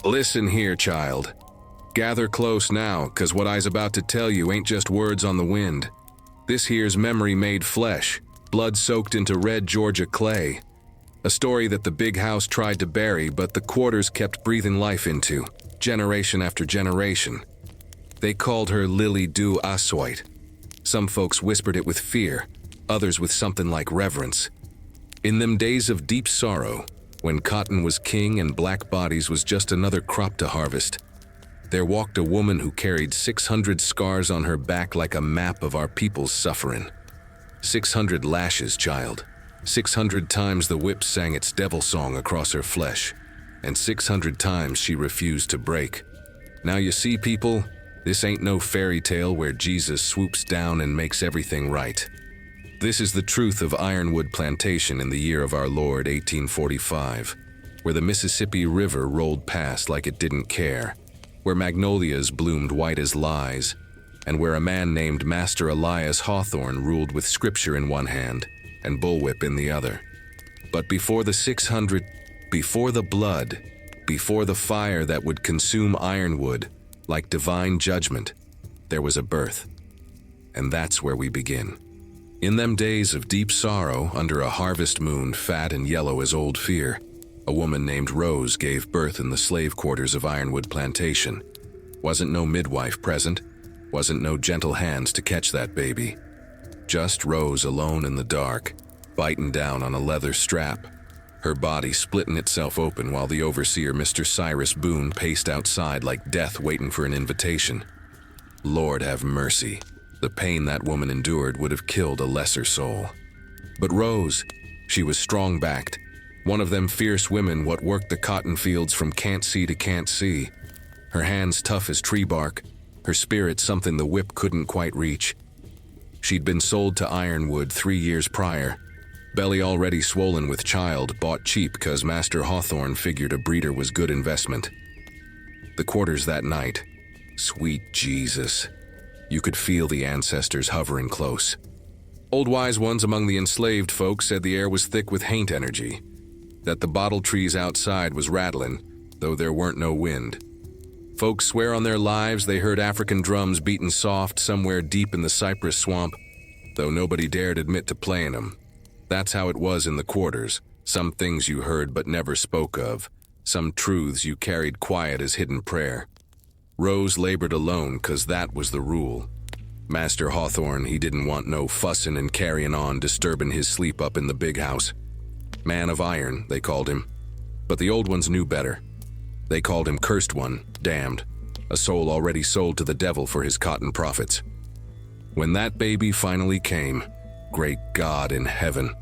Listen here, child. Gather close now, 'cause what I's about to tell you ain't just words on the wind. This here's memory made flesh, blood soaked into red Georgia clay. A story that the big house tried to bury, but the quarters kept breathing life into, generation after generation. They called her Lily Du Aswite. Some folks whispered it with fear, others with something like reverence. In them days of deep sorrow, when cotton was king and black bodies was just another crop to harvest, there walked a woman who carried 600 scars on her back like a map of our people's suffering. 600 lashes, child. 600 times the whip sang its devil song across her flesh, and 600 times she refused to break. Now you see, people, this ain't no fairy tale where Jesus swoops down and makes everything right. This is the truth of Ironwood Plantation in the year of our Lord 1845, where the Mississippi River rolled past like it didn't care, where magnolias bloomed white as lies, and where a man named Master Elias Hawthorne ruled with scripture in one hand and Bullwhip in the other. But before the 600, before the blood, before the fire that would consume Ironwood like divine judgment, there was a birth. And that's where we begin. In them days of deep sorrow, under a harvest moon fat and yellow as old fear, a woman named Rose gave birth in the slave quarters of Ironwood Plantation. Wasn't no midwife present, wasn't no gentle hands to catch that baby. Just Rose alone in the dark, biting down on a leather strap, her body splitting itself open while the overseer Mr. Cyrus Boone paced outside like death waiting for an invitation. Lord have mercy. The pain that woman endured would have killed a lesser soul. But Rose, she was strong-backed, one of them fierce women what worked the cotton fields from can't see to can't see. Her hands tough as tree bark, her spirit something the whip couldn't quite reach. She'd been sold to Ironwood 3 years prior, belly already swollen with child, bought cheap 'cause Master Hawthorne figured a breeder was good investment. The quarters that night, sweet Jesus. You could feel the ancestors hovering close. Old wise ones among the enslaved folks said the air was thick with haint energy, that the bottle trees outside was rattling, though there weren't no wind. Folks swear on their lives they heard African drums beating soft somewhere deep in the cypress swamp, though nobody dared admit to playing them. That's how it was in the quarters. Some things you heard but never spoke of, some truths you carried quiet as hidden prayer. Rose labored alone 'cause that was the rule. Master Hawthorne, he didn't want no fussin' and carrying on, disturbing his sleep up in the big house. Man of iron, they called him. But the old ones knew better. They called him Cursed One, damned, a soul already sold to the devil for his cotton profits. When that baby finally came, great God in heaven,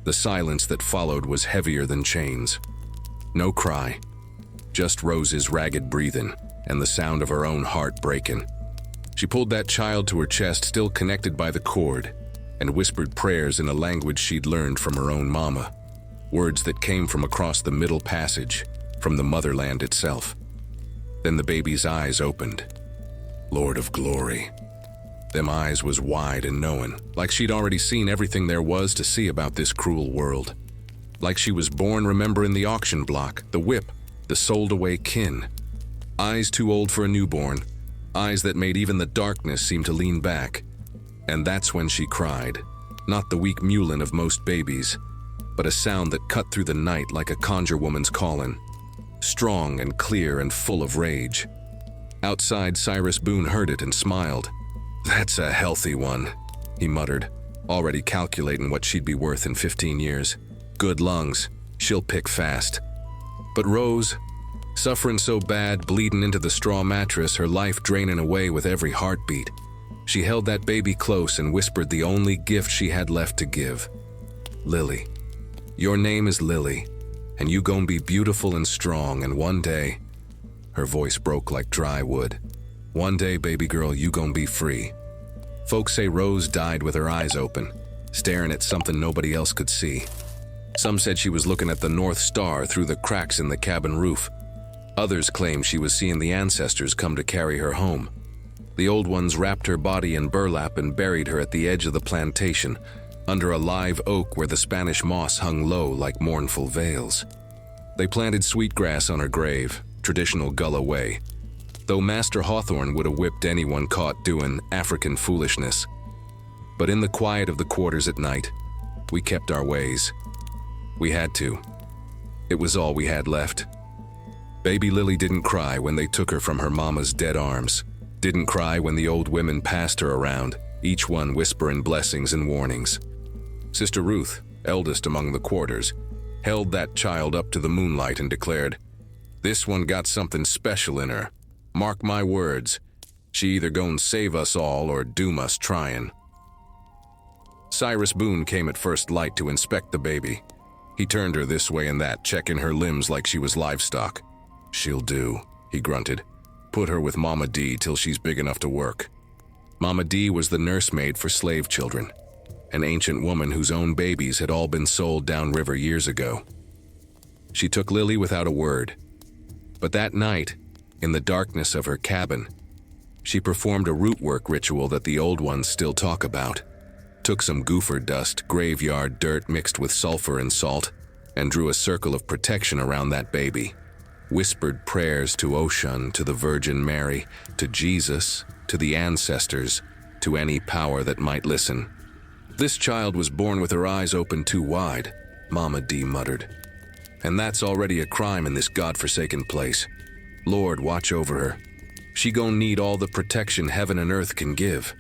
the silence that followed was heavier than chains. No cry, just Rose's ragged breathing and the sound of her own heart breaking. She pulled that child to her chest, still connected by the cord, and whispered prayers in a language she'd learned from her own mama, words that came from across the Middle Passage, from the motherland itself. Then the baby's eyes opened. Lord of glory. Them eyes was wide and knowing, like she'd already seen everything there was to see about this cruel world. Like she was born remembering the auction block, the whip, the sold-away kin. Eyes too old for a newborn, eyes that made even the darkness seem to lean back. And that's when she cried, not the weak mewling of most babies, but a sound that cut through the night like a conjure woman's calling, strong and clear and full of rage. Outside, Cyrus Boone heard it and smiled. That's a healthy one, he muttered, already calculating what she'd be worth in 15 years. Good lungs, she'll pick fast. But Rose, suffering so bad, bleeding into the straw mattress, her life draining away with every heartbeat, she held that baby close and whispered the only gift she had left to give. Lily. Your name is Lily, and you gon' be beautiful and strong, and one day, her voice broke like dry wood, one day, baby girl, you gon' be free. Folks say Rose died with her eyes open, staring at something nobody else could see. Some said she was looking at the North Star through the cracks in the cabin roof. Others claimed she was seeing the ancestors come to carry her home. The old ones wrapped her body in burlap and buried her at the edge of the plantation, under a live oak where the Spanish moss hung low like mournful veils. They planted sweetgrass on her grave, traditional Gullah way, though Master Hawthorne would have whipped anyone caught doing African foolishness. But in the quiet of the quarters at night, we kept our ways. We had to. It was all we had left. Baby Lily didn't cry when they took her from her mama's dead arms, didn't cry when the old women passed her around, each one whispering blessings and warnings. Sister Ruth, eldest among the quarters, held that child up to the moonlight and declared, "This one got something special in her. Mark my words, she either gon' save us all or doom us tryin'." Cyrus Boone came at first light to inspect the baby. He turned her this way and that, checking her limbs like she was livestock. "She'll do," he grunted. "Put her with Mama D till she's big enough to work." Mama D was the nursemaid for slave children, an ancient woman whose own babies had all been sold downriver years ago. She took Lily without a word. But that night, in the darkness of her cabin, she performed a root work ritual that the old ones still talk about. Took some gopher dust, graveyard dirt mixed with sulfur and salt, and drew a circle of protection around that baby. Whispered prayers to Oshun, to the Virgin Mary, to Jesus, to the ancestors, to any power that might listen. "This child was born with her eyes open too wide," Mama D muttered. "And that's already a crime in this godforsaken place. Lord, watch over her. She gon' need all the protection heaven and earth can give."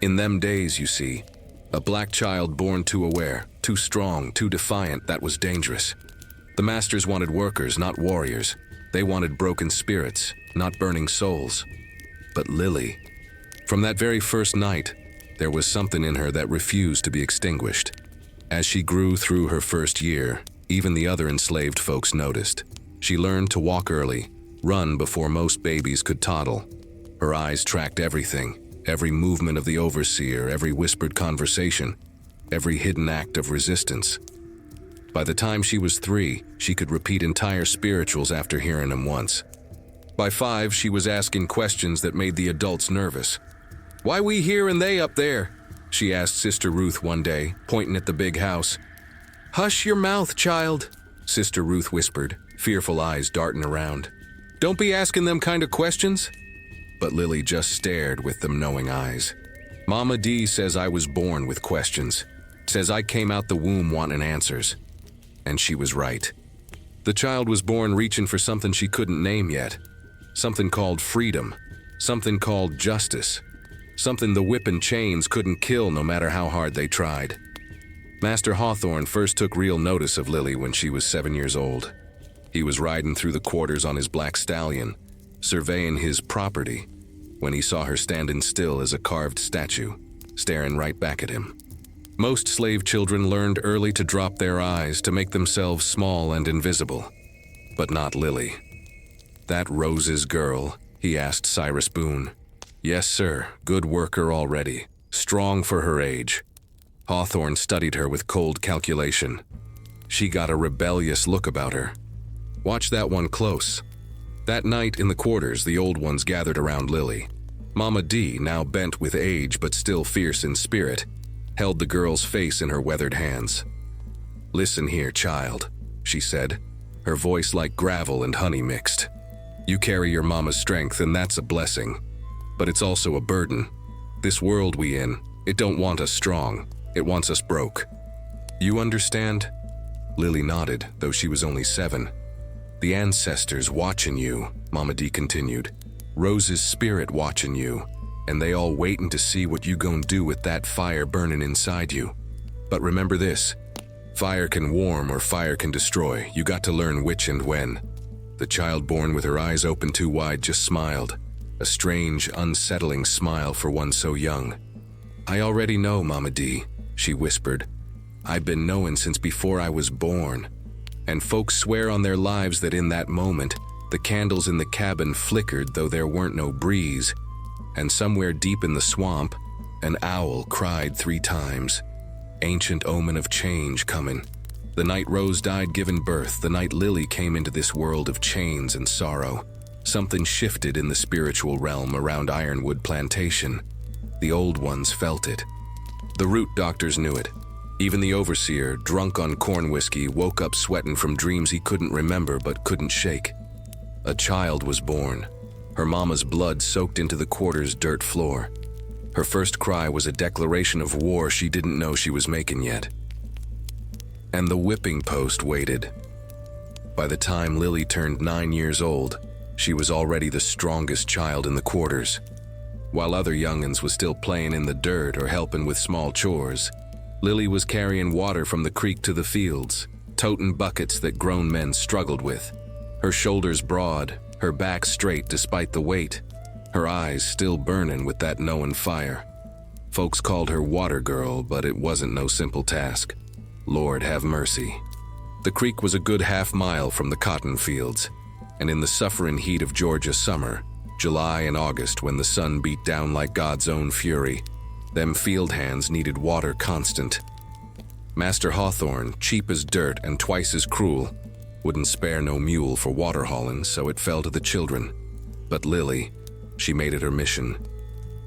In them days, you see, a black child born too aware, too strong, too defiant, that was dangerous. The masters wanted workers, not warriors. They wanted broken spirits, not burning souls. But Lily, from that very first night, there was something in her that refused to be extinguished. As she grew through her first year, even the other enslaved folks noticed. She learned to walk early, run before most babies could toddle. Her eyes tracked everything, every movement of the overseer, every whispered conversation, every hidden act of resistance. By the time she was 3, she could repeat entire spirituals after hearing them once. By 5, she was asking questions that made the adults nervous. "Why we here and they up there?" she asked Sister Ruth one day, pointing at the big house. "Hush your mouth, child," Sister Ruth whispered, fearful eyes darting around. "Don't be asking them kind of questions." But Lily just stared with them knowing eyes. "Mama D says I was born with questions, says I came out the womb wanting answers." And she was right. The child was born reaching for something she couldn't name yet. Something called freedom, something called justice, something the whip and chains couldn't kill no matter how hard they tried. Master Hawthorne first took real notice of Lily when she was 7 years old. He was riding through the quarters on his black stallion, surveying his property, when he saw her standing still as a carved statue, staring right back at him. Most slave children learned early to drop their eyes, to make themselves small and invisible. But not Lily. "That Rose's girl?" he asked Cyrus Boone. "Yes, sir. Good worker already. Strong for her age." Hawthorne studied her with cold calculation. She got a rebellious look about her. "Watch that one close." That night in the quarters, the old ones gathered around Lily. Mama D, now bent with age but still fierce in spirit, held the girl's face in her weathered hands. "Listen here, child," she said, her voice like gravel and honey mixed. "You carry your mama's strength, and that's a blessing. But it's also a burden. This world we in, it don't want us strong. It wants us broke. You understand?" Lily nodded, though she was only 7. "The ancestors watching you," Mama D continued. "Rose's spirit watching you, and they all waiting to see what you gon' do with that fire burning inside you. But remember this, fire can warm or fire can destroy. You got to learn which and when." The child born with her eyes open too wide just smiled, a strange, unsettling smile for one so young. "I already know, Mama D," she whispered. "I've been knowing since before I was born. And folks swear on their lives that in that moment, the candles in the cabin flickered though there weren't no breeze. And somewhere deep in the swamp, an owl cried 3 times. Ancient omen of change coming. The night Rose died giving birth, the night Lily came into this world of chains and sorrow. Something shifted in the spiritual realm around Ironwood Plantation. The old ones felt it. The root doctors knew it. Even the overseer, drunk on corn whiskey, woke up sweating from dreams he couldn't remember but couldn't shake. A child was born, her mama's blood soaked into the quarter's dirt floor. Her first cry was a declaration of war she didn't know she was making yet. And the whipping post waited. By the time Lily turned 9 years old, she was already the strongest child in the quarters. While other young'uns was still playing in the dirt or helping with small chores, Lily was carrying water from the creek to the fields, toting buckets that grown men struggled with. Her shoulders broad, her back straight despite the weight, her eyes still burning with that knowing fire. Folks called her Water Girl, but it wasn't no simple task. Lord have mercy. The creek was a good half-mile from the cotton fields, and in the suffering heat of Georgia summer, July and August when the sun beat down like God's own fury, them field hands needed water constant. Master Hawthorne, cheap as dirt and twice as cruel, wouldn't spare no mule for water hauling, so it fell to the children. But Lily, she made it her mission.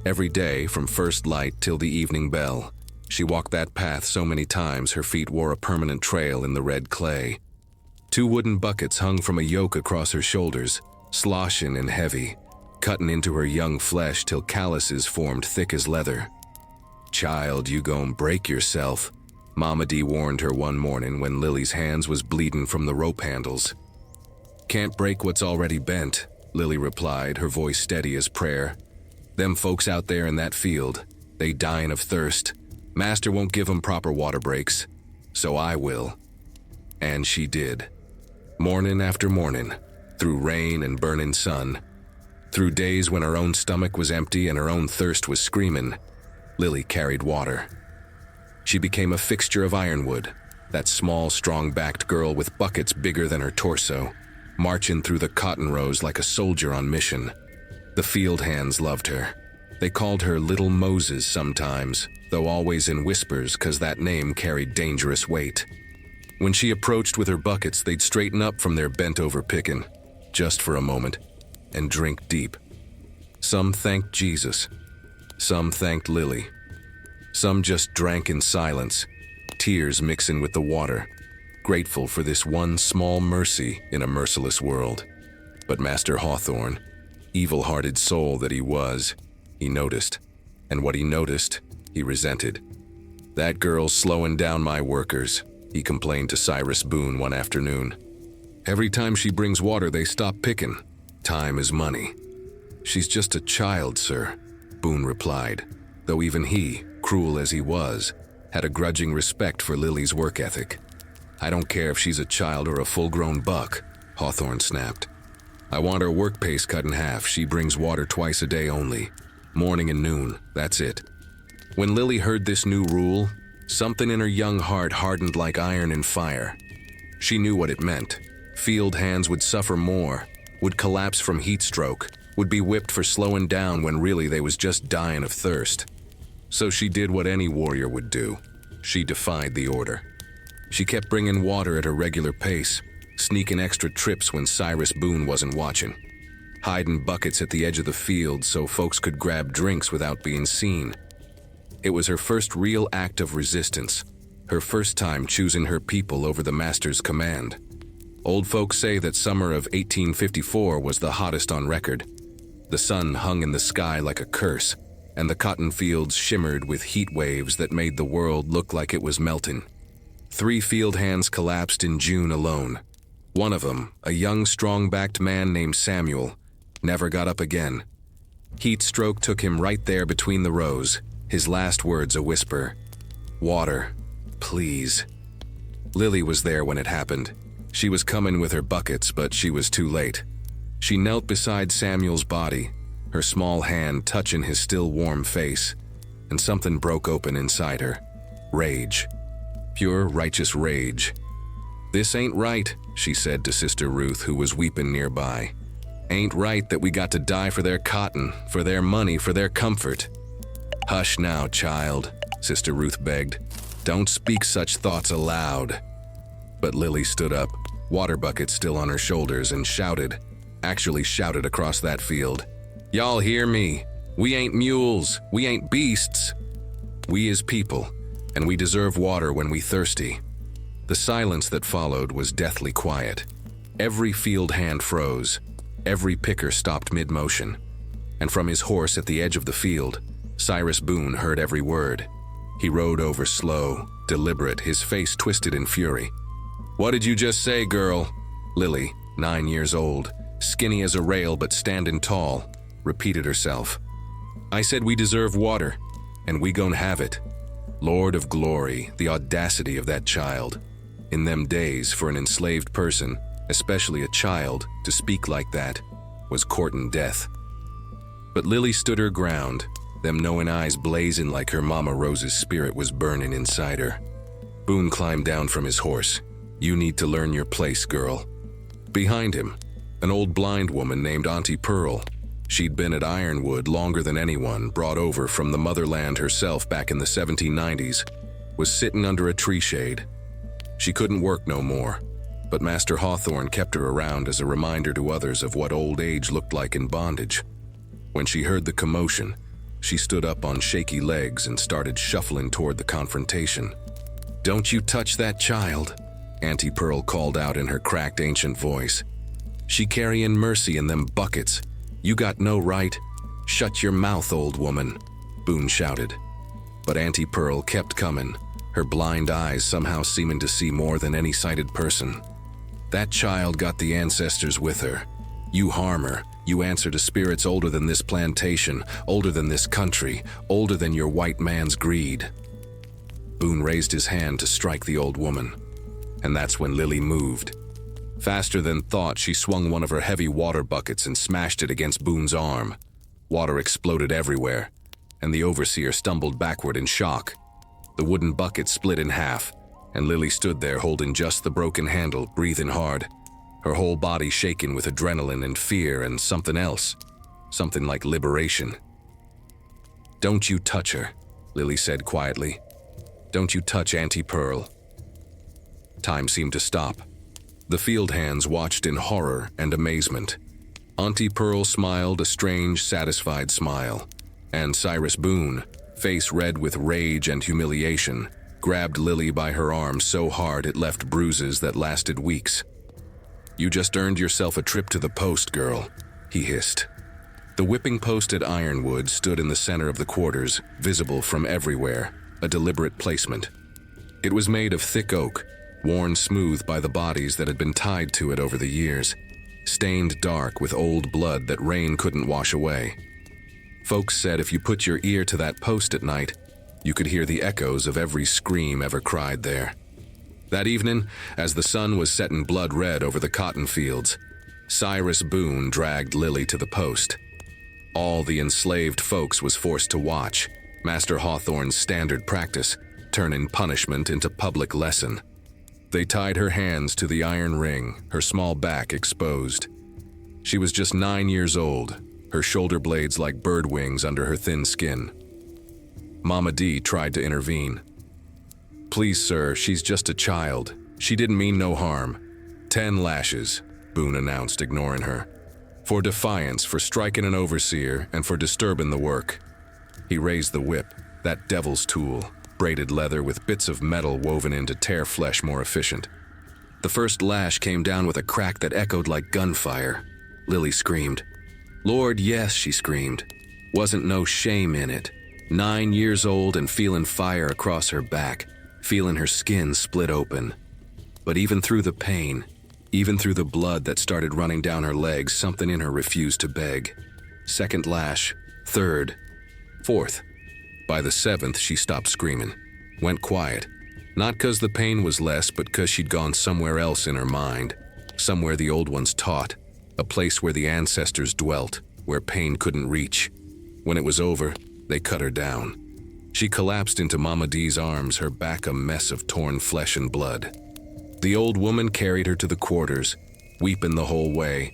Every day, from first light till the evening bell, she walked that path so many times her feet wore a permanent trail in the red clay. 2 wooden buckets hung from a yoke across her shoulders, sloshing and heavy, cutting into her young flesh till calluses formed thick as leather. "Child, you gon' break yourself," Mama D warned her one morning when Lily's hands was bleeding from the rope handles. "Can't break what's already bent," Lily replied, her voice steady as prayer. "Them folks out there in that field, they dying of thirst. Master won't give 'em proper water breaks, so I will." And she did. Morning after morning, through rain and burning sun, through days when her own stomach was empty and her own thirst was screaming, Lily carried water. She became a fixture of Ironwood, that small, strong-backed girl with buckets bigger than her torso, marching through the cotton rows like a soldier on mission. The field hands loved her. They called her Little Moses sometimes, though always in whispers 'cause that name carried dangerous weight. When she approached with her buckets, they'd straighten up from their bent-over picking, just for a moment, and drink deep. Some thanked Jesus. Some thanked Lily. Some just drank in silence, tears mixing with the water, grateful for this one small mercy in a merciless world. But Master Hawthorne, evil-hearted soul that he was, he noticed, and what he noticed, he resented. "That girl's slowing down my workers," he complained to Cyrus Boone one afternoon. "Every time she brings water, they stop picking. Time is money." "She's just a child, sir," Boone replied, though even he, cruel as he was, had a grudging respect for Lily's work ethic. "I don't care if she's a child or a full-grown buck," Hawthorne snapped. "I want her work pace cut in half. She brings water twice a day only. Morning and noon, that's it." When Lily heard this new rule, something in her young heart hardened like iron in fire. She knew what it meant. Field hands would suffer more, would collapse from heat stroke, would be whipped for slowing down when really they was just dying of thirst. So she did what any warrior would do. She defied the order. She kept bringing water at her regular pace, sneaking extra trips when Cyrus Boone wasn't watching, hiding buckets at the edge of the field so folks could grab drinks without being seen. It was her first real act of resistance, her first time choosing her people over the master's command. Old folks say that summer of 1854 was the hottest on record. The sun hung in the sky like a curse, and the cotton fields shimmered with heat waves that made the world look like it was melting. 3 field hands collapsed in June alone. One of them, a young, strong-backed man named Samuel, never got up again. Heat stroke took him right there between the rows, his last words a whisper. "Water, please." Lily was there when it happened. She was coming with her buckets, but she was too late. She knelt beside Samuel's body, her small hand touching his still warm face, and something broke open inside her. Rage. Pure, righteous rage. "This ain't right," she said to Sister Ruth, who was weeping nearby. "Ain't right that we got to die for their cotton, for their money, for their comfort." "Hush now, child," Sister Ruth begged. "Don't speak such thoughts aloud." But Lily stood up, water bucket still on her shoulders, and actually shouted across that field. "Y'all hear me? We ain't mules, we ain't beasts. We is people, and we deserve water when we thirsty." The silence that followed was deathly quiet. Every field hand froze. Every picker stopped mid-motion, and from his horse at the edge of the field, Cyrus Boone heard every word. He rode over slow, deliberate, his face twisted in fury. "What did you just say, girl?" Lily, 9 years old, skinny as a rail but standing tall, repeated herself. "I said we deserve water, and we gon' have it." Lord of glory, the audacity of that child. In them days, for an enslaved person, especially a child, to speak like that, was courting death. But Lily stood her ground, them knowing eyes blazing like her mama Rose's spirit was burning inside her. Boone climbed down from his horse. "You need to learn your place, girl." Behind him, an old blind woman named Auntie Pearl. She'd been at Ironwood longer than anyone, brought over from the motherland herself back in the 1790s, was sitting under a tree shade. She couldn't work no more, but Master Hawthorne kept her around as a reminder to others of what old age looked like in bondage. When she heard the commotion, she stood up on shaky legs and started shuffling toward the confrontation. "Don't you touch that child," Auntie Pearl called out in her cracked ancient voice. "She carrying mercy in them buckets. You got no right." "Shut your mouth, old woman," Boone shouted. But Auntie Pearl kept coming, her blind eyes somehow seeming to see more than any sighted person. "That child got the ancestors with her. You harm her, you answer to spirits older than this plantation, older than this country, older than your white man's greed." Boone raised his hand to strike the old woman, and that's when Lily moved. Faster than thought, she swung one of her heavy water buckets and smashed it against Boone's arm. Water exploded everywhere, and the overseer stumbled backward in shock. The wooden bucket split in half, and Lily stood there holding just the broken handle, breathing hard, her whole body shaking with adrenaline and fear and something else, something like liberation. "Don't you touch her," Lily said quietly. "Don't you touch Auntie Pearl." Time seemed to stop. The field hands watched in horror and amazement. Auntie Pearl smiled a strange, satisfied smile, and Cyrus Boone, face red with rage and humiliation, grabbed Lily by her arm so hard it left bruises that lasted weeks. "You just earned yourself a trip to the post, girl," he hissed. The whipping post at Ironwood stood in the center of the quarters, visible from everywhere, a deliberate placement. It was made of thick oak, worn smooth by the bodies that had been tied to it over the years, stained dark with old blood that rain couldn't wash away. Folks said if you put your ear to that post at night, you could hear the echoes of every scream ever cried there. That evening, as the sun was setting blood red over the cotton fields, Cyrus Boone dragged Lily to the post. All the enslaved folks was forced to watch, Master Hawthorne's standard practice, turning punishment into public lesson. They tied her hands to the iron ring, her small back exposed. She was just 9 years old, her shoulder blades like bird wings under her thin skin. Mama D tried to intervene. "Please, sir, she's just a child. She didn't mean no harm." 10 lashes, Boone announced, ignoring her. "For defiance, for striking an overseer, and for disturbing the work." He raised the whip, that devil's tool, braided leather with bits of metal woven in to tear flesh more efficient. The first lash came down with a crack that echoed like gunfire. Lily screamed. "Lord, yes," she screamed. Wasn't no shame in it. 9 years old and feeling fire across her back, feeling her skin split open. But even through the pain, even through the blood that started running down her legs, something in her refused to beg. Second lash, third, fourth. By the 7th, she stopped screaming, went quiet. Not 'cause the pain was less, but 'cause she'd gone somewhere else in her mind, somewhere the old ones taught, a place where the ancestors dwelt, where pain couldn't reach. When it was over, they cut her down. She collapsed into Mama D's arms, her back a mess of torn flesh and blood. The old woman carried her to the quarters, weeping the whole way.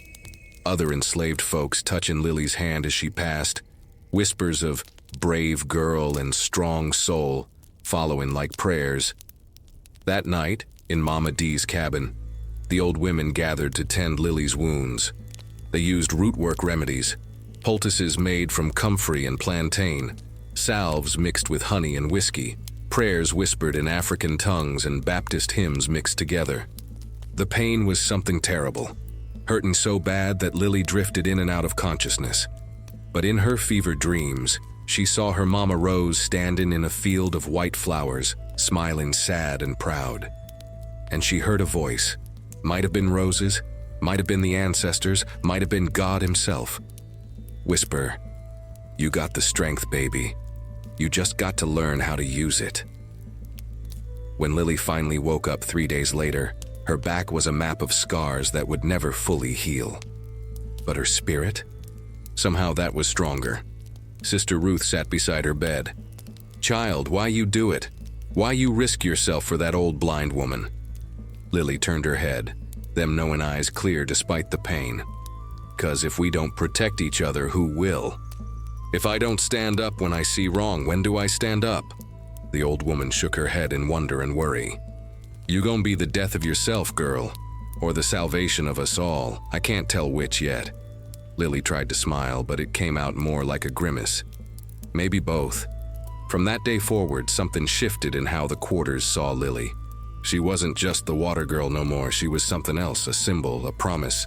Other enslaved folks touching Lily's hand as she passed, whispers of brave girl and strong soul following like prayers. That night, in Mama D's cabin, the old women gathered to tend Lily's wounds. They used rootwork remedies, poultices made from comfrey and plantain, salves mixed with honey and whiskey, prayers whispered in African tongues, and Baptist hymns mixed together. The pain was something terrible, hurting so bad that Lily drifted in and out of consciousness. But in her fevered dreams, she saw her mama Rose standing in a field of white flowers, smiling sad and proud. And she heard a voice. Might have been Rose's, might have been the ancestors, might have been God himself. Whisper, "You got the strength, baby. You just got to learn how to use it." When Lily finally woke up 3 days later, her back was a map of scars that would never fully heal. But her spirit? Somehow that was stronger. Sister Ruth sat beside her bed. "Child, why you do it? Why you risk yourself for that old blind woman?" Lily turned her head, them knowing eyes clear despite the pain. "'Cause if we don't protect each other, who will? If I don't stand up when I see wrong, when do I stand up?" The old woman shook her head in wonder and worry. "You gon' be the death of yourself, girl, or the salvation of us all. I can't tell which yet." Lily tried to smile, but it came out more like a grimace. Maybe both. From that day forward, something shifted in how the quarters saw Lily. She wasn't just the water girl no more, she was something else, a symbol, a promise,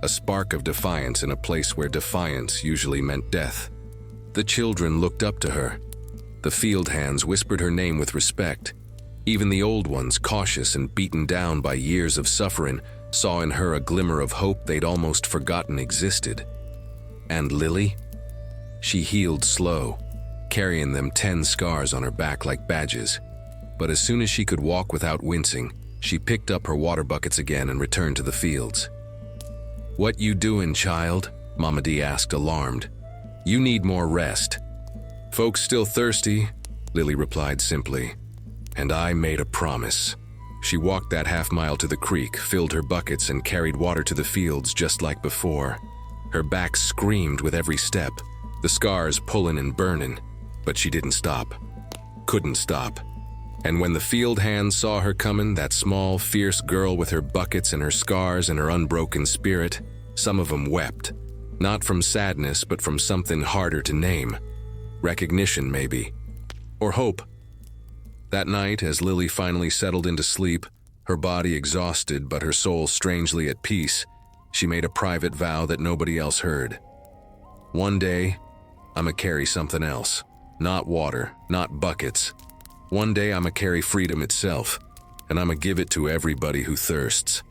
a spark of defiance in a place where defiance usually meant death. The children looked up to her. The field hands whispered her name with respect. Even the old ones, cautious and beaten down by years of suffering, saw in her a glimmer of hope they'd almost forgotten existed. And Lily? She healed slow, carrying them 10 scars on her back like badges. But as soon as she could walk without wincing, she picked up her water buckets again and returned to the fields. "What you doing, child?" Mama D asked, alarmed. "You need more rest." "Folks still thirsty," Lily replied simply. "And I made a promise." She walked that half-mile to the creek, filled her buckets, and carried water to the fields just like before. Her back screamed with every step, the scars pulling and burning, but she didn't stop. Couldn't stop. And when the field hands saw her coming, that small, fierce girl with her buckets and her scars and her unbroken spirit, some of them wept. Not from sadness, but from something harder to name. Recognition, maybe. Or hope. That night, as Lily finally settled into sleep, her body exhausted but her soul strangely at peace, she made a private vow that nobody else heard. "One day, I'ma carry something else. Not water, not buckets. One day I'ma carry freedom itself, and I'ma give it to everybody who thirsts."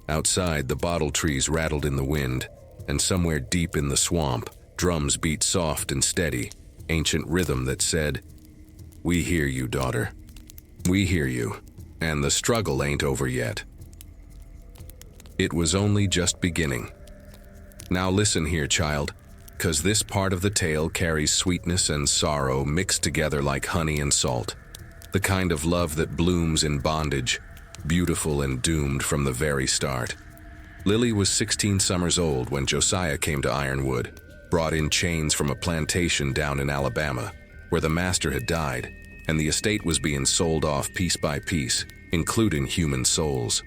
Outside, the bottle trees rattled in the wind, and somewhere deep in the swamp, drums beat soft and steady, ancient rhythm that said, "We hear you, daughter. We hear you, and the struggle ain't over yet." It was only just beginning. Now listen here, child, 'cause this part of the tale carries sweetness and sorrow mixed together like honey and salt. The kind of love that blooms in bondage, beautiful and doomed from the very start. Lily was 16 summers old when Josiah came to Ironwood, brought in chains from a plantation down in Alabama, where the master had died, and the estate was being sold off piece by piece, including human souls.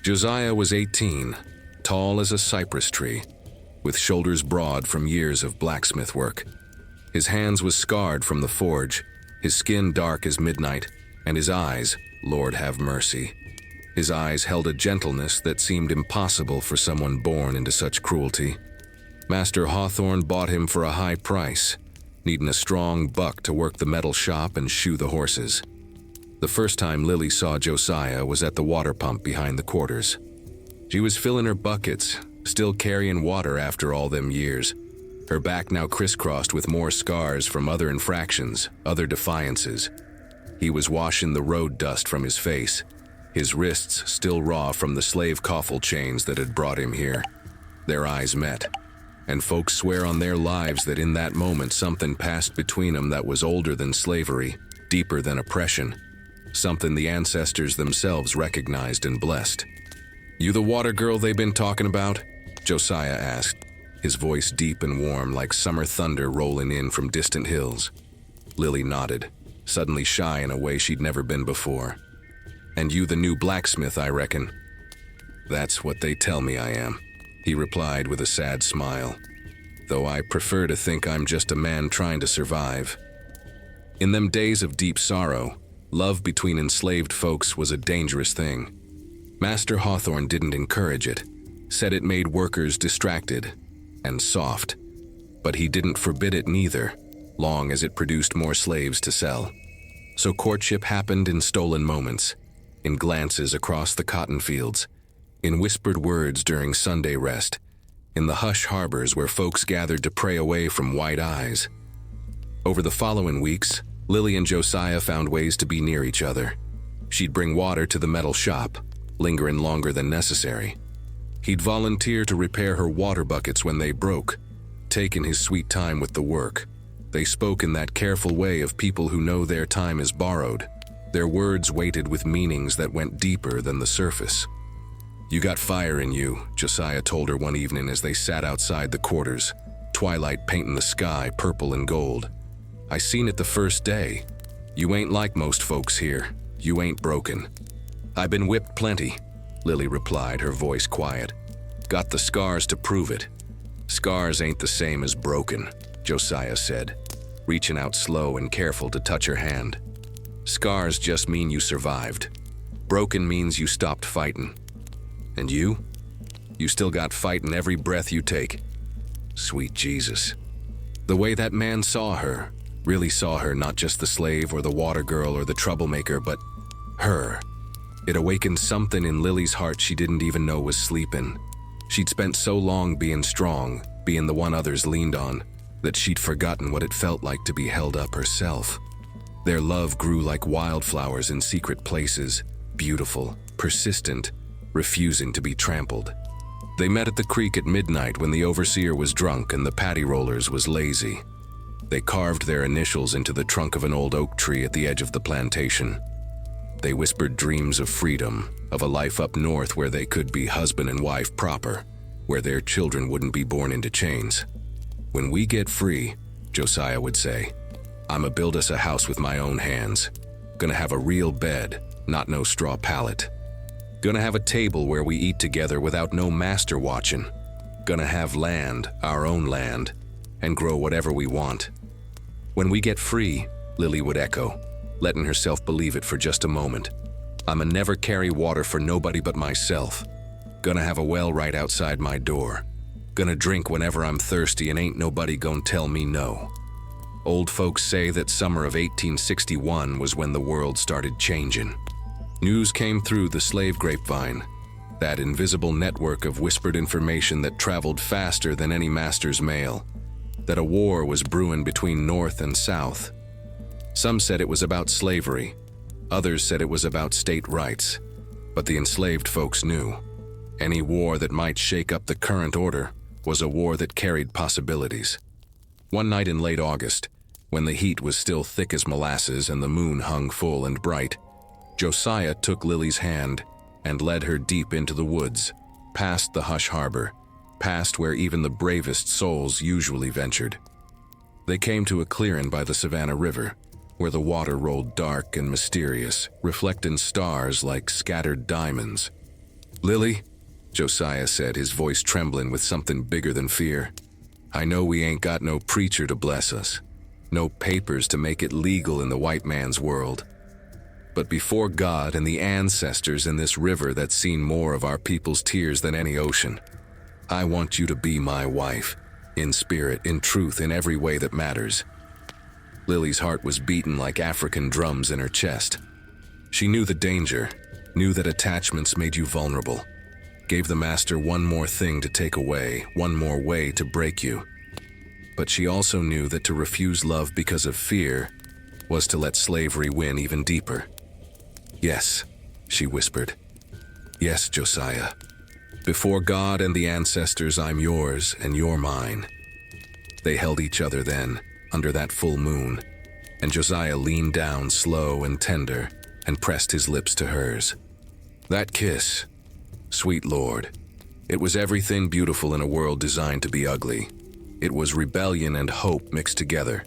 Josiah was 18, tall as a cypress tree, with shoulders broad from years of blacksmith work. His hands was scarred from the forge, his skin dark as midnight, and his eyes, Lord have mercy. His eyes held a gentleness that seemed impossible for someone born into such cruelty. Master Hawthorne bought him for a high price, needing a strong buck to work the metal shop and shoe the horses. The first time Lily saw Josiah was at the water pump behind the quarters. She was filling her buckets, still carrying water after all them years, her back now crisscrossed with more scars from other infractions, other defiances. He was washing the road dust from his face, his wrists still raw from the slave coffle chains that had brought him here. Their eyes met, and folks swear on their lives that in that moment something passed between them that was older than slavery, deeper than oppression, something the ancestors themselves recognized and blessed. "You the water girl they've been talking about?" Josiah asked, his voice deep and warm like summer thunder rolling in from distant hills. Lily nodded, suddenly shy in a way she'd never been before. "And you the new blacksmith, I reckon?" "That's what they tell me I am," he replied with a sad smile, "though I prefer to think I'm just a man trying to survive." In them days of deep sorrow, love between enslaved folks was a dangerous thing. Master Hawthorne didn't encourage it. said it made workers distracted and soft. But he didn't forbid it neither, long as it produced more slaves to sell. So courtship happened in stolen moments, in glances across the cotton fields, in whispered words during Sunday rest, in the hush harbors where folks gathered to pray away from white eyes. Over the following weeks, Lily and Josiah found ways to be near each other. She'd bring water to the metal shop, lingering longer than necessary. He'd volunteer to repair her water buckets when they broke, taking his sweet time with the work. They spoke in that careful way of people who know their time is borrowed, their words weighted with meanings that went deeper than the surface. "You got fire in you," Josiah told her one evening as they sat outside the quarters, twilight painting the sky purple and gold. "I seen it the first day. You ain't like most folks here. You ain't broken." "I been whipped plenty," Lily replied, her voice quiet. "Got the scars to prove it." "Scars ain't the same as broken," Josiah said, reaching out slow and careful to touch her hand. "Scars just mean you survived. Broken means you stopped fighting. And you? You still got fight in every breath you take." Sweet Jesus. The way that man saw her, really saw her, not just the slave or the water girl or the troublemaker, but her. It awakened something in Lily's heart she didn't even know was sleeping. She'd spent so long being strong, being the one others leaned on, that she'd forgotten what it felt like to be held up herself. Their love grew like wildflowers in secret places, beautiful, persistent, refusing to be trampled. They met at the creek at midnight when the overseer was drunk and the paddy rollers was lazy. They carved their initials into the trunk of an old oak tree at the edge of the plantation. They whispered dreams of freedom, of a life up north where they could be husband and wife proper, where their children wouldn't be born into chains. "When we get free," Josiah would say, "I'ma build us a house with my own hands. Gonna have a real bed, not no straw pallet. Gonna have a table where we eat together without no master watching. Gonna have land, our own land, and grow whatever we want." "When we get free," Lily would echo, letting herself believe it for just a moment. "I'ma never carry water for nobody but myself. Gonna have a well right outside my door. Gonna drink whenever I'm thirsty and ain't nobody gonna tell me no." Old folks say that summer of 1861 was when the world started changing. News came through the slave grapevine, that invisible network of whispered information that traveled faster than any master's mail, that a war was brewing between North and South. Some said it was about slavery, others said it was about state rights, but the enslaved folks knew. Any war that might shake up the current order was a war that carried possibilities. One night in late August, when the heat was still thick as molasses and the moon hung full and bright, Josiah took Lily's hand and led her deep into the woods, past the hush harbor, past where even the bravest souls usually ventured. They came to a clearing by the Savannah River, where the water rolled dark and mysterious, reflecting stars like scattered diamonds. "Lily," Josiah said, his voice trembling with something bigger than fear, "I know we ain't got no preacher to bless us, no papers to make it legal in the white man's world. But before God and the ancestors in this river that's seen more of our people's tears than any ocean, I want you to be my wife, in spirit, in truth, in every way that matters." Lily's heart was beating like African drums in her chest. She knew the danger, knew that attachments made you vulnerable, gave the master one more thing to take away, one more way to break you. But she also knew that to refuse love because of fear was to let slavery win even deeper. "Yes," she whispered. "Yes, Josiah. Before God and the ancestors, I'm yours and you're mine." They held each other then, under that full moon, and Josiah leaned down slow and tender and pressed his lips to hers. That kiss, sweet Lord, it was everything beautiful in a world designed to be ugly. It was rebellion and hope mixed together.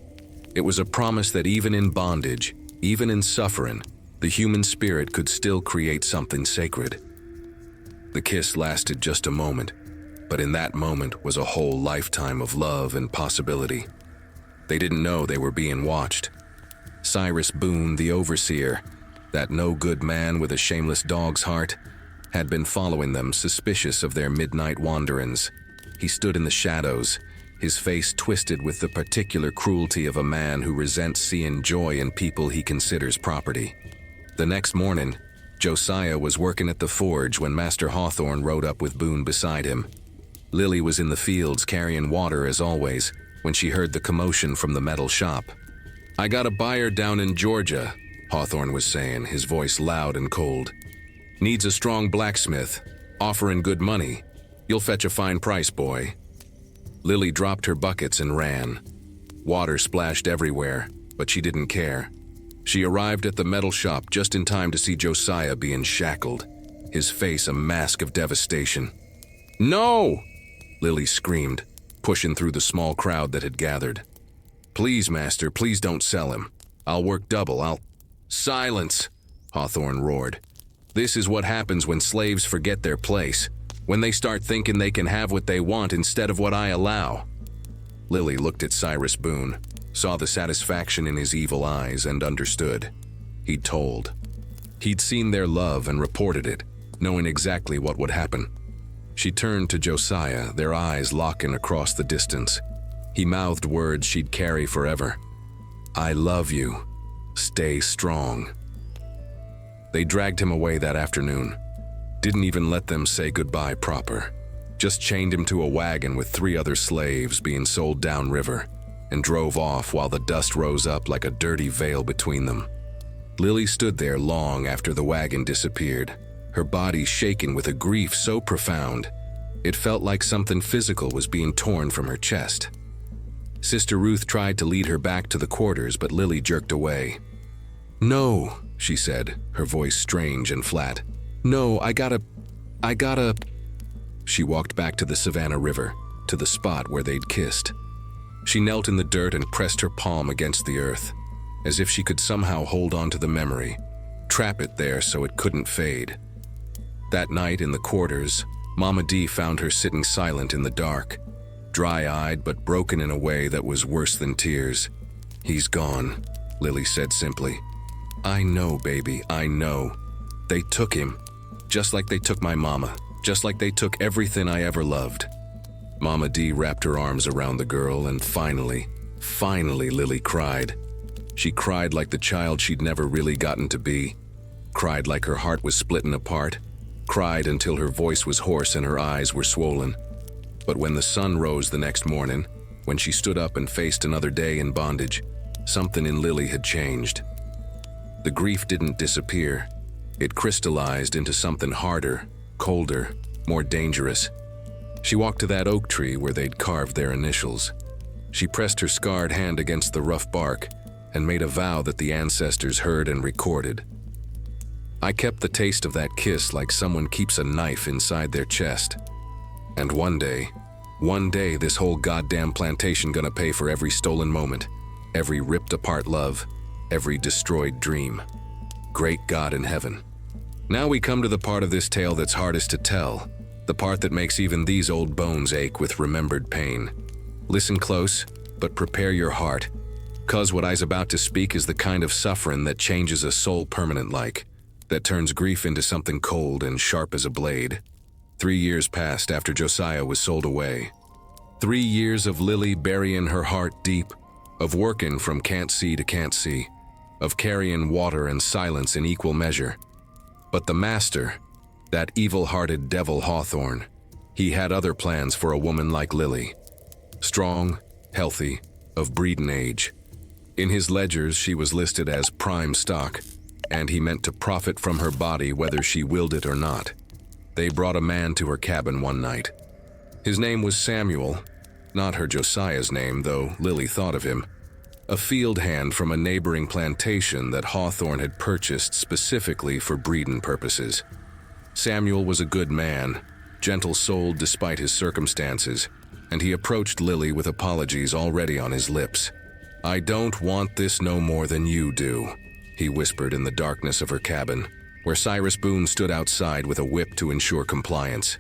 It was a promise that even in bondage, even in suffering, the human spirit could still create something sacred. The kiss lasted just a moment, but in that moment was a whole lifetime of love and possibility. They didn't know they were being watched. Cyrus Boone, the overseer, that no-good man with a shameless dog's heart, had been following them, suspicious of their midnight wanderings. He stood in the shadows, his face twisted with the particular cruelty of a man who resents seeing joy in people he considers property. The next morning, Josiah was working at the forge when Master Hawthorne rode up with Boone beside him. Lily was in the fields carrying water as always when she heard the commotion from the metal shop. "I got a buyer down in Georgia," Hawthorne was saying, his voice loud and cold. "Needs a strong blacksmith, offering good money. You'll fetch a fine price, boy." Lily dropped her buckets and ran. Water splashed everywhere, but she didn't care. She arrived at the metal shop just in time to see Josiah being shackled, his face a mask of devastation. "No!" Lily screamed, pushing through the small crowd that had gathered. "Please, master, please don't sell him. I'll work double, "Silence!" Hawthorne roared. "This is what happens when slaves forget their place, when they start thinking they can have what they want instead of what I allow." Lily looked at Cyrus Boone, saw the satisfaction in his evil eyes, and understood. He'd told. He'd seen their love and reported it, knowing exactly what would happen. She turned to Josiah, their eyes locking across the distance. He mouthed words she'd carry forever. "I love you. Stay strong." They dragged him away that afternoon. Didn't even let them say goodbye proper. Just chained him to a wagon with 3 other slaves being sold downriver, and drove off while the dust rose up like a dirty veil between them. Lily stood there long after the wagon disappeared, her body shaken with a grief so profound, it felt like something physical was being torn from her chest. Sister Ruth tried to lead her back to the quarters, but Lily jerked away. "No," she said, her voice strange and flat. "No, I gotta... She walked back to the Savannah River, to the spot where they'd kissed. She knelt in the dirt and pressed her palm against the earth, as if she could somehow hold on to the memory, trap it there so it couldn't fade. That night in the quarters, Mama D found her sitting silent in the dark, dry-eyed but broken in a way that was worse than tears. "He's gone," Lily said simply. "I know, baby, I know. They took him, just like they took my mama, just like they took everything I ever loved." Mama D wrapped her arms around the girl, and finally, Lily cried. She cried like the child she'd never really gotten to be, cried like her heart was splitting apart, cried until her voice was hoarse and her eyes were swollen. But when the sun rose the next morning, when she stood up and faced another day in bondage, something in Lily had changed. The grief didn't disappear. It crystallized into something harder, colder, more dangerous. She walked to that oak tree where they'd carved their initials. She pressed her scarred hand against the rough bark and made a vow that the ancestors heard and recorded. "I kept the taste of that kiss like someone keeps a knife inside their chest. And one day this whole goddamn plantation gonna pay for every stolen moment, every ripped apart love, every destroyed dream. Great God in heaven." Now we come to the part of this tale that's hardest to tell, the part that makes even these old bones ache with remembered pain. Listen close, but prepare your heart, 'cause what I's about to speak is the kind of suffering that changes a soul permanent-like, that turns grief into something cold and sharp as a blade. 3 years passed after Josiah was sold away. 3 years of Lily burying her heart deep, of working from can't see to can't see, of carrying water and silence in equal measure. But the master, that evil-hearted devil Hawthorne, he had other plans for a woman like Lily. Strong, healthy, of breeding age. In his ledgers she was listed as prime stock, and he meant to profit from her body whether she willed it or not. They brought a man to her cabin one night. His name was Samuel, not her Josiah's name, though Lily thought of him. A field hand from a neighboring plantation that Hawthorne had purchased specifically for breeding purposes. Samuel was a good man, gentle-souled despite his circumstances, and he approached Lily with apologies already on his lips. "I don't want this no more than you do," he whispered in the darkness of her cabin, where Cyrus Boone stood outside with a whip to ensure compliance.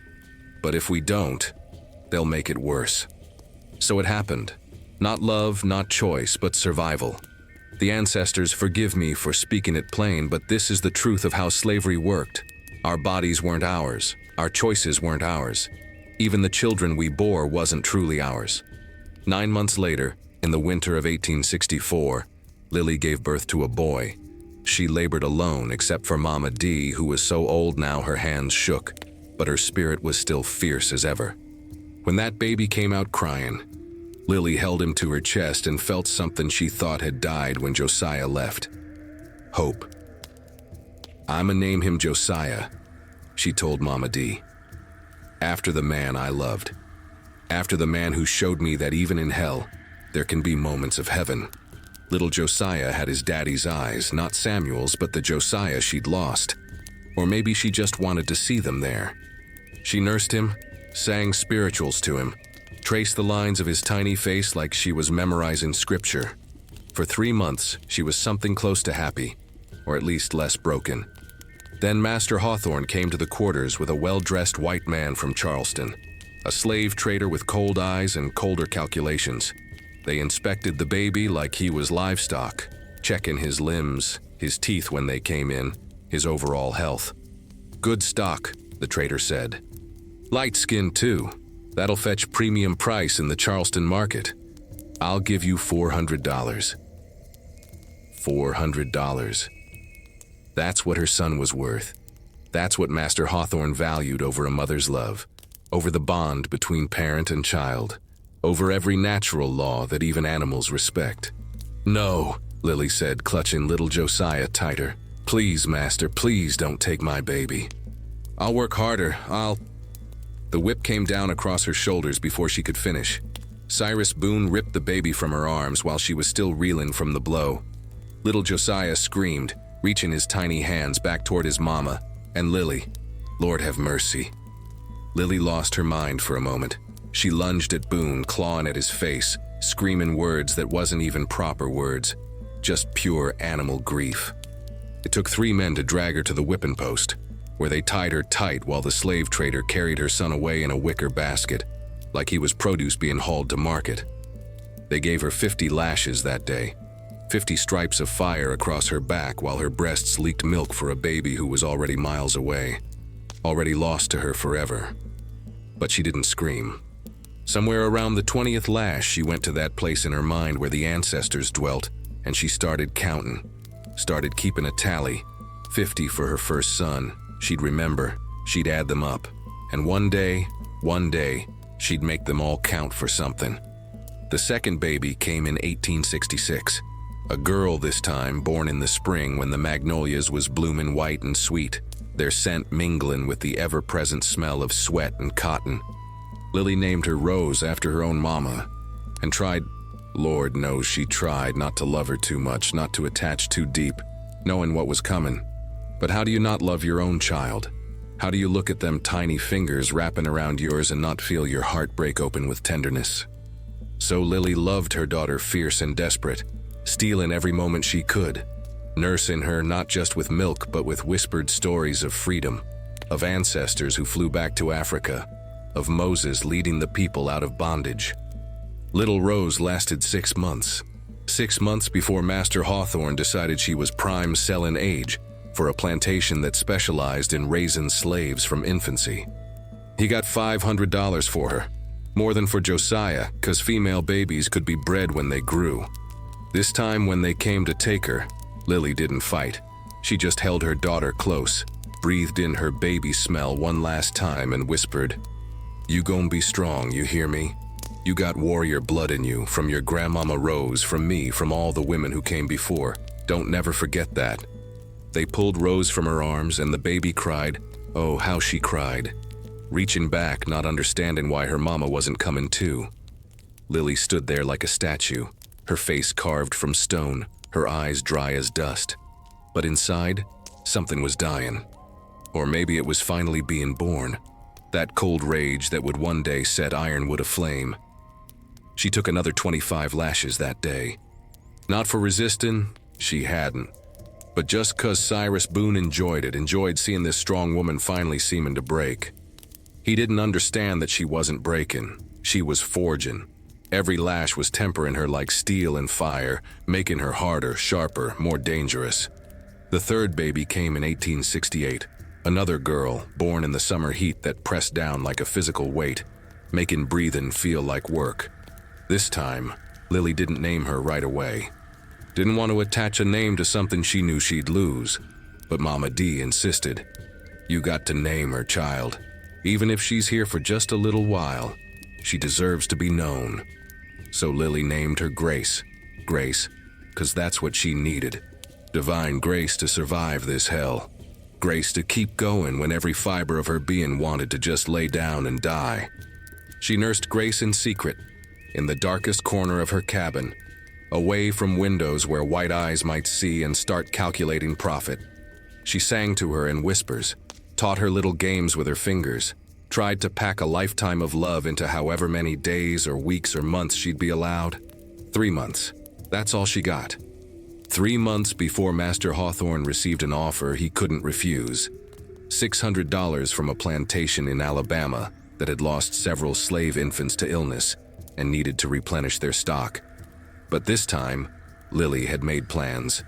"But if we don't, they'll make it worse." So it happened. Not love, not choice, but survival. The ancestors forgive me for speaking it plain, but this is the truth of how slavery worked. Our bodies weren't ours. Our choices weren't ours. Even the children we bore wasn't truly ours. 9 months later, in the winter of 1864, Lily gave birth to a boy. She labored alone except for Mama D, who was so old now her hands shook, but her spirit was still fierce as ever. When that baby came out crying, Lily held him to her chest and felt something she thought had died when Josiah left. Hope. "I'ma name him Josiah," she told Mama D. "After the man I loved. After the man who showed me that even in hell, there can be moments of heaven." Little Josiah had his daddy's eyes, not Samuel's, but the Josiah she'd lost. Or maybe she just wanted to see them there. She nursed him, sang spirituals to him, traced the lines of his tiny face like she was memorizing scripture. For 3 months, she was something close to happy, or at least less broken. Then Master Hawthorne came to the quarters with a well-dressed white man from Charleston, a slave trader with cold eyes and colder calculations. They inspected the baby like he was livestock, checking his limbs, his teeth when they came in, his overall health. "Good stock," the trader said. "Light skin too. That'll fetch premium price in the Charleston market. I'll give you $400. $400. That's what her son was worth. That's what Master Hawthorne valued over a mother's love, over the bond between parent and child, over every natural law that even animals respect. "No," Lily said, clutching little Josiah tighter. "Please, Master, please don't take my baby. I'll work harder, The whip came down across her shoulders before she could finish. Cyrus Boone ripped the baby from her arms while she was still reeling from the blow. Little Josiah screamed, reaching his tiny hands back toward his mama, and Lily. Lord have mercy. Lily lost her mind for a moment. She lunged at Boone, clawing at his face, screaming words that wasn't even proper words, just pure animal grief. It took 3 men to drag her to the whipping post, where they tied her tight while the slave trader carried her son away in a wicker basket, like he was produce being hauled to market. They gave her 50 lashes that day, 50 stripes of fire across her back while her breasts leaked milk for a baby who was already miles away, already lost to her forever. But she didn't scream. Somewhere around the 20th lash, she went to that place in her mind where the ancestors dwelt, and she started counting, started keeping a tally. 50 for her first son. She'd remember, she'd add them up, and one day, she'd make them all count for something. The second baby came in 1866. A girl this time, born in the spring when the magnolias was bloomin' white and sweet, their scent mingling with the ever-present smell of sweat and cotton. Lily named her Rose after her own mama, and tried, Lord knows she tried, not to love her too much, not to attach too deep, knowing what was coming. But how do you not love your own child? How do you look at them tiny fingers wrapping around yours and not feel your heart break open with tenderness? So Lily loved her daughter fierce and desperate, stealing every moment she could, nursing her not just with milk but with whispered stories of freedom, of ancestors who flew back to Africa, of Moses leading the people out of bondage. Little Rose lasted 6 months. 6 months before Master Hawthorne decided she was prime selling age for a plantation that specialized in raising slaves from infancy. He got $500 for her, more than for Josiah, 'cause female babies could be bred when they grew. This time when they came to take her, Lily didn't fight. She just held her daughter close, breathed in her baby smell one last time and whispered, "You gon' be strong, you hear me? You got warrior blood in you, from your grandmama Rose, from me, from all the women who came before. Don't never forget that." They pulled Rose from her arms and the baby cried. Oh, how she cried. Reaching back, not understanding why her mama wasn't coming too. Lily stood there like a statue, her face carved from stone, her eyes dry as dust. But inside, something was dying. Or maybe it was finally being born. That cold rage that would one day set Ironwood aflame. She took another 25 lashes that day. Not for resisting, she hadn't. But just 'cause Cyrus Boone enjoyed it, enjoyed seeing this strong woman finally seeming to break. He didn't understand that she wasn't breaking, she was forging. Every lash was tempering her like steel and fire, making her harder, sharper, more dangerous. The third baby came in 1868. Another girl, born in the summer heat that pressed down like a physical weight, making breathing feel like work. This time, Lily didn't name her right away. Didn't want to attach a name to something she knew she'd lose. But Mama D insisted. You got to name her, child. Even if she's here for just a little while, she deserves to be known. So Lily named her Grace. Grace, 'cause that's what she needed. Divine grace to survive this hell. Grace to keep going when every fiber of her being wanted to just lay down and die. She nursed Grace in secret, in the darkest corner of her cabin, away from windows where white eyes might see and start calculating profit. She sang to her in whispers, taught her little games with her fingers, tried to pack a lifetime of love into however many days or weeks or months she'd be allowed. 3 months. That's all she got. 3 months before Master Hawthorne received an offer he couldn't refuse. $600 from a plantation in Alabama that had lost several slave infants to illness and needed to replenish their stock. But this time, Lily had made plans.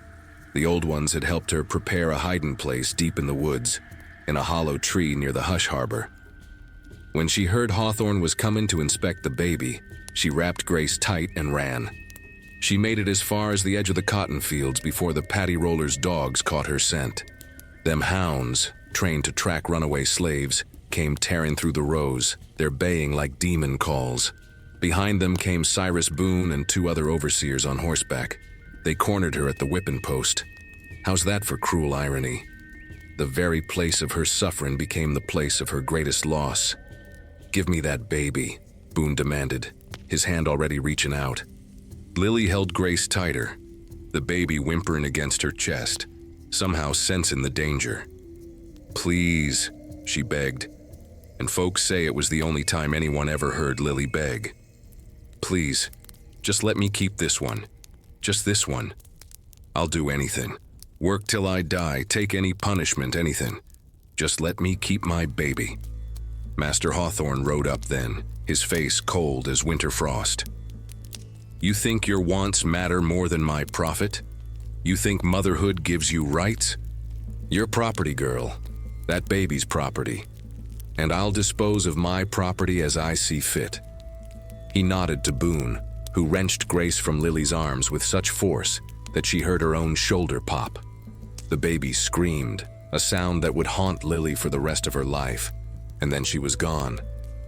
The old ones had helped her prepare a hiding place deep in the woods, in a hollow tree near the Hush Harbor. When she heard Hawthorne was coming to inspect the baby, she wrapped Grace tight and ran. She made it as far as the edge of the cotton fields before the paddy roller's dogs caught her scent. Them hounds, trained to track runaway slaves, came tearing through the rows, their baying like demon calls. Behind them came Cyrus Boone and 2 other overseers on horseback. They cornered her at the whipping post. How's that for cruel irony? The very place of her suffering became the place of her greatest loss. Give me that baby, Boone demanded, his hand already reaching out. Lily held Grace tighter, the baby whimpering against her chest, somehow sensing the danger. Please, she begged, and folks say it was the only time anyone ever heard Lily beg. Please, just let me keep this one. Just this one. I'll do anything. Work till I die, take any punishment, anything. Just let me keep my baby. Master Hawthorne rode up then, his face cold as winter frost. You think your wants matter more than my profit? You think motherhood gives you rights? You're property, girl. That baby's property. And I'll dispose of my property as I see fit. He nodded to Boone, who wrenched Grace from Lily's arms with such force that she heard her own shoulder pop. The baby screamed, a sound that would haunt Lily for the rest of her life, and then she was gone,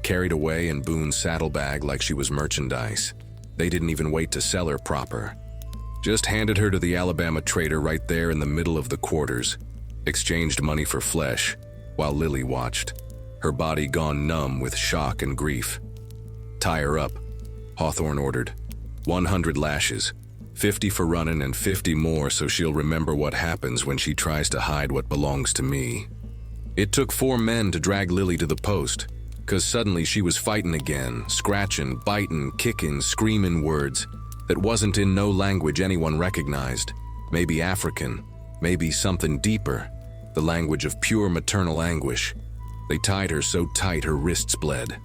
carried away in Boone's saddlebag like she was merchandise. They didn't even wait to sell her proper. Just handed her to the Alabama trader right there in the middle of the quarters, exchanged money for flesh, while Lily watched, her body gone numb with shock and grief. Tie her up, Hawthorne ordered. 100 lashes, 50 for running and 50 more so she'll remember what happens when she tries to hide what belongs to me. It took 4 men to drag Lily to the post, 'cause suddenly she was fighting again, scratching, biting, kicking, screaming words that wasn't in no language anyone recognized. Maybe African, maybe something deeper, the language of pure maternal anguish. They tied her so tight her wrists bled.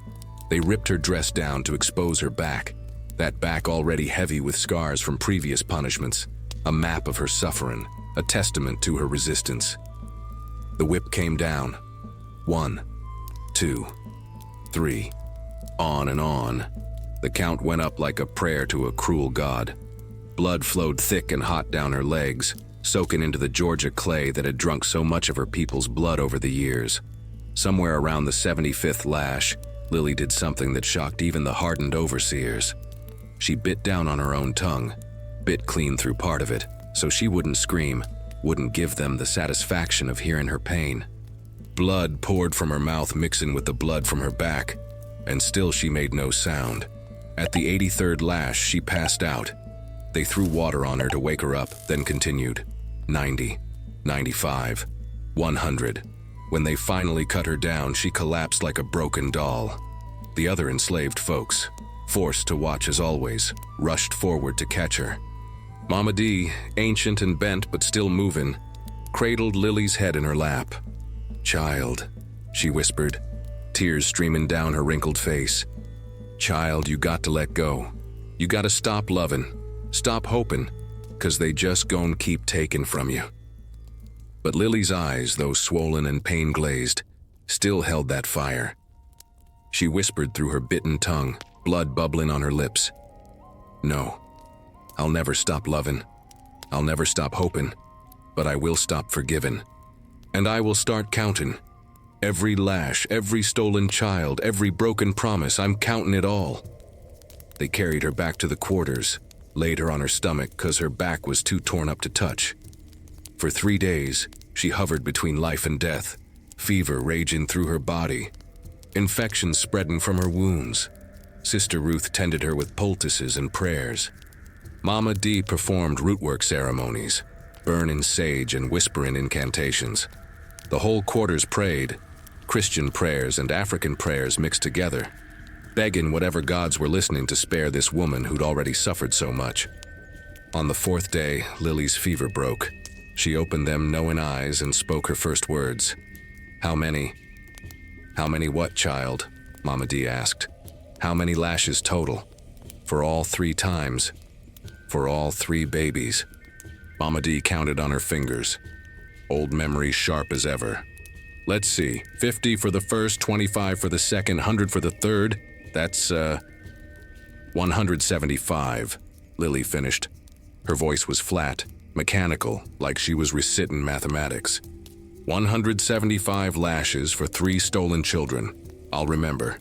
They ripped her dress down to expose her back, that back already heavy with scars from previous punishments, a map of her suffering, a testament to her resistance. The whip came down. 1, 2, 3, on and on. The count went up like a prayer to a cruel god. Blood flowed thick and hot down her legs, soaking into the Georgia clay that had drunk so much of her people's blood over the years. Somewhere around the 75th lash, Lily did something that shocked even the hardened overseers. She bit down on her own tongue, bit clean through part of it, so she wouldn't scream, wouldn't give them the satisfaction of hearing her pain. Blood poured from her mouth mixing with the blood from her back, and still she made no sound. At the 83rd lash, she passed out. They threw water on her to wake her up, then continued. 90, 95, 100. When they finally cut her down, she collapsed like a broken doll. The other enslaved folks, forced to watch as always, rushed forward to catch her. Mama D, ancient and bent but still moving, cradled Lily's head in her lap. "Child," she whispered, tears streaming down her wrinkled face. "Child, you got to let go. You got to stop loving, stop hoping, 'cause they just gon' keep taking from you." But Lily's eyes, though swollen and pain-glazed, still held that fire. She whispered through her bitten tongue, blood bubbling on her lips. "No, I'll never stop loving. I'll never stop hoping, but I will stop forgiving. And I will start counting. Every lash, every stolen child, every broken promise, I'm counting it all." They carried her back to the quarters, laid her on her stomach 'cause her back was too torn up to touch. For 3 days, she hovered between life and death, fever raging through her body, infections spreading from her wounds. Sister Ruth tended her with poultices and prayers. Mama D performed rootwork ceremonies, burning sage and whispering incantations. The whole quarters prayed, Christian prayers and African prayers mixed together, begging whatever gods were listening to spare this woman who'd already suffered so much. On the 4th day, Lily's fever broke. She opened them knowing eyes and spoke her first words. "How many?" "How many what, child?" Mama D asked. "How many lashes total? For all 3 times? For all 3 babies?" Mama D counted on her fingers, old memories sharp as ever. "Let's see, 50 for the first, 25 for the second, 100 for the third. That's, 175, Lily finished. Her voice was flat, mechanical, like she was reciting mathematics. 175 lashes for 3 stolen children. I'll remember.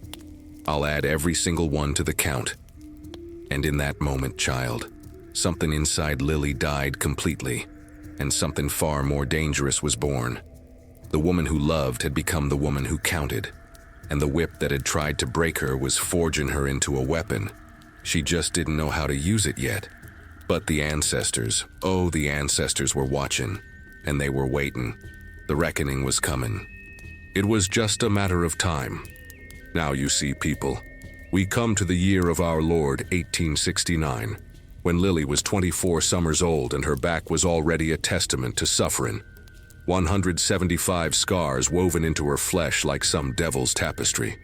I'll add every single one to the count." And in that moment, child, something inside Lily died completely, and something far more dangerous was born. The woman who loved had become the woman who counted, and the whip that had tried to break her was forging her into a weapon. She just didn't know how to use it yet. But the ancestors, oh, the ancestors were watching, and they were waiting. The reckoning was coming. It was just a matter of time. Now you see, people, we come to the year of our Lord 1869, when Lily was 24 summers old and her back was already a testament to suffering. 175 scars woven into her flesh like some devil's tapestry.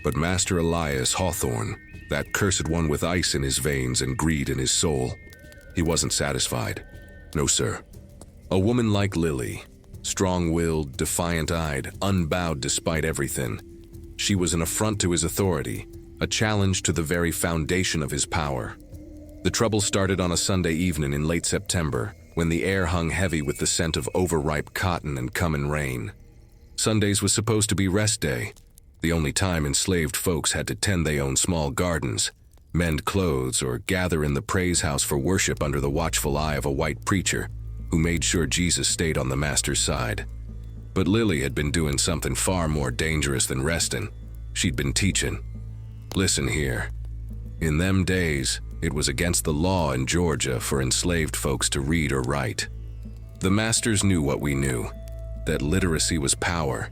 But Master Elias Hawthorne, that cursed one with ice in his veins and greed in his soul, he wasn't satisfied. No, sir. A woman like Lily, strong-willed, defiant-eyed, unbowed despite everything. She was an affront to his authority, a challenge to the very foundation of his power. The trouble started on a Sunday evening in late September, when the air hung heavy with the scent of overripe cotton and coming rain. Sundays was supposed to be rest day, the only time enslaved folks had to tend their own small gardens, mend clothes, or gather in the praise house for worship under the watchful eye of a white preacher who made sure Jesus stayed on the master's side. But Lily had been doing something far more dangerous than resting. She'd been teaching. Listen here. In them days, it was against the law in Georgia for enslaved folks to read or write. The masters knew what we knew, that literacy was power,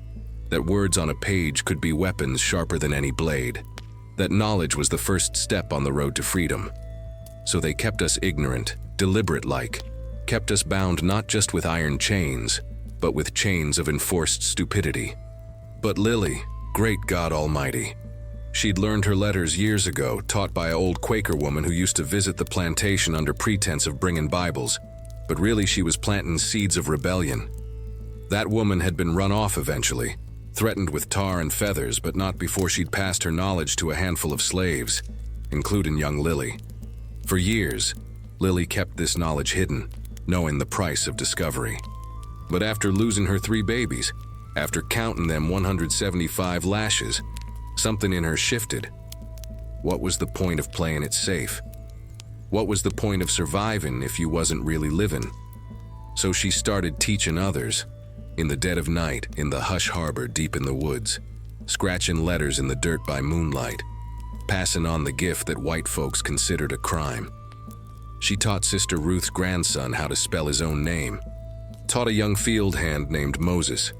that words on a page could be weapons sharper than any blade, that knowledge was the first step on the road to freedom. So they kept us ignorant, deliberate-like, kept us bound not just with iron chains, but with chains of enforced stupidity. But Lily, great God Almighty, she'd learned her letters years ago, taught by an old Quaker woman who used to visit the plantation under pretense of bringing Bibles, but really she was planting seeds of rebellion. That woman had been run off eventually, threatened with tar and feathers, but not before she'd passed her knowledge to a handful of slaves, including young Lily. For years, Lily kept this knowledge hidden, knowing the price of discovery. But after losing her 3 babies, after counting them 175 lashes, something in her shifted. What was the point of playing it safe? What was the point of surviving if you wasn't really living? So she started teaching others, in the dead of night, in the hush harbor deep in the woods, scratching letters in the dirt by moonlight, passing on the gift that white folks considered a crime. She taught Sister Ruth's grandson how to spell his own name, taught a young field hand named Moses,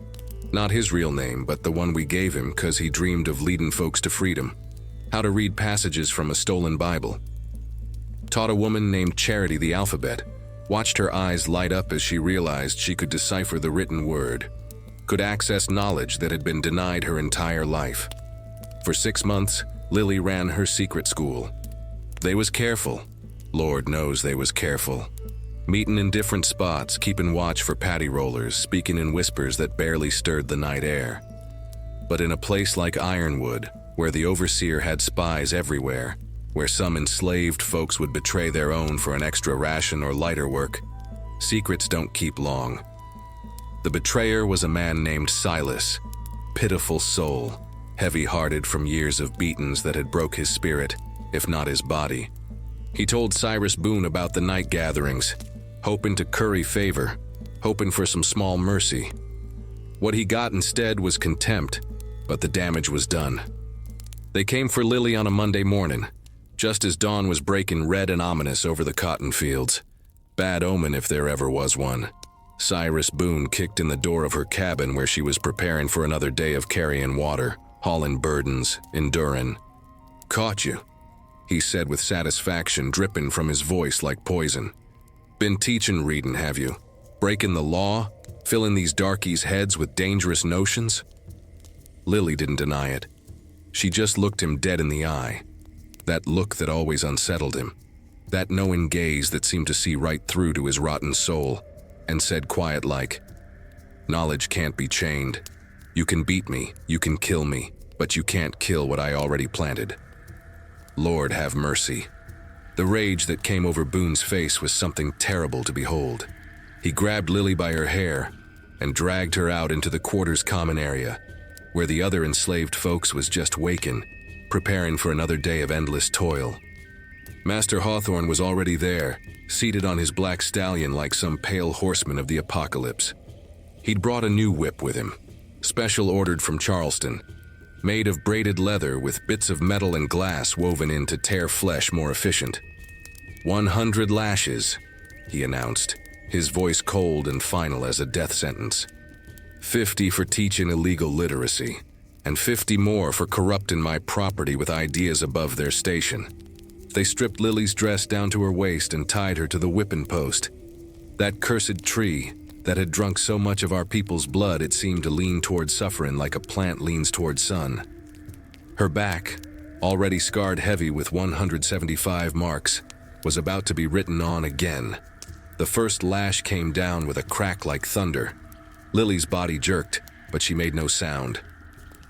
not his real name, but the one we gave him 'cause he dreamed of leading folks to freedom, how to read passages from a stolen Bible. Taught a woman named Charity the alphabet, watched her eyes light up as she realized she could decipher the written word, could access knowledge that had been denied her entire life. For 6 months, Lily ran her secret school. They was careful. Lord knows they was careful. Meeting in different spots, keeping watch for paddy rollers, speaking in whispers that barely stirred the night air. But in a place like Ironwood, where the overseer had spies everywhere, where some enslaved folks would betray their own for an extra ration or lighter work, secrets don't keep long. The betrayer was a man named Silas, pitiful soul, heavy-hearted from years of beatings that had broke his spirit, if not his body. He told Cyrus Boone about the night gatherings, hoping to curry favor, hoping for some small mercy. What he got instead was contempt, but the damage was done. They came for Lily on a Monday morning, just as dawn was breaking red and ominous over the cotton fields. Bad omen if there ever was one. Cyrus Boone kicked in the door of her cabin where she was preparing for another day of carrying water, hauling burdens, enduring. "Caught you," he said with satisfaction dripping from his voice like poison. "Been teaching reading, have you? Breaking the law? Filling these darkies' heads with dangerous notions?" Lily didn't deny it. She just looked him dead in the eye. That look that always unsettled him. That knowing gaze that seemed to see right through to his rotten soul, and said quiet like, "Knowledge can't be chained. You can beat me, you can kill me, but you can't kill what I already planted." Lord have mercy. The rage that came over Boone's face was something terrible to behold. He grabbed Lily by her hair and dragged her out into the quarters common area, where the other enslaved folks was just waking, preparing for another day of endless toil. Master Hawthorne was already there, seated on his black stallion like some pale horseman of the apocalypse. He'd brought a new whip with him, special ordered from Charleston, made of braided leather with bits of metal and glass woven in to tear flesh more efficient. 100 lashes, he announced, his voice cold and final as a death sentence. 50 for teaching illegal literacy, and 50 more for corrupting my property with ideas above their station. They stripped Lily's dress down to her waist and tied her to the whipping post. That cursed tree that had drunk so much of our people's blood it seemed to lean toward suffering like a plant leans toward sun. Her back, already scarred heavy with 175 marks, was about to be written on again. The first lash came down with a crack like thunder. Lily's body jerked, but she made no sound.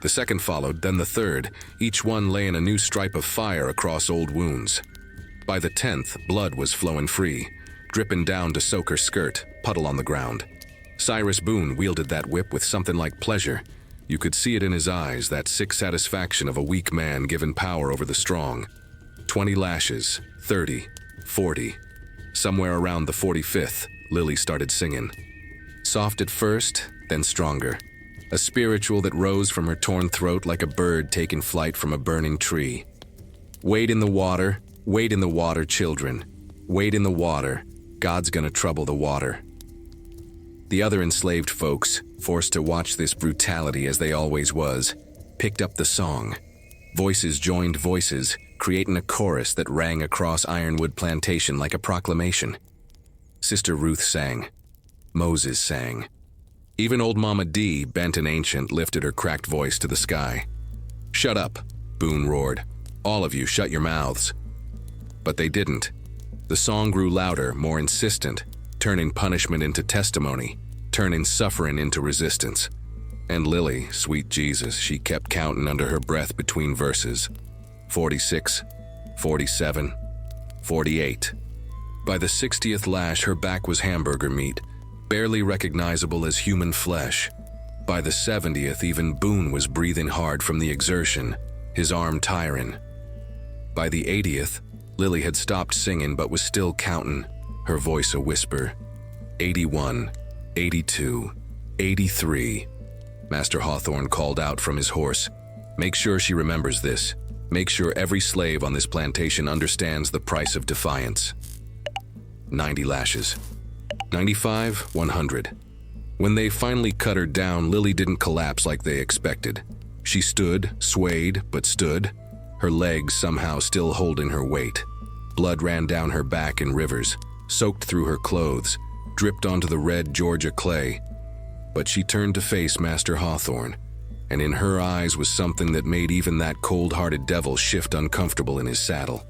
The second followed, then the third, each one laying a new stripe of fire across old wounds. By the 10th, blood was flowing free, dripping down to soak her skirt, puddle on the ground. Cyrus Boone wielded that whip with something like pleasure. You could see it in his eyes, that sick satisfaction of a weak man given power over the strong. 20 lashes, 30, 40. Somewhere around the 45th, Lily started singing. Soft at first, then stronger. A spiritual that rose from her torn throat like a bird taking flight from a burning tree. Wade in the water, children. Wade in the water, God's gonna trouble the water. The other enslaved folks, forced to watch this brutality as they always was, picked up the song. Voices joined voices, creating a chorus that rang across Ironwood Plantation like a proclamation. Sister Ruth sang. Moses sang. Even old Mama D, bent and ancient, lifted her cracked voice to the sky. "Shut up," Boone roared. "All of you, shut your mouths." But they didn't. The song grew louder, more insistent, turning punishment into testimony, turning suffering into resistance. And Lily, sweet Jesus, she kept counting under her breath between verses. 46, 47, 48. By the 60th lash, her back was hamburger meat, barely recognizable as human flesh. By the 70th, even Boone was breathing hard from the exertion, his arm tiring. By the 80th, Lily had stopped singing but was still counting, her voice a whisper. 81, 82, 83. Master Hawthorne called out from his horse. "Make sure she remembers this. Make sure every slave on this plantation understands the price of defiance." 90 lashes. 95, 100. When they finally cut her down, Lily didn't collapse like they expected. She stood, swayed, but stood, her legs somehow still holding her weight. Blood ran down her back in rivers, soaked through her clothes, dripped onto the red Georgia clay. But she turned to face Master Hawthorne, and in her eyes was something that made even that cold-hearted devil shift uncomfortable in his saddle.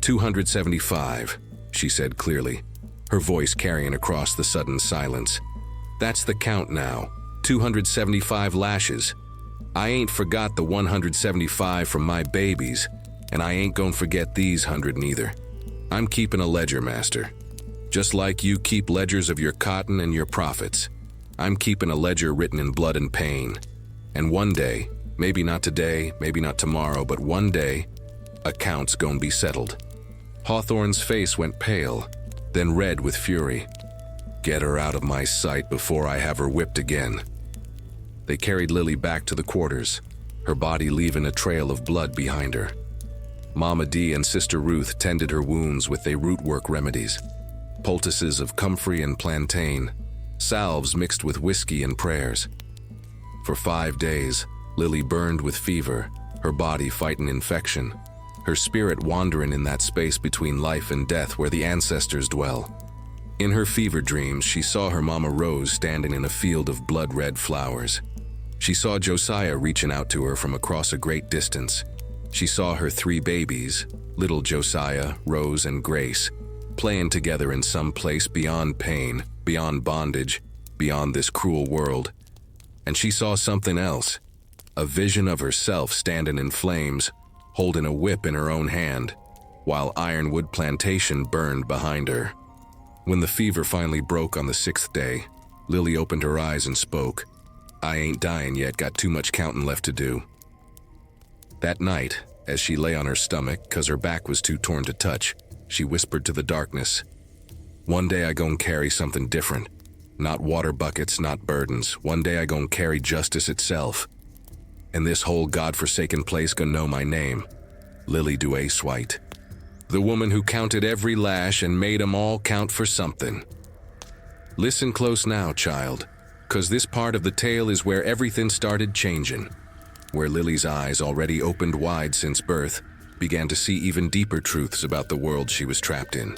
275, she said clearly. her voice carrying across the sudden silence. "That's the count now. 275 lashes. I ain't forgot the 175 from my babies, and I ain't gonna forget these 100 neither. I'm keeping a ledger, Master. Just like you keep ledgers of your cotton and your profits. I'm keeping a ledger written in blood and pain. And one day, maybe not today, maybe not tomorrow, but one day, account's gonna be settled." Hawthorne's face went pale, then red with fury. "Get her out of my sight before I have her whipped again." They carried Lily back to the quarters, her body leaving a trail of blood behind her. Mama D and Sister Ruth tended her wounds with their rootwork remedies, poultices of comfrey and plantain, salves mixed with whiskey and prayers. For 5 days, Lily burned with fever, her body fighting infection, her spirit wandering in that space between life and death where the ancestors dwell. In her fever dreams, she saw her Mama Rose standing in a field of blood-red flowers. She saw Josiah reaching out to her from across a great distance. She saw her 3 babies, little Josiah, Rose, and Grace, playing together in some place beyond pain, beyond bondage, beyond this cruel world. And she saw something else, a vision of herself standing in flames, holding a whip in her own hand, while Ironwood Plantation burned behind her. When the fever finally broke on the 6th day, Lily opened her eyes and spoke. "I ain't dying yet, got too much counting left to do." That night, as she lay on her stomach, 'cause her back was too torn to touch, she whispered to the darkness, "One day I gon' carry something different. Not water buckets, not burdens. One day I gon' carry justice itself. And this whole godforsaken place gon' know my name, Lily Dewey Swite. The woman who counted every lash and made 'em all count for something." Listen close now, child, 'cause this part of the tale is where everything started changing, where Lily's eyes, already opened wide since birth, began to see even deeper truths about the world she was trapped in.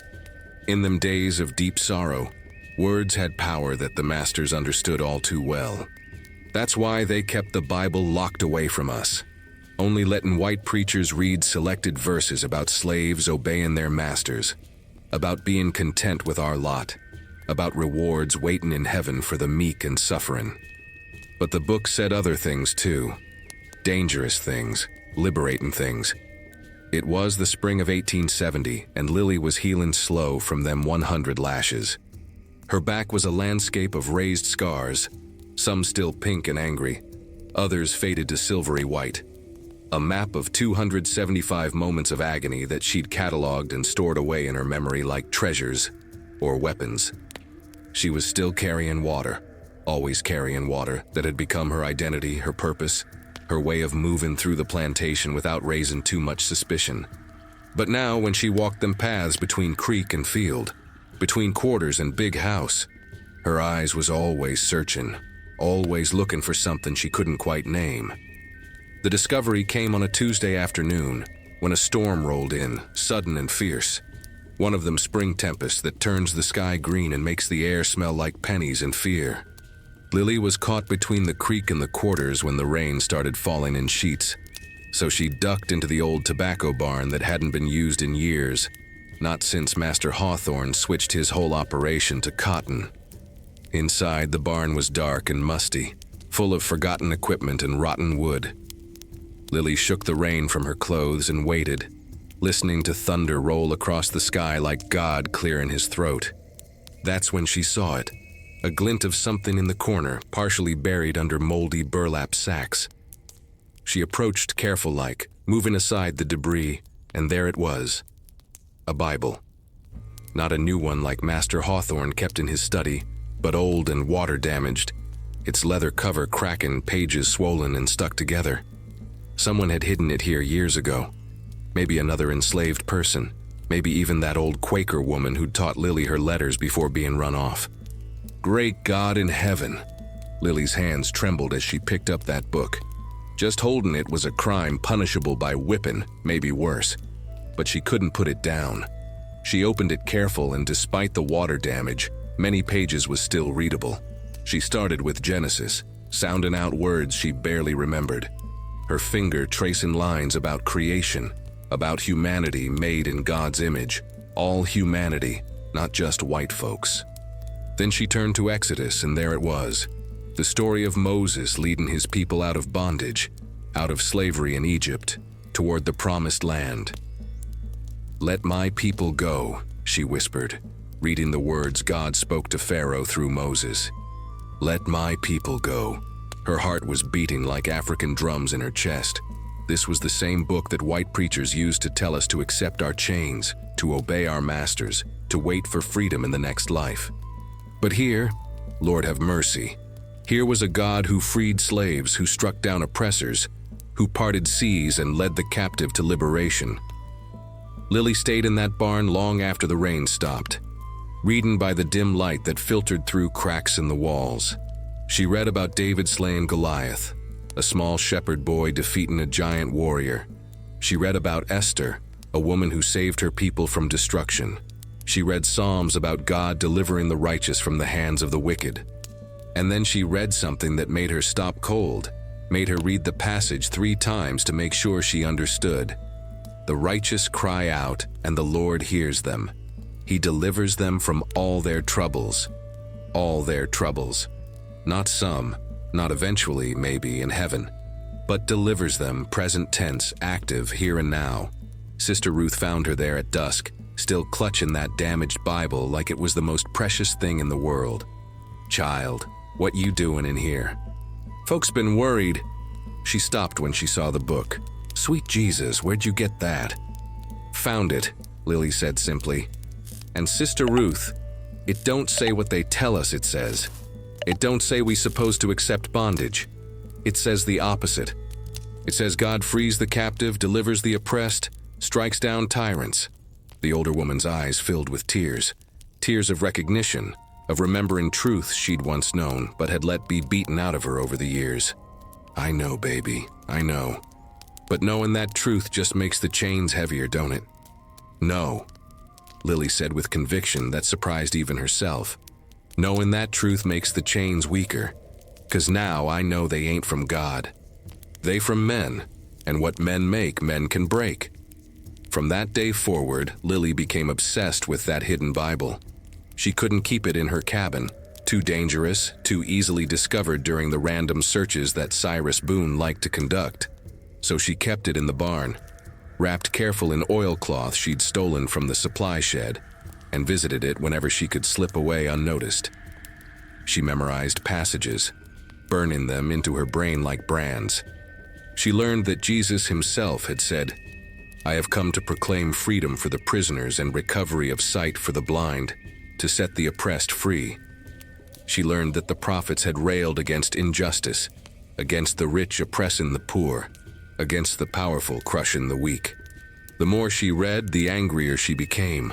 In them days of deep sorrow, words had power that the masters understood all too well. That's why they kept the Bible locked away from us, only letting white preachers read selected verses about slaves obeying their masters, about being content with our lot, about rewards waiting in heaven for the meek and suffering. But the book said other things too, dangerous things, liberating things. It was the spring of 1870, and Lily was healing slow from them 100 lashes. Her back was a landscape of raised scars, some still pink and angry, others faded to silvery white. A map of 275 moments of agony that she'd cataloged and stored away in her memory like treasures or weapons. She was still carrying water, always carrying water, that had become her identity, her purpose, her way of moving through the plantation without raising too much suspicion. But now, when she walked them paths between creek and field, between quarters and big house, her eyes was always searching, always looking for something she couldn't quite name. The discovery came on a Tuesday afternoon, when a storm rolled in, sudden and fierce. One of them spring tempests that turns the sky green and makes the air smell like pennies and fear. Lily was caught between the creek and the quarters when the rain started falling in sheets, so she ducked into the old tobacco barn that hadn't been used in years, not since Master Hawthorne switched his whole operation to cotton. Inside, the barn was dark and musty, full of forgotten equipment and rotten wood. Lily shook the rain from her clothes and waited, listening to thunder roll across the sky like God clearing his throat. That's when she saw it, a glint of something in the corner, partially buried under moldy burlap sacks. She approached careful-like, moving aside the debris, and there it was, a Bible. Not a new one like Master Hawthorne kept in his study, but old and water-damaged, its leather cover cracking, pages swollen and stuck together. Someone had hidden it here years ago. Maybe another enslaved person, maybe even that old Quaker woman who'd taught Lily her letters before being run off. Great God in heaven! Lily's hands trembled as she picked up that book. Just holding it was a crime punishable by whipping, maybe worse. But she couldn't put it down. She opened it careful, and despite the water damage, many pages was still readable. She started with Genesis, sounding out words she barely remembered. Her finger tracing lines about creation, about humanity made in God's image, all humanity, not just white folks. Then she turned to Exodus, and there it was, the story of Moses leading his people out of bondage, out of slavery in Egypt, toward the promised land. "Let my people go," she whispered, reading the words God spoke to Pharaoh through Moses. "Let my people go." Her heart was beating like African drums in her chest. This was the same book that white preachers used to tell us to accept our chains, to obey our masters, to wait for freedom in the next life. But here, Lord have mercy, here was a God who freed slaves, who struck down oppressors, who parted seas and led the captive to liberation. Lily stayed in that barn long after the rain stopped, reading by the dim light that filtered through cracks in the walls. She read about David slaying Goliath, a small shepherd boy defeating a giant warrior. She read about Esther, a woman who saved her people from destruction. She read Psalms about God delivering the righteous from the hands of the wicked. And then she read something that made her stop cold, made her read the passage 3 times to make sure she understood. "The righteous cry out, and the Lord hears them. He delivers them from all their troubles." All their troubles. Not some, not eventually, maybe, in heaven, but delivers them, present tense, active, here and now. Sister Ruth found her there at dusk, still clutching that damaged Bible like it was the most precious thing in the world. "Child, what you doing in here?" "Folks been worried." She stopped when she saw the book. "Sweet Jesus, where'd you get that?" "Found it," Lily said simply. "And Sister Ruth, it don't say what they tell us it says. It don't say we supposed to accept bondage. It says the opposite. It says God frees the captive, delivers the oppressed, strikes down tyrants." The older woman's eyes filled with tears. Tears of recognition, of remembering truth she'd once known, but had let be beaten out of her over the years. "I know, baby, I know. But knowing that truth just makes the chains heavier, don't it?" "No," Lily said with conviction that surprised even herself. "Knowing that truth makes the chains weaker. 'Cause now I know they ain't from God. They from men, and what men make, men can break." From that day forward, Lily became obsessed with that hidden Bible. She couldn't keep it in her cabin, too dangerous, too easily discovered during the random searches that Cyrus Boone liked to conduct. So she kept it in the barn, wrapped careful in oilcloth she'd stolen from the supply shed, and visited it whenever she could slip away unnoticed. She memorized passages, burning them into her brain like brands. She learned that Jesus himself had said, "I have come to proclaim freedom for the prisoners and recovery of sight for the blind, to set the oppressed free." She learned that the prophets had railed against injustice, against the rich oppressing the poor, against the powerful crushing the weak. The more she read, the angrier she became.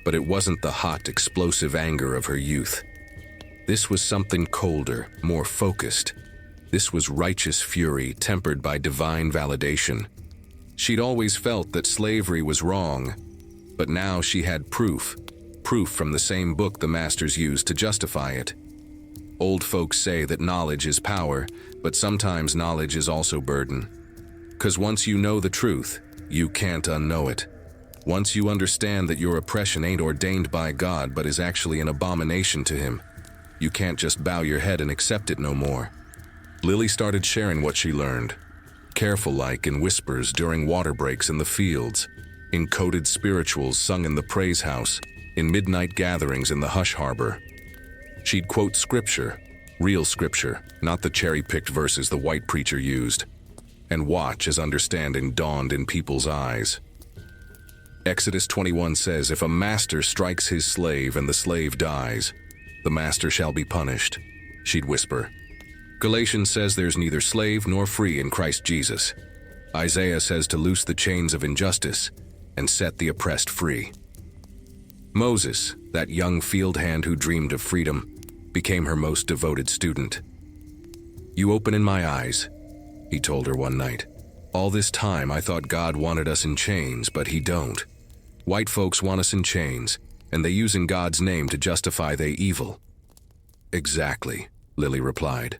But it wasn't the hot, explosive anger of her youth. This was something colder, more focused. This was righteous fury tempered by divine validation. She'd always felt that slavery was wrong, but now she had proof from the same book the masters used to justify it. Old folks say that knowledge is power, but sometimes knowledge is also burden. 'Cause once you know the truth, you can't unknow it. Once you understand that your oppression ain't ordained by God but is actually an abomination to him, you can't just bow your head and accept it no more. Lily started sharing what she learned, careful-like in whispers during water breaks in the fields, in coded spirituals sung in the praise house, in midnight gatherings in the hush harbor. She'd quote scripture, real scripture, not the cherry-picked verses the white preacher used, and watch as understanding dawned in people's eyes. Exodus 21 says, "If a master strikes his slave and the slave dies, the master shall be punished," she'd whisper. Galatians says there's neither slave nor free in Christ Jesus. Isaiah says to loose the chains of injustice and set the oppressed free. Moses, that young field hand who dreamed of freedom, became her most devoted student. "You open my eyes," he told her one night. "All this time I thought God wanted us in chains, but he don't. White folks want us in chains, and they using God's name to justify they evil." "Exactly," Lily replied.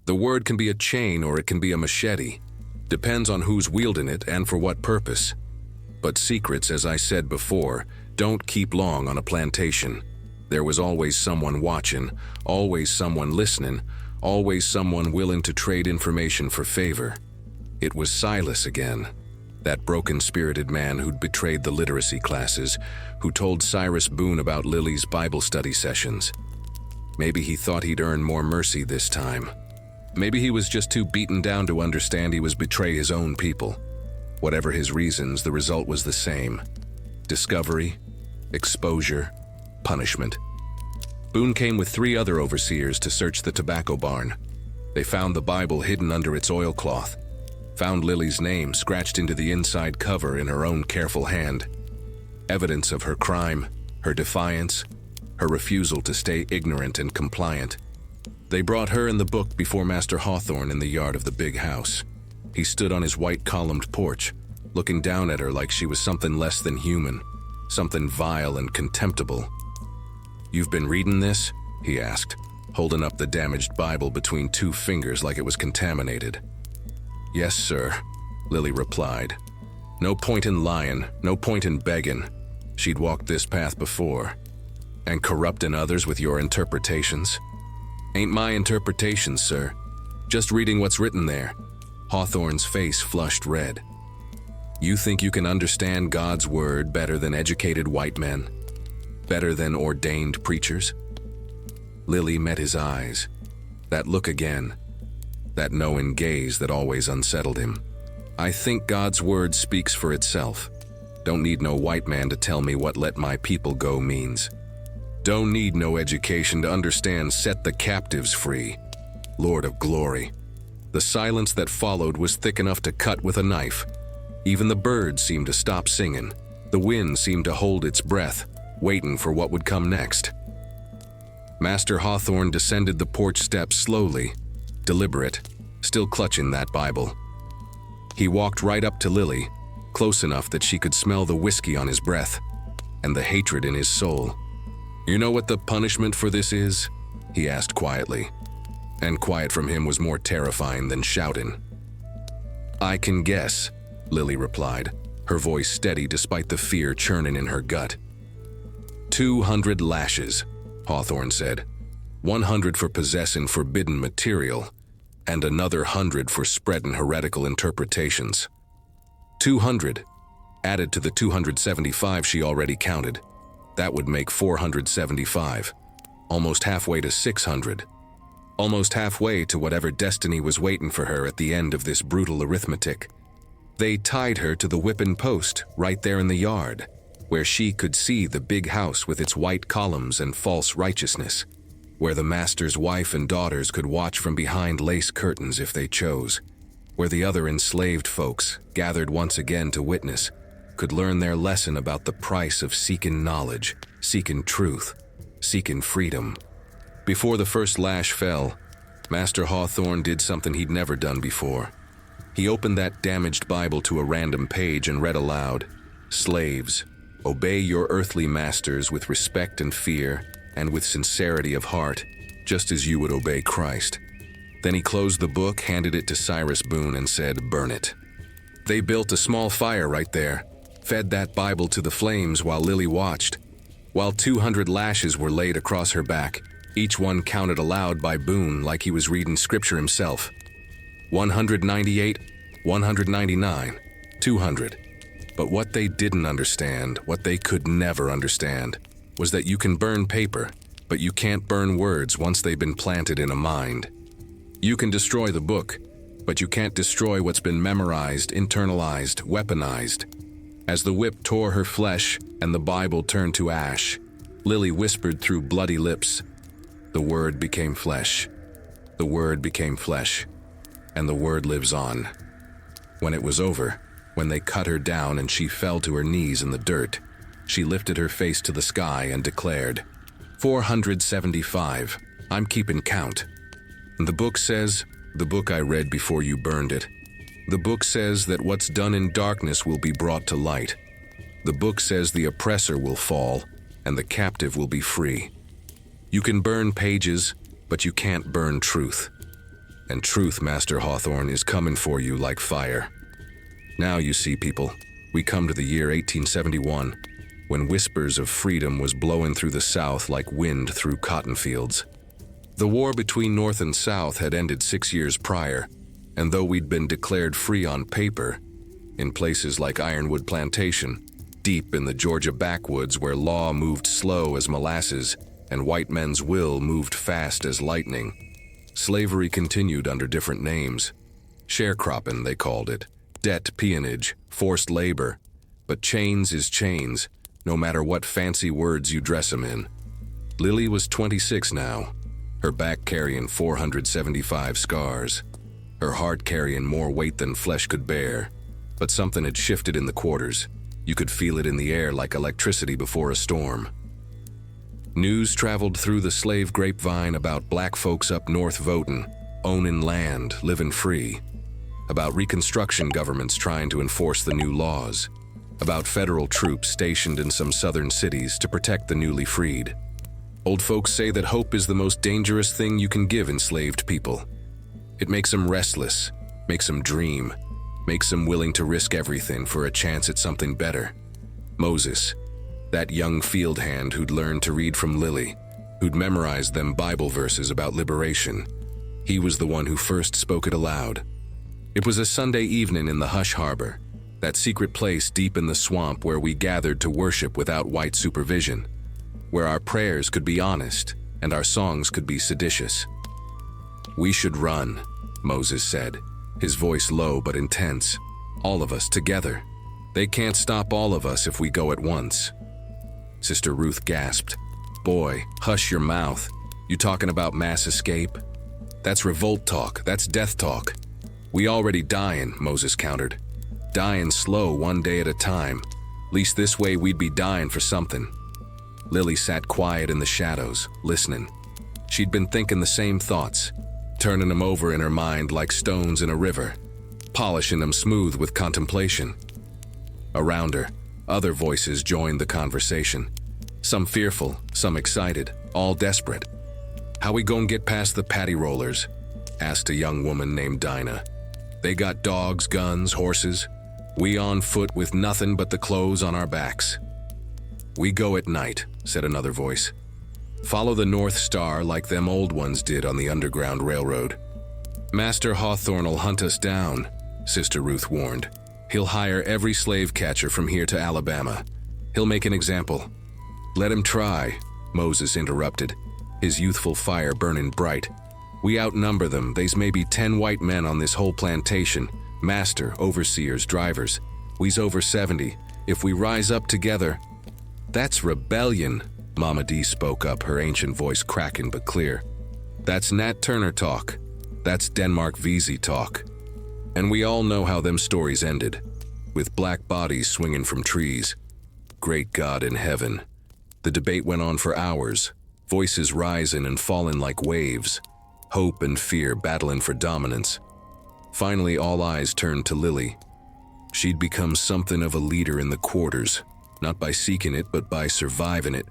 "The word can be a chain or it can be a machete. Depends on who's wielding it and for what purpose. But secrets, as I said before, Don't keep long on a plantation. There was always someone watching, always someone listening, always someone willing to trade information for favor. It was Silas again, that broken-spirited man who'd betrayed the literacy classes, who told Cyrus Boone about Lily's Bible study sessions. Maybe he thought he'd earn more mercy this time. Maybe he was just too beaten down to understand he was betray his own people. Whatever his reasons, the result was the same. Discovery, exposure, punishment. Boone came with 3 other overseers to search the tobacco barn. They found the Bible hidden under its oilcloth, found Lily's name scratched into the inside cover in her own careful hand. Evidence of her crime, her defiance, her refusal to stay ignorant and compliant. They brought her and the book before Master Hawthorne in the yard of the big house. He stood on his white columned porch, looking down at her like she was something less than human, something vile and contemptible. "You've been reading this?" he asked, holding up the damaged Bible between 2 fingers like it was contaminated. "Yes, sir," Lily replied. No point in lying, no point in begging. She'd walked this path before. "And corrupting others with your interpretations?" "Ain't my interpretations, sir. Just reading what's written there." Hawthorne's face flushed red. "You think you can understand God's word better than educated white men? Better than ordained preachers?" Lily met his eyes. That look again. That knowing gaze that always unsettled him. "I think God's word speaks for itself. Don't need no white man to tell me what 'let my people go' means. Don't need no education to understand 'set the captives free.' Lord of glory." The silence that followed was thick enough to cut with a knife. Even the birds seemed to stop singing. The wind seemed to hold its breath, waiting for what would come next. Master Hawthorne descended the porch steps slowly, deliberate, still clutching that Bible. He walked right up to Lily, close enough that she could smell the whiskey on his breath, and the hatred in his soul. "You know what the punishment for this is?" he asked quietly. And quiet from him was more terrifying than shouting. "I can guess," Lily replied, her voice steady despite the fear churning in her gut. 200 lashes, Hawthorne said. 100 for possessing forbidden material, and another 100 for spreading heretical interpretations. 200, added to the 275 she already counted. That would make 475, almost halfway to 600. Almost halfway to whatever destiny was waiting for her at the end of this brutal arithmetic. They tied her to the whipping post right there in the yard, where she could see the big house with its white columns and false righteousness, where the master's wife and daughters could watch from behind lace curtains if they chose, where the other enslaved folks, gathered once again to witness, could learn their lesson about the price of seeking knowledge, seeking truth, seeking freedom. Before the first lash fell, Master Hawthorne did something he'd never done before. He opened that damaged Bible to a random page and read aloud, "Slaves, obey your earthly masters with respect and fear, and with sincerity of heart, just as you would obey Christ." Then he closed the book, handed it to Cyrus Boone, and said, "Burn it." They built a small fire right there, fed that Bible to the flames while Lily watched. While 200 lashes were laid across her back, each one counted aloud by Boone like he was reading scripture himself. 198, 199, 200. But what they didn't understand, what they could never understand, was that you can burn paper, but you can't burn words once they've been planted in a mind. You can destroy the book, but you can't destroy what's been memorized, internalized, weaponized. As the whip tore her flesh and the Bible turned to ash, Lily whispered through bloody lips, "The Word became flesh. The Word became flesh. And the Word lives on." When it was over, when they cut her down and she fell to her knees in the dirt, she lifted her face to the sky and declared, 475. I'm keeping count. And the book says, the book I read before you burned it, the book says that what's done in darkness will be brought to light. The book says the oppressor will fall and the captive will be free. You can burn pages, but you can't burn truth. And truth, Master Hawthorne, is coming for you like fire. Now you see, people, we come to the year 1871. when whispers of freedom was blowing through the South like wind through cotton fields. The war between North and South had ended 6 years prior, and though we'd been declared free on paper, in places like Ironwood Plantation, deep in the Georgia backwoods where law moved slow as molasses and white men's will moved fast as lightning, slavery continued under different names. Sharecropping, they called it, debt peonage, forced labor. But chains is chains, no matter what fancy words you dress 'em in. Lily was 26 now, her back carrying 475 scars, her heart carrying more weight than flesh could bear. But something had shifted in the quarters. You could feel it in the air like electricity before a storm. News traveled through the slave grapevine about black folks up north voting, owning land, living free. About Reconstruction governments trying to enforce the new laws. About federal troops stationed in some southern cities to protect the newly freed. Old folks say that hope is the most dangerous thing you can give enslaved people. It makes them restless, makes them dream, makes them willing to risk everything for a chance at something better. Moses, that young field hand who'd learned to read from Lily, who'd memorized them Bible verses about liberation, he was the one who first spoke it aloud. It was a Sunday evening in the Hush Harbor, that secret place deep in the swamp where we gathered to worship without white supervision, where our prayers could be honest and our songs could be seditious. "We should run," Moses said, his voice low but intense. "All of us together. They can't stop all of us if we go at once." Sister Ruth gasped. "Boy, hush your mouth. You talking about mass escape? That's revolt talk, that's death talk. We already dying," Moses countered. "Dying slow one day at a time. Least this way we'd be dying for something." Lily sat quiet in the shadows, listening. She'd been thinking the same thoughts, turning them over in her mind like stones in a river, polishing them smooth with contemplation. Around her, other voices joined the conversation. Some fearful, some excited, all desperate. "How we gonna get past the patty rollers?" asked a young woman named Dinah. "They got dogs, guns, horses. We on foot with nothing but the clothes on our backs." "We go at night," said another voice. "Follow the North Star like them old ones did on the Underground Railroad." "Master Hawthorne'll hunt us down," Sister Ruth warned. "He'll hire every slave catcher from here to Alabama. He'll make an example." "Let him try," Moses interrupted, his youthful fire burning bright. "We outnumber them. They's maybe 10 white men on this whole plantation, master, overseers, drivers. We's over 70. If we rise up together—" "That's rebellion," Mama D spoke up, her ancient voice cracking but clear. "That's Nat Turner talk. That's Denmark Vesey talk. And we all know how them stories ended, with black bodies swinging from trees. Great God in heaven." The debate went on for hours, voices rising and falling like waves, hope and fear battling for dominance. Finally, all eyes turned to Lily. She'd become something of a leader in the quarters, not by seeking it but by surviving it,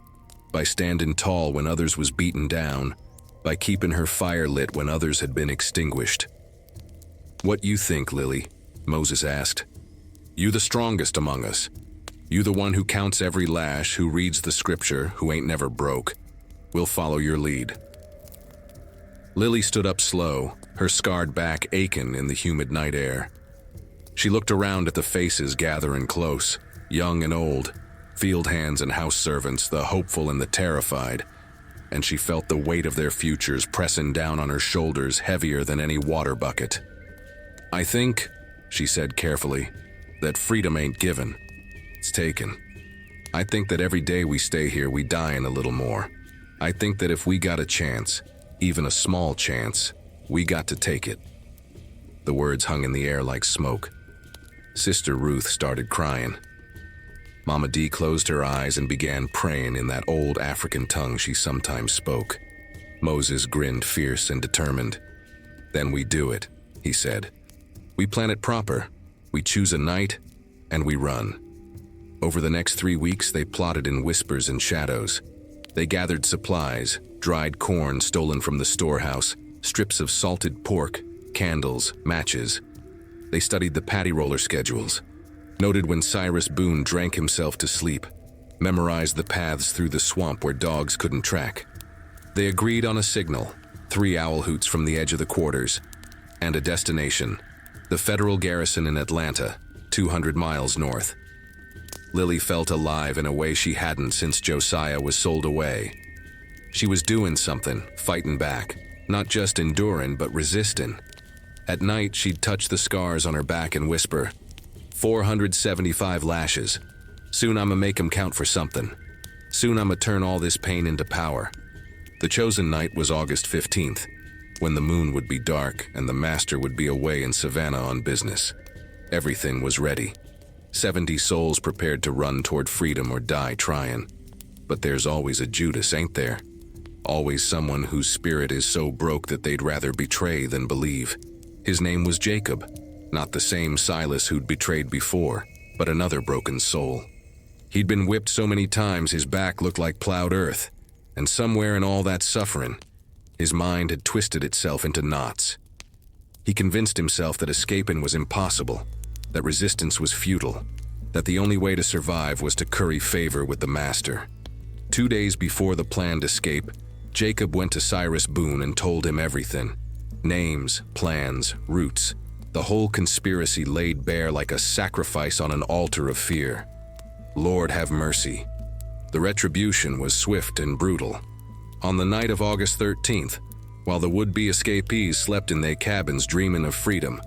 by standing tall when others was beaten down, by keeping her fire lit when others had been extinguished. "What you think, Lily?" Moses asked. "You the strongest among us. You the one who counts every lash, who reads the scripture, who ain't never broke. We'll follow your lead." Lily stood up slow, her scarred back aching in the humid night air. She looked around at the faces gathering close, young and old, field hands and house servants, the hopeful and the terrified, and she felt the weight of their futures pressing down on her shoulders heavier than any water bucket. "I think," she said carefully, "that freedom ain't given. It's taken. I think that every day we stay here we dying a little more. I think that if we got a chance, even a small chance, we got to take it." The words hung in the air like smoke. Sister Ruth started crying. Mama D closed her eyes and began praying in that old African tongue she sometimes spoke. Moses grinned fierce and determined. "Then we do it," he said. "We plan it proper. We choose a night, and we run." Over the next 3 weeks, they plotted in whispers and shadows. They gathered supplies, dried corn stolen from the storehouse, strips of salted pork, candles, matches. They studied the patty roller schedules, noted when Cyrus Boone drank himself to sleep, memorized the paths through the swamp where dogs couldn't track. They agreed on a signal, 3 owl hoots from the edge of the quarters, and a destination, the federal garrison in Atlanta, 200 miles north. Lily felt alive in a way she hadn't since Josiah was sold away. She was doing something, fighting back, not just enduring but resisting. At night, she'd touch the scars on her back and whisper, 475 lashes. Soon I'ma make 'em count for something. Soon I'ma turn all this pain into power. The chosen night was August 15th, when the moon would be dark and the master would be away in Savannah on business. Everything was ready. 70 souls prepared to run toward freedom or die trying. But there's always a Judas, ain't there? Always someone whose spirit is so broke that they'd rather betray than believe. His name was Jacob, not the same Silas who'd betrayed before, but another broken soul. He'd been whipped so many times his back looked like plowed earth, and somewhere in all that suffering, his mind had twisted itself into knots. He convinced himself that escaping was impossible, that resistance was futile, that the only way to survive was to curry favor with the master. 2 days before the planned escape, Jacob went to Cyrus Boone and told him everything. Names, plans, routes, the whole conspiracy laid bare like a sacrifice on an altar of fear. Lord have mercy. The retribution was swift and brutal. On the night of August 13th, while the would-be escapees slept in their cabins dreaming of freedom,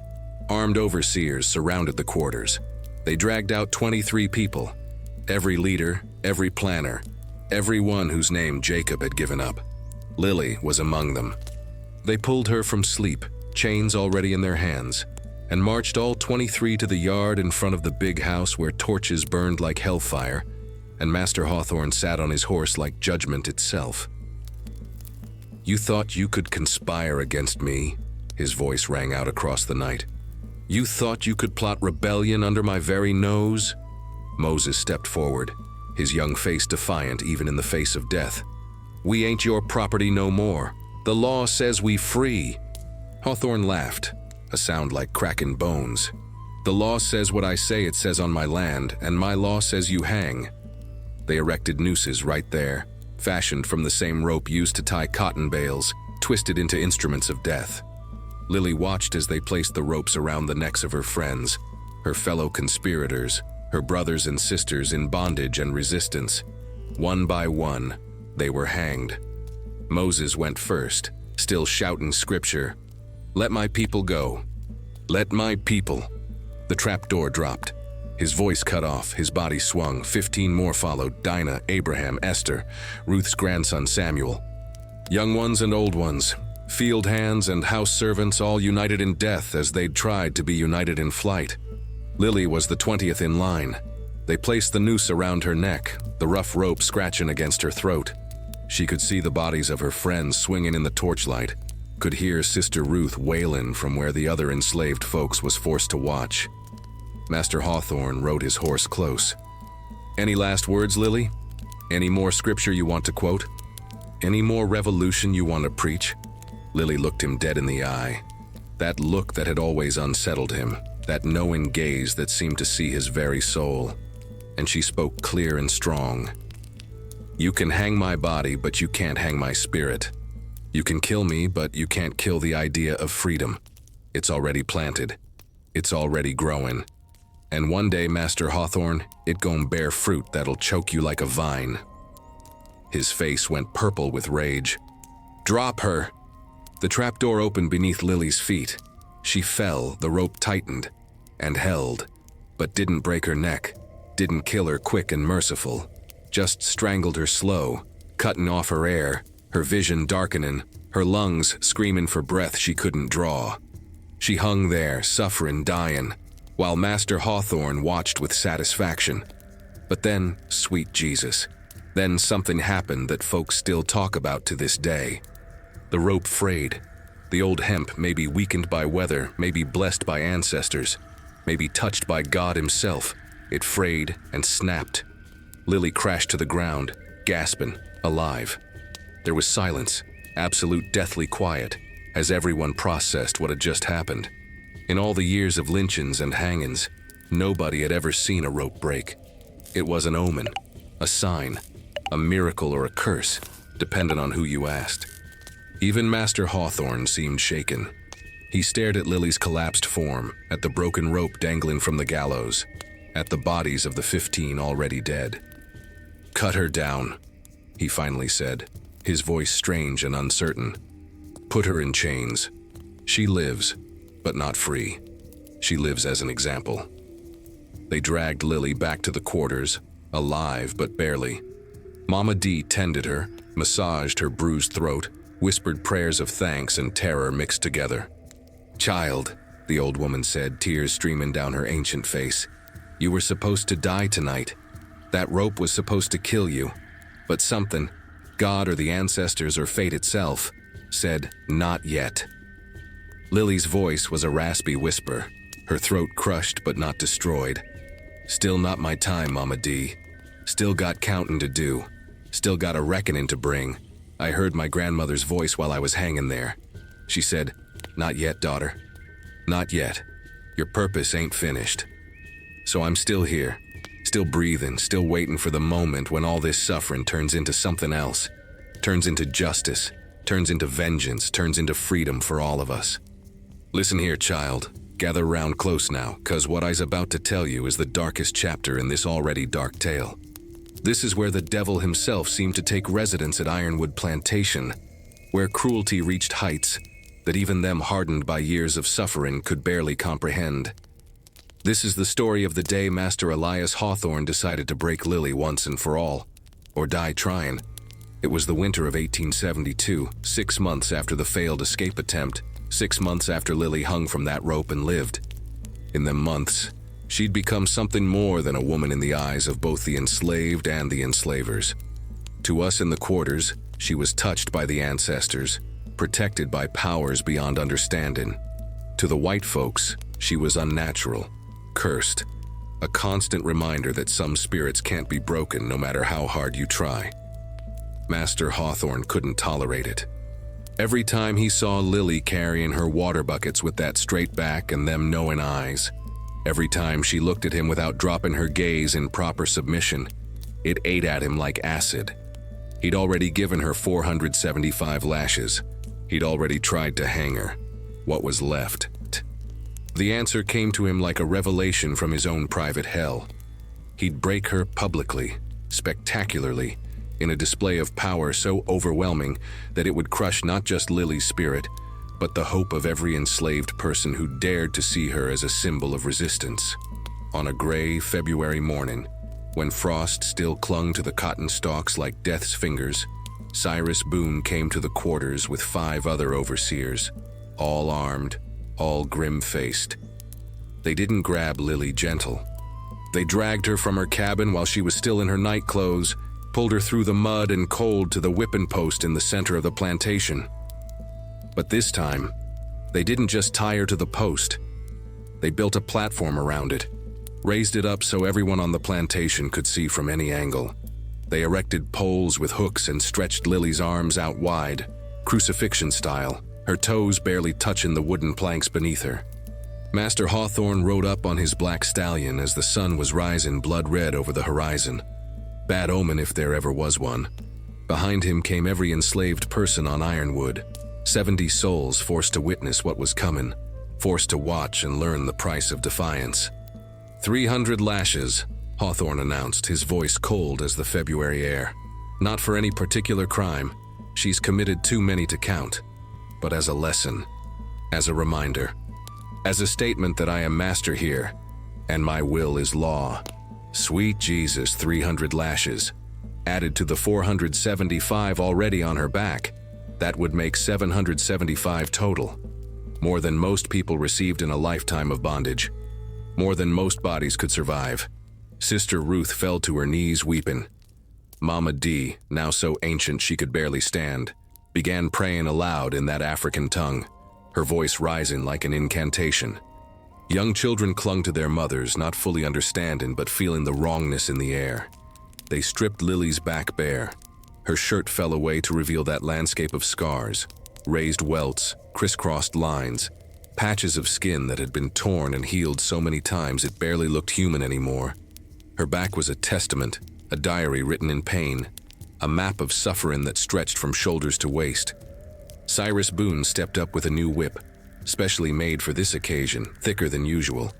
armed overseers surrounded the quarters. They dragged out 23 people, every leader, every planner, everyone whose name Jacob had given up. Lily was among them. They pulled her from sleep, chains already in their hands, and marched all 23 to the yard in front of the big house where torches burned like hellfire, and Master Hawthorne sat on his horse like judgment itself. "You thought you could conspire against me?" His voice rang out across the night. "You thought you could plot rebellion under my very nose?" Moses stepped forward, his young face defiant even in the face of death. "We ain't your property no more. The law says we free." Hawthorne laughed, a sound like cracking bones. "The law says what I say it says on my land, and my law says you hang." They erected nooses right there, fashioned from the same rope used to tie cotton bales, twisted into instruments of death. Lily watched as they placed the ropes around the necks of her friends, her fellow conspirators, her brothers and sisters in bondage and resistance. One by one, they were hanged. Moses went first, still shouting scripture, "Let my people go. Let my people." The trapdoor dropped. His voice cut off, his body swung. 15 more followed: Dinah, Abraham, Esther, Ruth's grandson Samuel. Young ones and old ones, field hands and house servants, all united in death as they'd tried to be united in flight. Lily was the 20th in line. They placed the noose around her neck, the rough rope scratching against her throat. She could see the bodies of her friends swinging in the torchlight, could hear Sister Ruth wailing from where the other enslaved folks was forced to watch. Master Hawthorne rode his horse close. "Any last words, Lily? Any more scripture you want to quote? Any more revolution you want to preach?" Lily looked him dead in the eye. That look that had always unsettled him, that knowing gaze that seemed to see his very soul. And she spoke clear and strong. "You can hang my body, but you can't hang my spirit. You can kill me, but you can't kill the idea of freedom. It's already planted. It's already growing. And one day, Master Hawthorne, it gon' bear fruit that'll choke you like a vine." His face went purple with rage. "Drop her!" The trapdoor opened beneath Lily's feet. She fell, the rope tightened, and held, but didn't break her neck, didn't kill her quick and merciful, just strangled her slow, cutting off her air, her vision darkening, her lungs screaming for breath she couldn't draw. She hung there, suffering, dying, while Master Hawthorne watched with satisfaction. But then, sweet Jesus, then something happened that folks still talk about to this day. The rope frayed. The old hemp, maybe weakened by weather, maybe blessed by ancestors, maybe touched by God himself, it frayed and snapped. Lily crashed to the ground, gasping, alive. There was silence, absolute deathly quiet, as everyone processed what had just happened. In all the years of lynchings and hangings, nobody had ever seen a rope break. It was an omen, A sign, a miracle or a curse, dependent on who you asked. Even Master Hawthorne seemed shaken. He stared at Lily's collapsed form, at the broken rope dangling from the gallows, at the bodies of the 15 already dead. "Cut her down," he finally said, his voice strange and uncertain. "Put her in chains. She lives, but not free. She lives as an example." They dragged Lily back to the quarters, alive but barely. Mama D tended her, massaged her bruised throat, whispered prayers of thanks and terror mixed together. "Child," the old woman said, tears streaming down her ancient face, "you were supposed to die tonight. That rope was supposed to kill you. But something, God or the ancestors or fate itself, said, not yet." Lily's voice was a raspy whisper, her throat crushed but not destroyed. "Still not my time, Mama D. Still got counting to do. Still got a reckoning to bring. I heard my grandmother's voice while I was hanging there. She said, 'Not yet, daughter. Not yet. Your purpose ain't finished.' So I'm still here, still breathing, still waiting for the moment when all this suffering turns into something else, turns into justice, turns into vengeance, turns into freedom for all of us. Listen here, child. Gather round close now, 'cause what I's about to tell you is the darkest chapter in this already dark tale. This is where the devil himself seemed to take residence at Ironwood Plantation, where cruelty reached heights that even them hardened by years of suffering could barely comprehend. This is the story of the day Master Elias Hawthorne decided to break Lily once and for all, or die trying. It was the winter of 1872, 6 months after the failed escape attempt, 6 months after Lily hung from that rope and lived. In them months, she'd become something more than a woman in the eyes of both the enslaved and the enslavers. To us in the quarters, she was touched by the ancestors, protected by powers beyond understanding. To the white folks, she was unnatural, cursed, a constant reminder that some spirits can't be broken no matter how hard you try. Master Hawthorne couldn't tolerate it. Every time he saw Lily carrying her water buckets with that straight back and them knowing eyes, every time she looked at him without dropping her gaze in proper submission, it ate at him like acid. He'd already given her 475 lashes. He'd already tried to hang her. What was left? The answer came to him like a revelation from his own private hell. He'd break her publicly, spectacularly, in a display of power so overwhelming that it would crush not just Lily's spirit, but the hope of every enslaved person who dared to see her as a symbol of resistance. On a gray February morning, when frost still clung to the cotton stalks like death's fingers, Cyrus Boone came to the quarters with 5 other overseers, all armed, all grim-faced. They didn't grab Lily gentle. They dragged her from her cabin while she was still in her nightclothes, pulled her through the mud and cold to the whipping post in the center of the plantation. But this time, they didn't just tie her to the post. They built a platform around it, raised it up so everyone on the plantation could see from any angle. They erected poles with hooks and stretched Lily's arms out wide, crucifixion style, her toes barely touching the wooden planks beneath her. Master Hawthorne rode up on his black stallion as the sun was rising blood red over the horizon. Bad omen if there ever was one. Behind him came every enslaved person on Ironwood, 70 souls forced to witness what was coming, forced to watch and learn the price of defiance. 300 lashes, Hawthorne announced, his voice cold as the February air. Not for any particular crime, she's committed too many to count, but as a lesson, as a reminder, as a statement that I am master here, and my will is law. Sweet Jesus, 300 lashes. Added to the 475 already on her back, that would make 775 total. More than most people received in a lifetime of bondage. More than most bodies could survive. Sister Ruth fell to her knees weeping. Mama D, now so ancient she could barely stand, began praying aloud in that African tongue, her voice rising like an incantation. Young children clung to their mothers, not fully understanding but feeling the wrongness in the air. They stripped Lily's back bare. Her shirt fell away to reveal that landscape of scars, raised welts, crisscrossed lines, patches of skin that had been torn and healed so many times it barely looked human anymore. Her back was a testament, a diary written in pain, a map of suffering that stretched from shoulders to waist. Cyrus Boone stepped up with a new whip, specially made for this occasion, thicker than usual,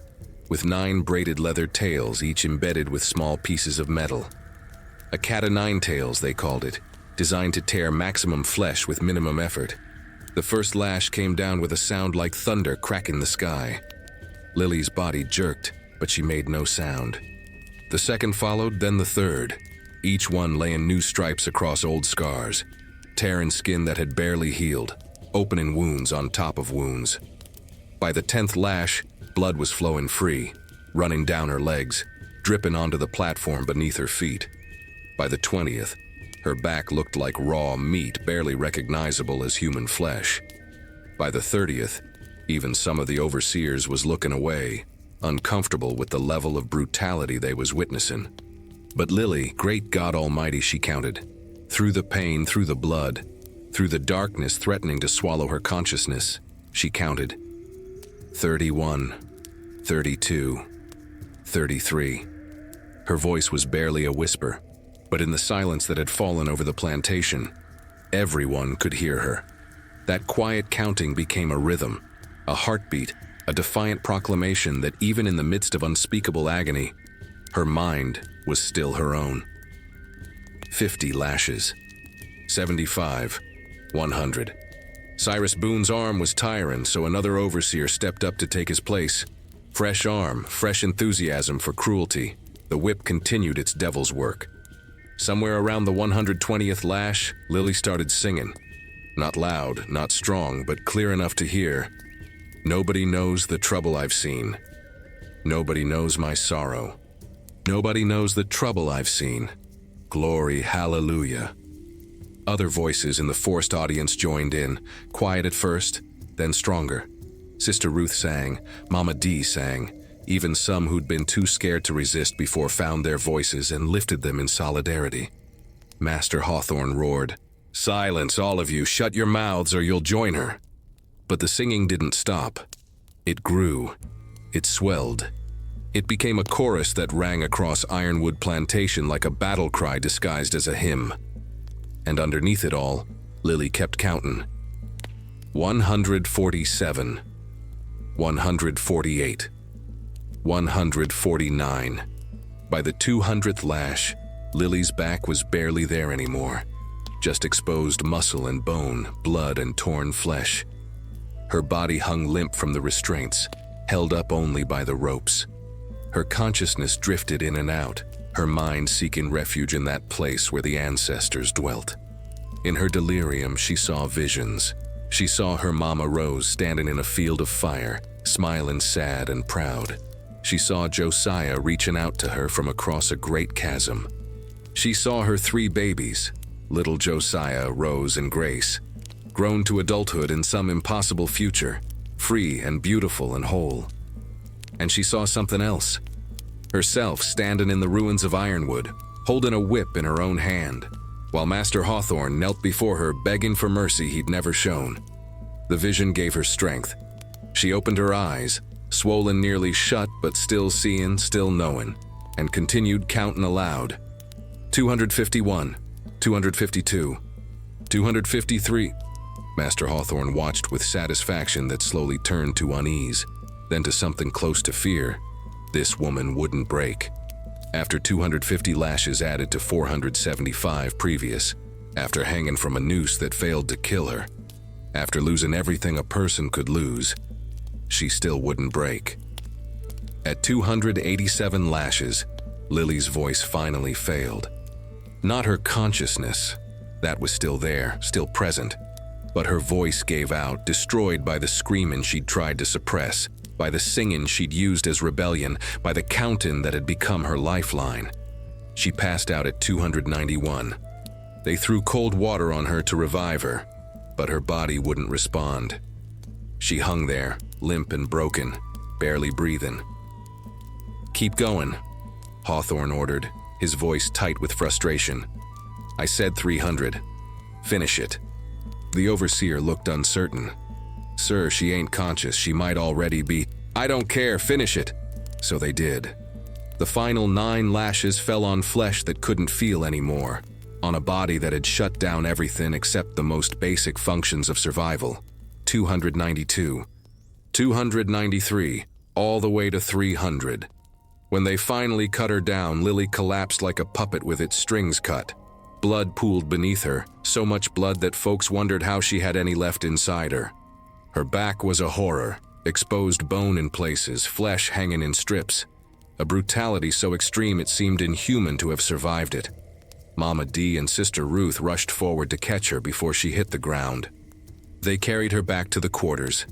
with 9 braided leather tails, each embedded with small pieces of metal. A cat-o'-nine-tails, they called it, designed to tear maximum flesh with minimum effort. The first lash came down with a sound like thunder cracking the sky. Lily's body jerked, but she made no sound. The second followed, then the third, each one laying new stripes across old scars, tearing skin that had barely healed, opening wounds on top of wounds. By the 10th lash, blood was flowing free, running down her legs, dripping onto the platform beneath her feet. By the 20th, her back looked like raw meat, barely recognizable as human flesh. By the 30th, even some of the overseers was looking away, uncomfortable with the level of brutality they was witnessing. But Lily, great God Almighty, she counted. Through the pain, through the blood, through the darkness threatening to swallow her consciousness, she counted. 31, 32, 33. Her voice was barely a whisper, but in the silence that had fallen over the plantation, everyone could hear her. That quiet counting became a rhythm, a heartbeat, a defiant proclamation that even in the midst of unspeakable agony, her mind was still her own. 50 lashes. 75. 100. Cyrus Boone's arm was tiring, so another overseer stepped up to take his place. Fresh arm, fresh enthusiasm for cruelty. The whip continued its devil's work. Somewhere around the 120th lash, Lily started singing. Not loud, not strong, but clear enough to hear. Nobody knows the trouble I've seen. Nobody knows my sorrow. Nobody knows the trouble I've seen. Glory, hallelujah. Other voices in the forced audience joined in, quiet at first, then stronger. Sister Ruth sang, Mama Dee sang. Even some who'd been too scared to resist before found their voices and lifted them in solidarity. Master Hawthorne roared, "Silence, all of you, shut your mouths or you'll join her." But the singing didn't stop. It grew. It swelled. It became a chorus that rang across Ironwood Plantation like a battle cry disguised as a hymn. And underneath it all, Lily kept counting. 147. 148. 149. By the 200th lash, Lily's back was barely there anymore. Just exposed muscle and bone, blood and torn flesh. Her body hung limp from the restraints, held up only by the ropes. Her consciousness drifted in and out, her mind seeking refuge in that place where the ancestors dwelt. In her delirium, she saw visions. She saw her Mama Rose standing in a field of fire, smiling sad and proud. She saw Josiah reaching out to her from across a great chasm. She saw her 3 babies, little Josiah, Rose, and Grace, grown to adulthood in some impossible future, free and beautiful and whole. And she saw something else. Herself standing in the ruins of Ironwood, holding a whip in her own hand, while Master Hawthorne knelt before her begging for mercy he'd never shown. The vision gave her strength. She opened her eyes, swollen nearly shut but still seeing, still knowing, and continued counting aloud. 251, 252, 253. Master Hawthorne watched with satisfaction that slowly turned to unease, then to something close to fear. This woman wouldn't break. After 250 lashes added to 475 previous, after hanging from a noose that failed to kill her, after losing everything a person could lose, she still wouldn't break. At 287 lashes, Lily's voice finally failed. Not her consciousness, that was still there, still present, but her voice gave out, destroyed by the screaming she'd tried to suppress, by the singing she'd used as rebellion, by the counting that had become her lifeline. She passed out at 291. They threw cold water on her to revive her, but her body wouldn't respond. She hung there, limp and broken, barely breathing. "Keep going," Hawthorne ordered, his voice tight with frustration. "I said 300. Finish it." The overseer looked uncertain. "Sir, she ain't conscious. She might already be." "I don't care. Finish it." So they did. The final 9 lashes fell on flesh that couldn't feel anymore, on a body that had shut down everything except the most basic functions of survival. 292, 293, all the way to 300. When they finally cut her down, Lily collapsed like a puppet with its strings cut. Blood pooled beneath her, so much blood that folks wondered how she had any left inside her. Her back was a horror, exposed bone in places, flesh hanging in strips. A brutality so extreme it seemed inhuman to have survived it. Mama D and Sister Ruth rushed forward to catch her before she hit the ground. They carried her back to the quarters,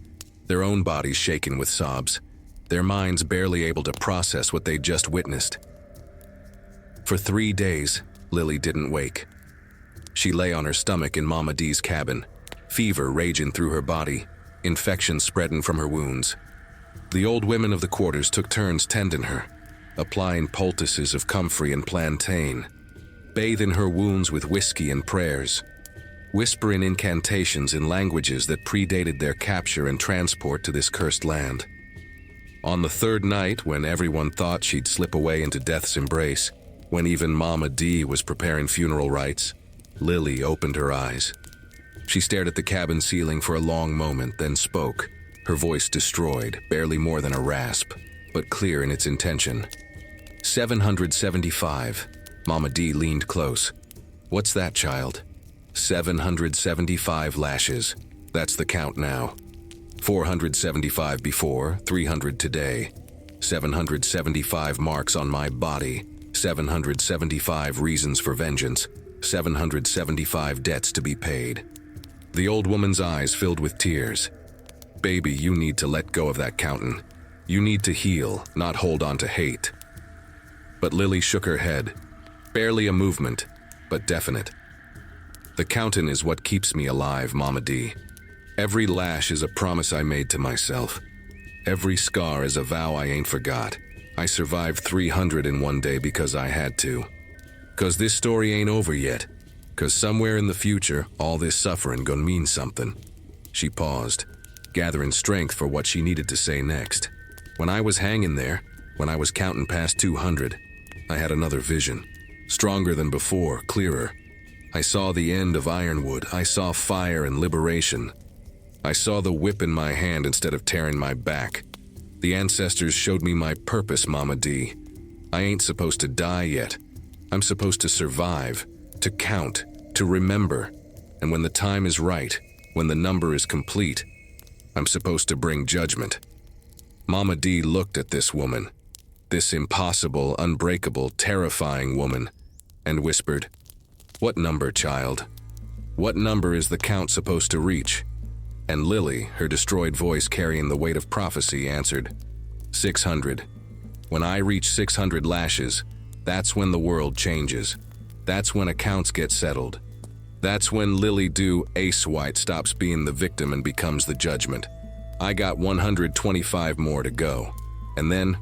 their own bodies shaken with sobs, their minds barely able to process what they'd just witnessed. For 3 days, Lily didn't wake. She lay on her stomach in Mama D's cabin, fever raging through her body, infection spreading from her wounds. The old women of the quarters took turns tending her, applying poultices of comfrey and plantain, bathing her wounds with whiskey and prayers, whispering incantations in languages that predated their capture and transport to this cursed land. On the 3rd night, when everyone thought she'd slip away into death's embrace, when even Mama D was preparing funeral rites, Lily opened her eyes. She stared at the cabin ceiling for a long moment, then spoke, her voice destroyed, barely more than a rasp, but clear in its intention. 775. Mama D leaned close. What's that, child? 775 lashes. That's the count now. 475 before, 300 today. 775 marks on my body. 775 reasons for vengeance. 775 debts to be paid. The old woman's eyes filled with tears. Baby, you need to let go of that counting. You need to heal, not hold on to hate. But Lily shook her head. Barely a movement, but definite. The counting is what keeps me alive, Mama D. Every lash is a promise I made to myself. Every scar is a vow I ain't forgot. I survived 300 in one day because I had to. 'Cause this story ain't over yet. 'Cause somewhere in the future, all this suffering gonna mean something. She paused, gathering strength for what she needed to say next. When I was hanging there, when I was counting past 200, I had another vision. Stronger than before, clearer. I saw the end of Ironwood. I saw fire and liberation. I saw the whip in my hand instead of tearing my back. The ancestors showed me my purpose, Mama D. I ain't supposed to die yet. I'm supposed to survive, to count, to remember. And when the time is right, when the number is complete, I'm supposed to bring judgment. Mama D looked at this woman, this impossible, unbreakable, terrifying woman, and whispered, "What number, child? What number is the count supposed to reach?" And Lily, her destroyed voice carrying the weight of prophecy, answered, 600. When I reach 600 lashes, that's when the world changes. That's when accounts get settled. That's when Lily Do Ace White stops being the victim and becomes the judgment. I got 125 more to go. And then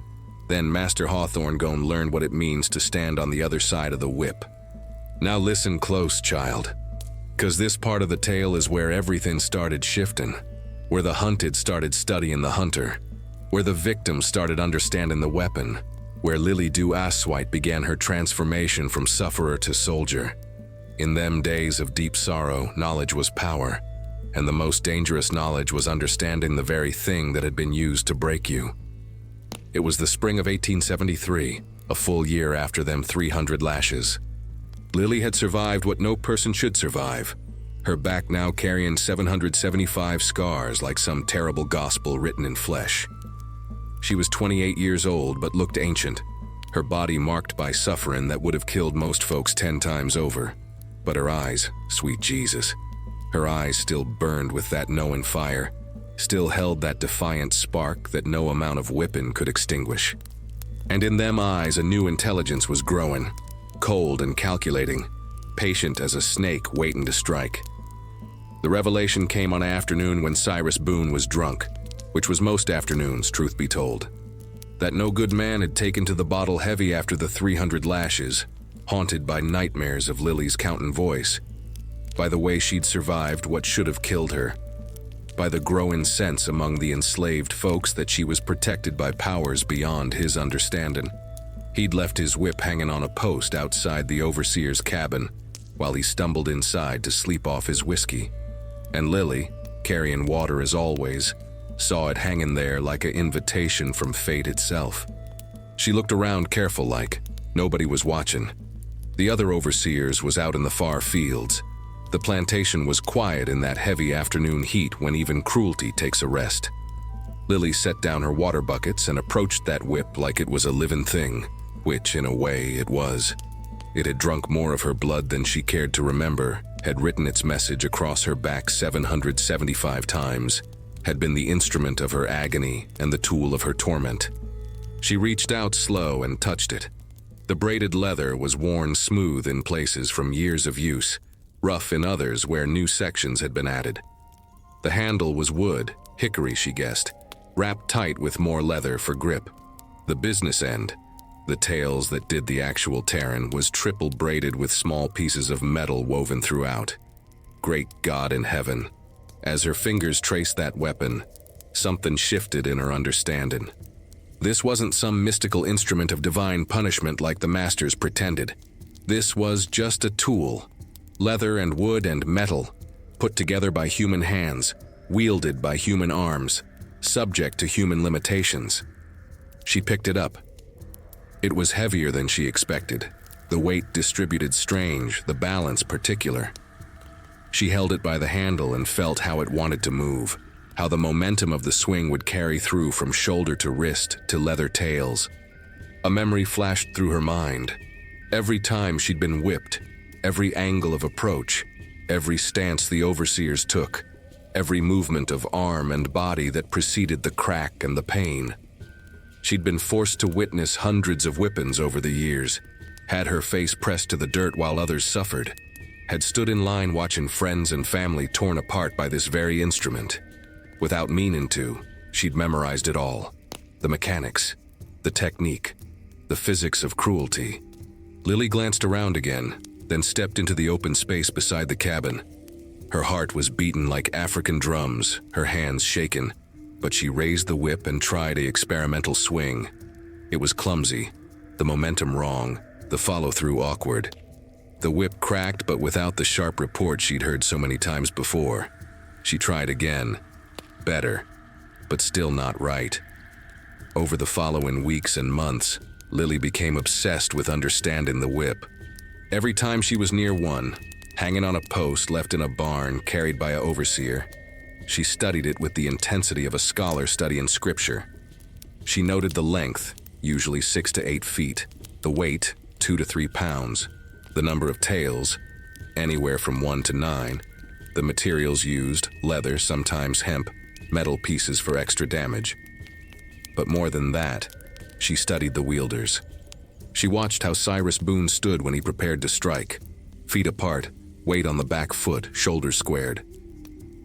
Master Hawthorne gon' learn what it means to stand on the other side of the whip. Now listen close, child. 'Cause this part of the tale is where everything started shifting, where the hunted started studying the hunter, where the victim started understanding the weapon, where Lily Do Asswhite began her transformation from sufferer to soldier. In them days of deep sorrow, knowledge was power, and the most dangerous knowledge was understanding the very thing that had been used to break you. It was the spring of 1873, a full year after them 300 lashes. Lily had survived what no person should survive, her back now carrying 775 scars like some terrible gospel written in flesh. She was 28 years old but looked ancient, her body marked by suffering that would have killed most folks 10 times over. But her eyes, sweet Jesus, her eyes still burned with that knowing fire, still held that defiant spark that no amount of whipping could extinguish. And in them eyes a new intelligence was growing, cold and calculating, patient as a snake waiting to strike. The revelation came on an afternoon when Cyrus Boone was drunk, which was most afternoons, truth be told. That no good man had taken to the bottle heavy after the 300 lashes, haunted by nightmares of Lily's counting voice, by the way she'd survived what should have killed her, by the growing sense among the enslaved folks that she was protected by powers beyond his understanding. He'd left his whip hanging on a post outside the overseer's cabin while he stumbled inside to sleep off his whiskey. And Lily, carrying water as always, saw it hanging there like an invitation from fate itself. She looked around careful-like. Nobody was watching. The other overseers was out in the far fields. The plantation was quiet in that heavy afternoon heat when even cruelty takes a rest. Lily set down her water buckets and approached that whip like it was a living thing, which, in a way, it was. It had drunk more of her blood than she cared to remember, had written its message across her back 775 times, had been the instrument of her agony and the tool of her torment. She reached out slow and touched it. The braided leather was worn smooth in places from years of use, rough in others where new sections had been added. The handle was wood, hickory she guessed, wrapped tight with more leather for grip. The business end, the tails that did the actual tearing, was triple braided with small pieces of metal woven throughout. Great God in heaven. As her fingers traced that weapon, something shifted in her understanding. This wasn't some mystical instrument of divine punishment like the masters pretended. This was just a tool. Leather and wood and metal, put together by human hands, wielded by human arms, subject to human limitations. She picked it up. It was heavier than she expected, the weight distributed strange, the balance particular. She held it by the handle and felt how it wanted to move, how the momentum of the swing would carry through from shoulder to wrist to leather tails. A memory flashed through her mind. Every time she'd been whipped, every angle of approach, every stance the overseers took, every movement of arm and body that preceded the crack and the pain. She'd been forced to witness hundreds of whippings over the years, had her face pressed to the dirt while others suffered, had stood in line watching friends and family torn apart by this very instrument. Without meaning to, she'd memorized it all. The mechanics, the technique, the physics of cruelty. Lily glanced around again, then stepped into the open space beside the cabin. Her heart was beating like African drums, her hands shaken, but she raised the whip and tried an experimental swing. It was clumsy, the momentum wrong, the follow-through awkward. The whip cracked, but without the sharp report she'd heard so many times before. She tried again. Better, but still not right. Over the following weeks and months, Lily became obsessed with understanding the whip. Every time she was near one, hanging on a post left in a barn carried by an overseer, she studied it with the intensity of a scholar studying scripture. She noted the length, usually 6 to 8 feet, the weight, 2 to 3 pounds, the number of tails, anywhere from 1 to 9, the materials used, leather, sometimes hemp, metal pieces for extra damage. But more than that, she studied the wielders. She watched how Cyrus Boone stood when he prepared to strike, feet apart, weight on the back foot, shoulders squared.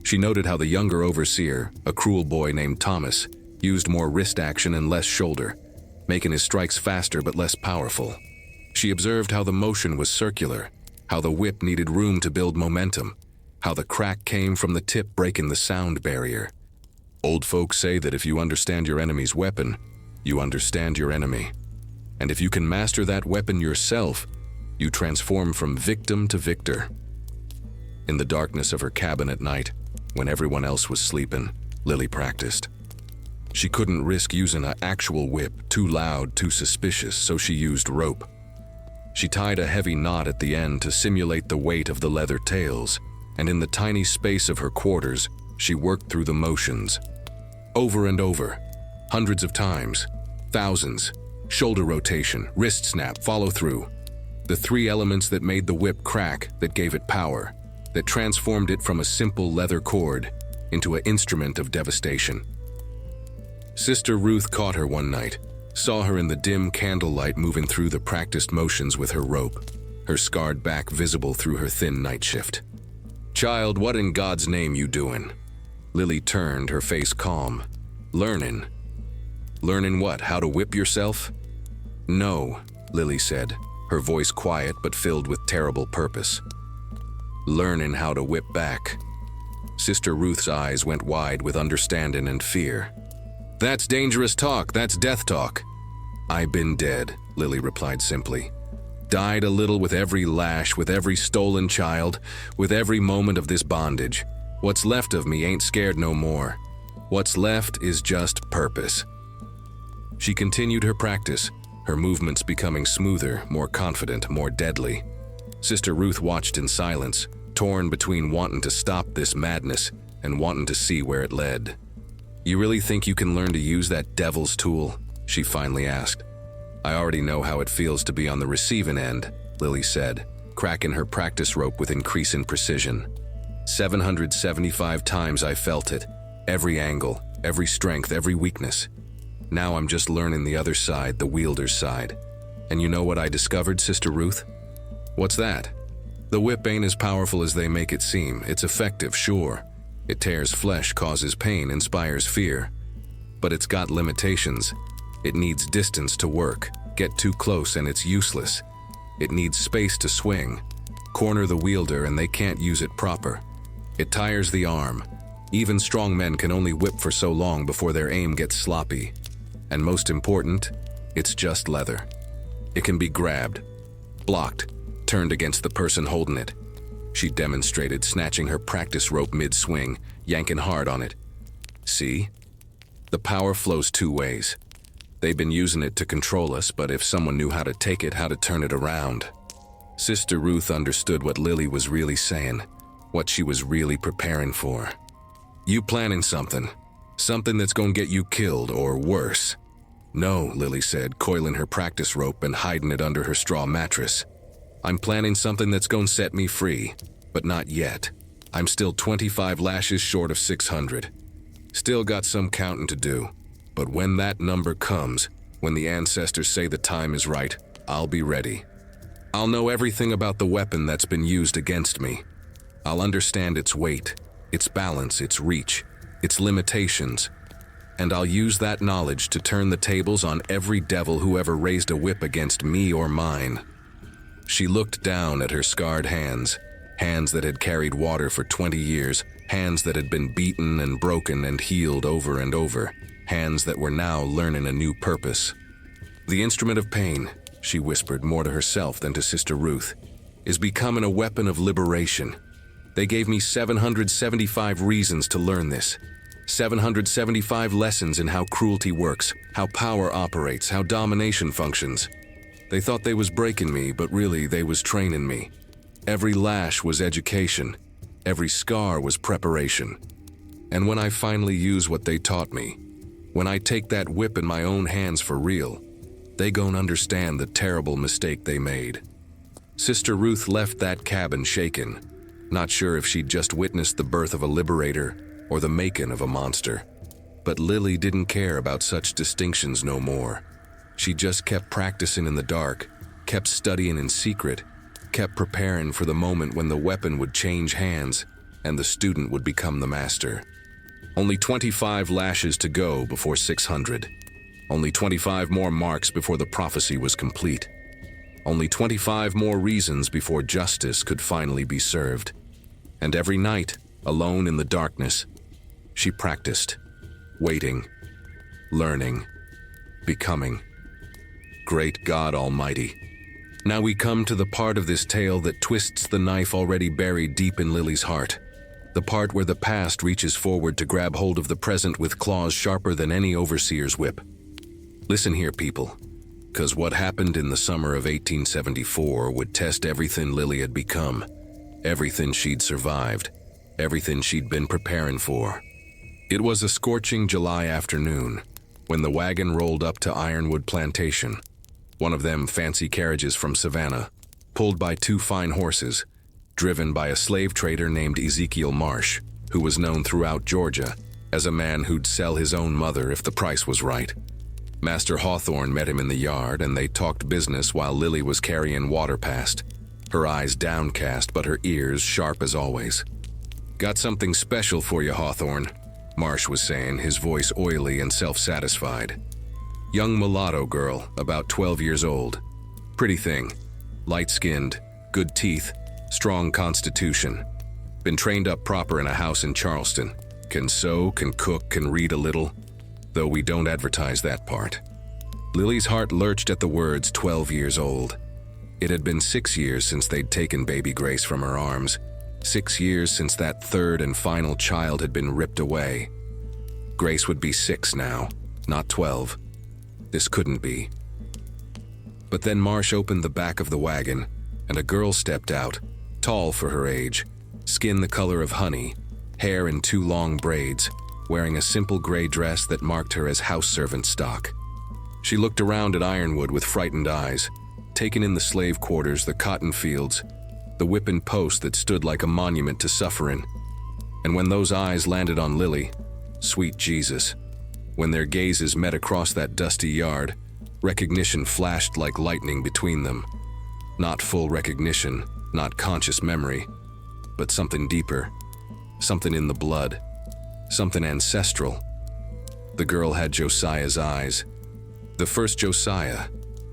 She noted how the younger overseer, a cruel boy named Thomas, used more wrist action and less shoulder, making his strikes faster but less powerful. She observed how the motion was circular, how the whip needed room to build momentum, how the crack came from the tip breaking the sound barrier. Old folks say that if you understand your enemy's weapon, you understand your enemy. And if you can master that weapon yourself, you transform from victim to victor. In the darkness of her cabin at night, when everyone else was sleeping, Lily practiced. She couldn't risk using an actual whip, too loud, too suspicious, so she used rope. She tied a heavy knot at the end to simulate the weight of the leather tails, and in the tiny space of her quarters, she worked through the motions. Over and over, hundreds of times, thousands, shoulder rotation, wrist snap, follow through. The 3 elements that made the whip crack, that gave it power, that transformed it from a simple leather cord into an instrument of devastation. Sister Ruth caught her one night, saw her in the dim candlelight moving through the practiced motions with her rope, her scarred back visible through her thin night shift. "Child, what in God's name you doing?" Lily turned, her face calm. "Learning." "Learning what, how to whip yourself?" "No," Lily said, her voice quiet but filled with terrible purpose. "Learning how to whip back." Sister Ruth's eyes went wide with understanding and fear. "That's dangerous talk, that's death talk." "I been dead," Lily replied simply. Died a little with every lash, with every stolen child, with every moment of this bondage. What's left of me ain't scared no more. What's left is just purpose. She continued her practice, her movements becoming smoother, more confident, more deadly. Sister Ruth watched in silence, torn between wanting to stop this madness and wanting to see where it led. You really think you can learn to use that devil's tool? She finally asked. I already know how it feels to be on the receiving end, Lily said, cracking her practice rope with increasing precision. 775 times I felt it, every angle, every strength, every weakness. Now I'm just learning the other side, the wielder's side. And you know what I discovered, Sister Ruth? What's that? The whip ain't as powerful as they make it seem. It's effective, sure. It tears flesh, causes pain, inspires fear. But it's got limitations. It needs distance to work. Get too close and it's useless. It needs space to swing. Corner the wielder and they can't use it proper. It tires the arm. Even strong men can only whip for so long before their aim gets sloppy. And most important, it's just leather. It can be grabbed, blocked, turned against the person holding it. She demonstrated, snatching her practice rope mid-swing, yanking hard on it. See? The power flows two ways. They've been using it to control us, but if someone knew how to take it, how to turn it around. Sister Ruth understood what Lily was really saying, what she was really preparing for. You planning something that's gonna get you killed or worse. No, Lily said, coiling her practice rope and hiding it under her straw mattress. I'm planning something that's gonna set me free, but not yet. I'm still 25 lashes short of 600. Still got some counting to do. But when that number comes, when the ancestors say the time is right, I'll be ready. I'll know everything about the weapon that's been used against me. I'll understand its weight, its balance, its reach, its limitations. And I'll use that knowledge to turn the tables on every devil who ever raised a whip against me or mine. She looked down at her scarred hands, hands that had carried water for 20 years, hands that had been beaten and broken and healed over and over, hands that were now learning a new purpose. The instrument of pain, she whispered more to herself than to Sister Ruth, is becoming a weapon of liberation. They gave me 775 reasons to learn this. 775 lessons in how cruelty works, how power operates, how domination functions. They thought they was breaking me, but really they was training me. Every lash was education. Every scar was preparation. And when I finally use what they taught me, when I take that whip in my own hands for real, they gon' understand the terrible mistake they made. Sister Ruth left that cabin shaken, not sure if she'd just witnessed the birth of a liberator or the making of a monster. But Lily didn't care about such distinctions no more. She just kept practicing in the dark, kept studying in secret, kept preparing for the moment when the weapon would change hands and the student would become the master. Only 25 lashes to go before 600. Only 25 more marks before the prophecy was complete. Only 25 more reasons before justice could finally be served. And every night, alone in the darkness, she practiced, waiting, learning, becoming. Great God Almighty. Now we come to the part of this tale that twists the knife already buried deep in Lily's heart. The part where the past reaches forward to grab hold of the present with claws sharper than any overseer's whip. Listen here, people, 'cause what happened in the summer of 1874 would test everything Lily had become, everything she'd survived, everything she'd been preparing for. It was a scorching July afternoon when the wagon rolled up to Ironwood Plantation, one of them fancy carriages from Savannah, pulled by two fine horses, driven by a slave trader named Ezekiel Marsh, who was known throughout Georgia as a man who'd sell his own mother if the price was right. Master Hawthorne met him in the yard and they talked business while Lily was carrying water past, her eyes downcast but her ears sharp as always. Got something special for you, Hawthorne, Marsh was saying, his voice oily and self-satisfied. Young mulatto girl, about 12 years old. Pretty thing, light-skinned, good teeth, strong constitution. Been trained up proper in a house in Charleston. Can sew, can cook, can read a little, though we don't advertise that part. Lily's heart lurched at the words 12 years old. It had been 6 years since they'd taken baby Grace from her arms. 6 years since that third and final child had been ripped away. Grace would be 6 now, not 12. This couldn't be. But then Marsh opened the back of the wagon, and a girl stepped out, tall for her age, skin the color of honey, hair in 2 long braids, wearing a simple gray dress that marked her as house servant stock. She looked around at Ironwood with frightened eyes, taking in the slave quarters, the cotton fields, the whipping post that stood like a monument to suffering. And when those eyes landed on Lily, sweet Jesus, when their gazes met across that dusty yard, recognition flashed like lightning between them. Not full recognition, not conscious memory, but something deeper, something in the blood, something ancestral. The girl had Josiah's eyes. The first Josiah,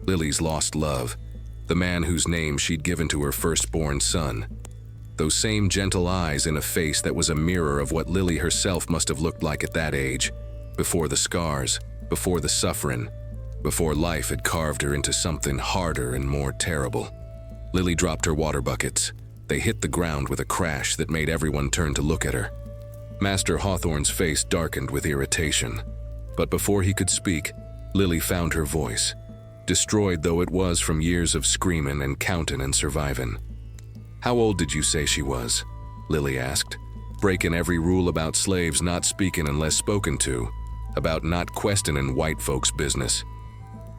Lily's lost love, the man whose name she'd given to her firstborn son. Those same gentle eyes in a face that was a mirror of what Lily herself must have looked like at that age, before the scars, before the suffering, before life had carved her into something harder and more terrible. Lily dropped her water buckets. They hit the ground with a crash that made everyone turn to look at her. Master Hawthorne's face darkened with irritation. But before he could speak, Lily found her voice, destroyed though it was from years of screaming and counting and surviving. "How old did you say she was?" Lily asked, breaking every rule about slaves not speaking unless spoken to, about not questioning white folks' business.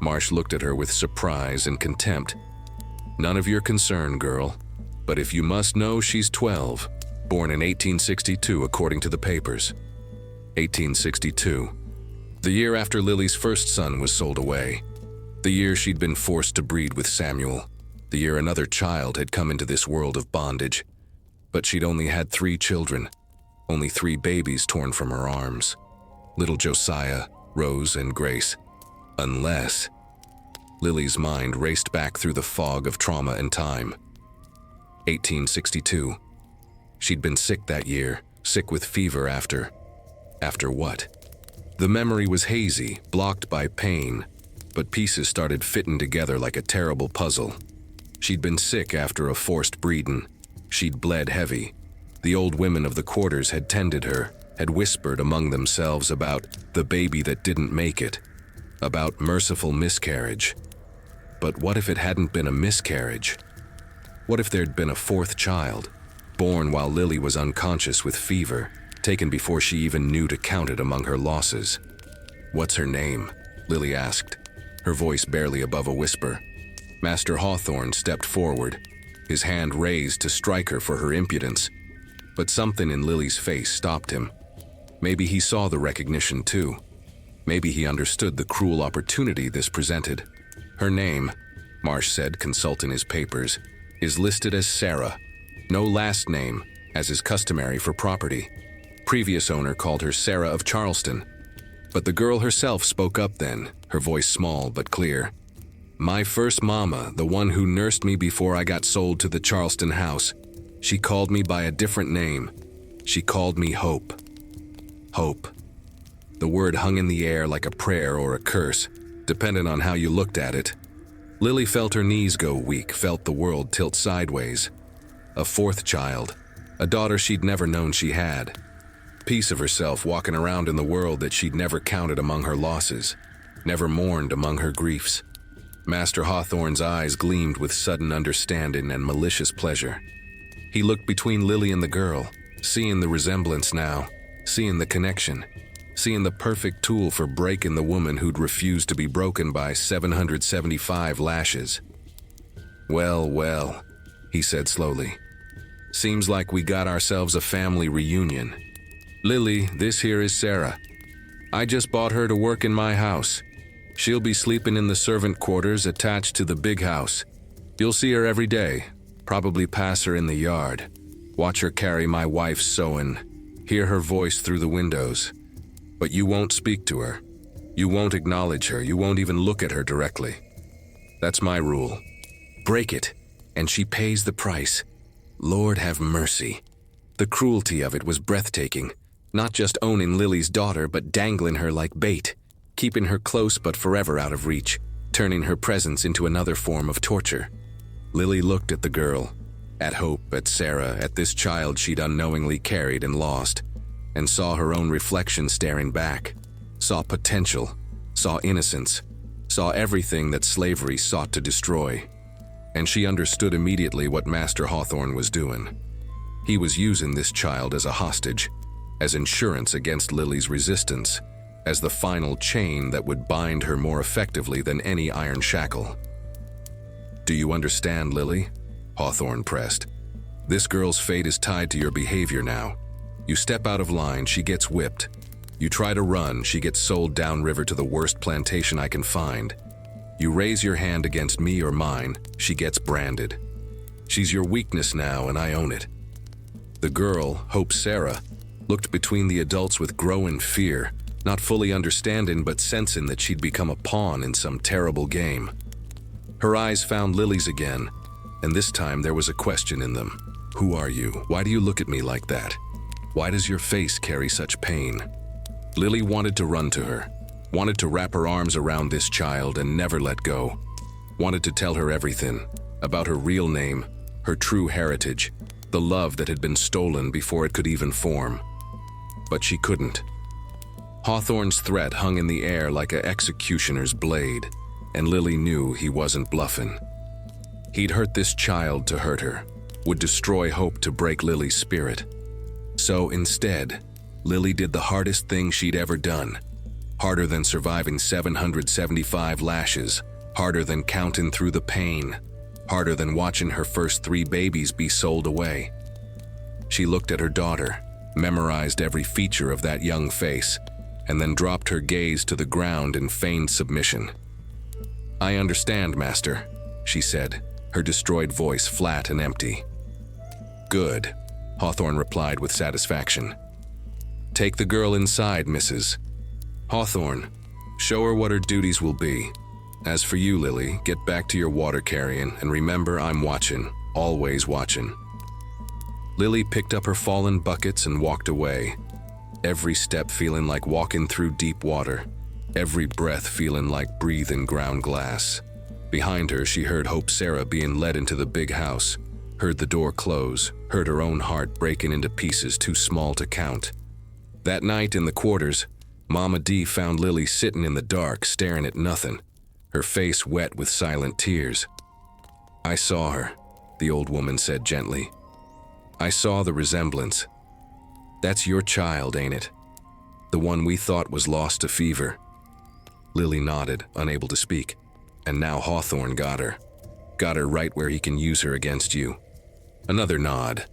Marsh looked at her with surprise and contempt. "None of your concern, girl. But if you must know, she's 12, born in 1862 according to the papers." 1862. The year after Lily's first son was sold away. The year she'd been forced to breed with Samuel. The year another child had come into this world of bondage. But she'd only had 3 children, only 3 babies torn from her arms. Little Josiah, Rose, and Grace. Unless... Lily's mind raced back through the fog of trauma and time. 1862. She'd been sick that year, sick with fever after... After what? The memory was hazy, blocked by pain, but pieces started fitting together like a terrible puzzle. She'd been sick after a forced breeding. She'd bled heavy. The old women of the quarters had tended her, had whispered among themselves about the baby that didn't make it, about merciful miscarriage. But what if it hadn't been a miscarriage? What if there'd been a 4th child, born while Lily was unconscious with fever, taken before she even knew to count it among her losses? "What's her name?" Lily asked, her voice barely above a whisper. Master Hawthorne stepped forward, his hand raised to strike her for her impudence. But something in Lily's face stopped him. Maybe he saw the recognition too. Maybe he understood the cruel opportunity this presented. "Her name," Marsh said, consulting his papers, "is listed as Sarah. No last name, as is customary for property. Previous owner called her Sarah of Charleston." But the girl herself spoke up then, her voice small but clear. "My first mama, the one who nursed me before I got sold to the Charleston house, she called me by a different name. She called me Hope." Hope. The word hung in the air like a prayer or a curse, depending on how you looked at it. Lily felt her knees go weak, felt the world tilt sideways. A 4th child, a daughter she'd never known she had. Piece of herself walking around in the world that she'd never counted among her losses, never mourned among her griefs. Master Hawthorne's eyes gleamed with sudden understanding and malicious pleasure. He looked between Lily and the girl, seeing the resemblance now, seeing the connection, seeing the perfect tool for breaking the woman who'd refused to be broken by 775 lashes. "Well, well," he said slowly. "Seems like we got ourselves a family reunion. Lily, this here is Sarah. I just bought her to work in my house. She'll be sleeping in the servant quarters attached to the big house. You'll see her every day, probably pass her in the yard, watch her carry my wife's sewing, hear her voice through the windows. But you won't speak to her. You won't acknowledge her. You won't even look at her directly. That's my rule. Break it, and she pays the price. Lord have mercy." The cruelty of it was breathtaking, not just owning Lily's daughter, but dangling her like bait. keeping her close but forever out of reach, turning her presence into another form of torture. Lily looked at the girl, at Hope, at Sarah, at this child she'd unknowingly carried and lost, and saw her own reflection staring back, saw potential, saw innocence, saw everything that slavery sought to destroy. And she understood immediately what Master Hawthorne was doing. He was using this child as a hostage, as insurance against Lily's resistance, as the final chain that would bind her more effectively than any iron shackle. "Do you understand, Lily?" Hawthorne pressed. "This girl's fate is tied to your behavior now. You step out of line, she gets whipped. You try to run, she gets sold downriver to the worst plantation I can find. You raise your hand against me or mine, she gets branded. She's your weakness now, and I own it." The girl, Hope Sarah, looked between the adults with growing fear, not fully understanding but sensing that she'd become a pawn in some terrible game. Her eyes found Lily's again, and this time there was a question in them. "Who are you? Why do you look at me like that? Why does your face carry such pain?" Lily wanted to run to her, wanted to wrap her arms around this child and never let go, wanted to tell her everything, about her real name, her true heritage, the love that had been stolen before it could even form. But she couldn't. Hawthorne's threat hung in the air like an executioner's blade, and Lily knew he wasn't bluffing. He'd hurt this child to hurt her, would destroy Hope to break Lily's spirit. So instead, Lily did the hardest thing she'd ever done, harder than surviving 775 lashes, harder than counting through the pain, harder than watching her first 3 babies be sold away. She looked at her daughter, memorized every feature of that young face, and then dropped her gaze to the ground in feigned submission. "I understand, Master," she said, her destroyed voice flat and empty. "Good," Hawthorne replied with satisfaction. "Take the girl inside, Mrs. Hawthorne. Show her what her duties will be. As for you, Lily, get back to your water carrying, and remember I'm watching, always watching." Lily picked up her fallen buckets and walked away, every step feeling like walking through deep water, every breath feeling like breathing ground glass. Behind her, she heard Hope Sarah being led into the big house, heard the door close, heard her own heart breaking into pieces too small to count. That night in the quarters, Mama D found Lily sitting in the dark, staring at nothing, her face wet with silent tears. "I saw her," the old woman said gently. "I saw the resemblance. That's your child, ain't it? The one we thought was lost to fever." Lily nodded, unable to speak. "And now Hawthorne got her. Got her right where he can use her against you." Another nod.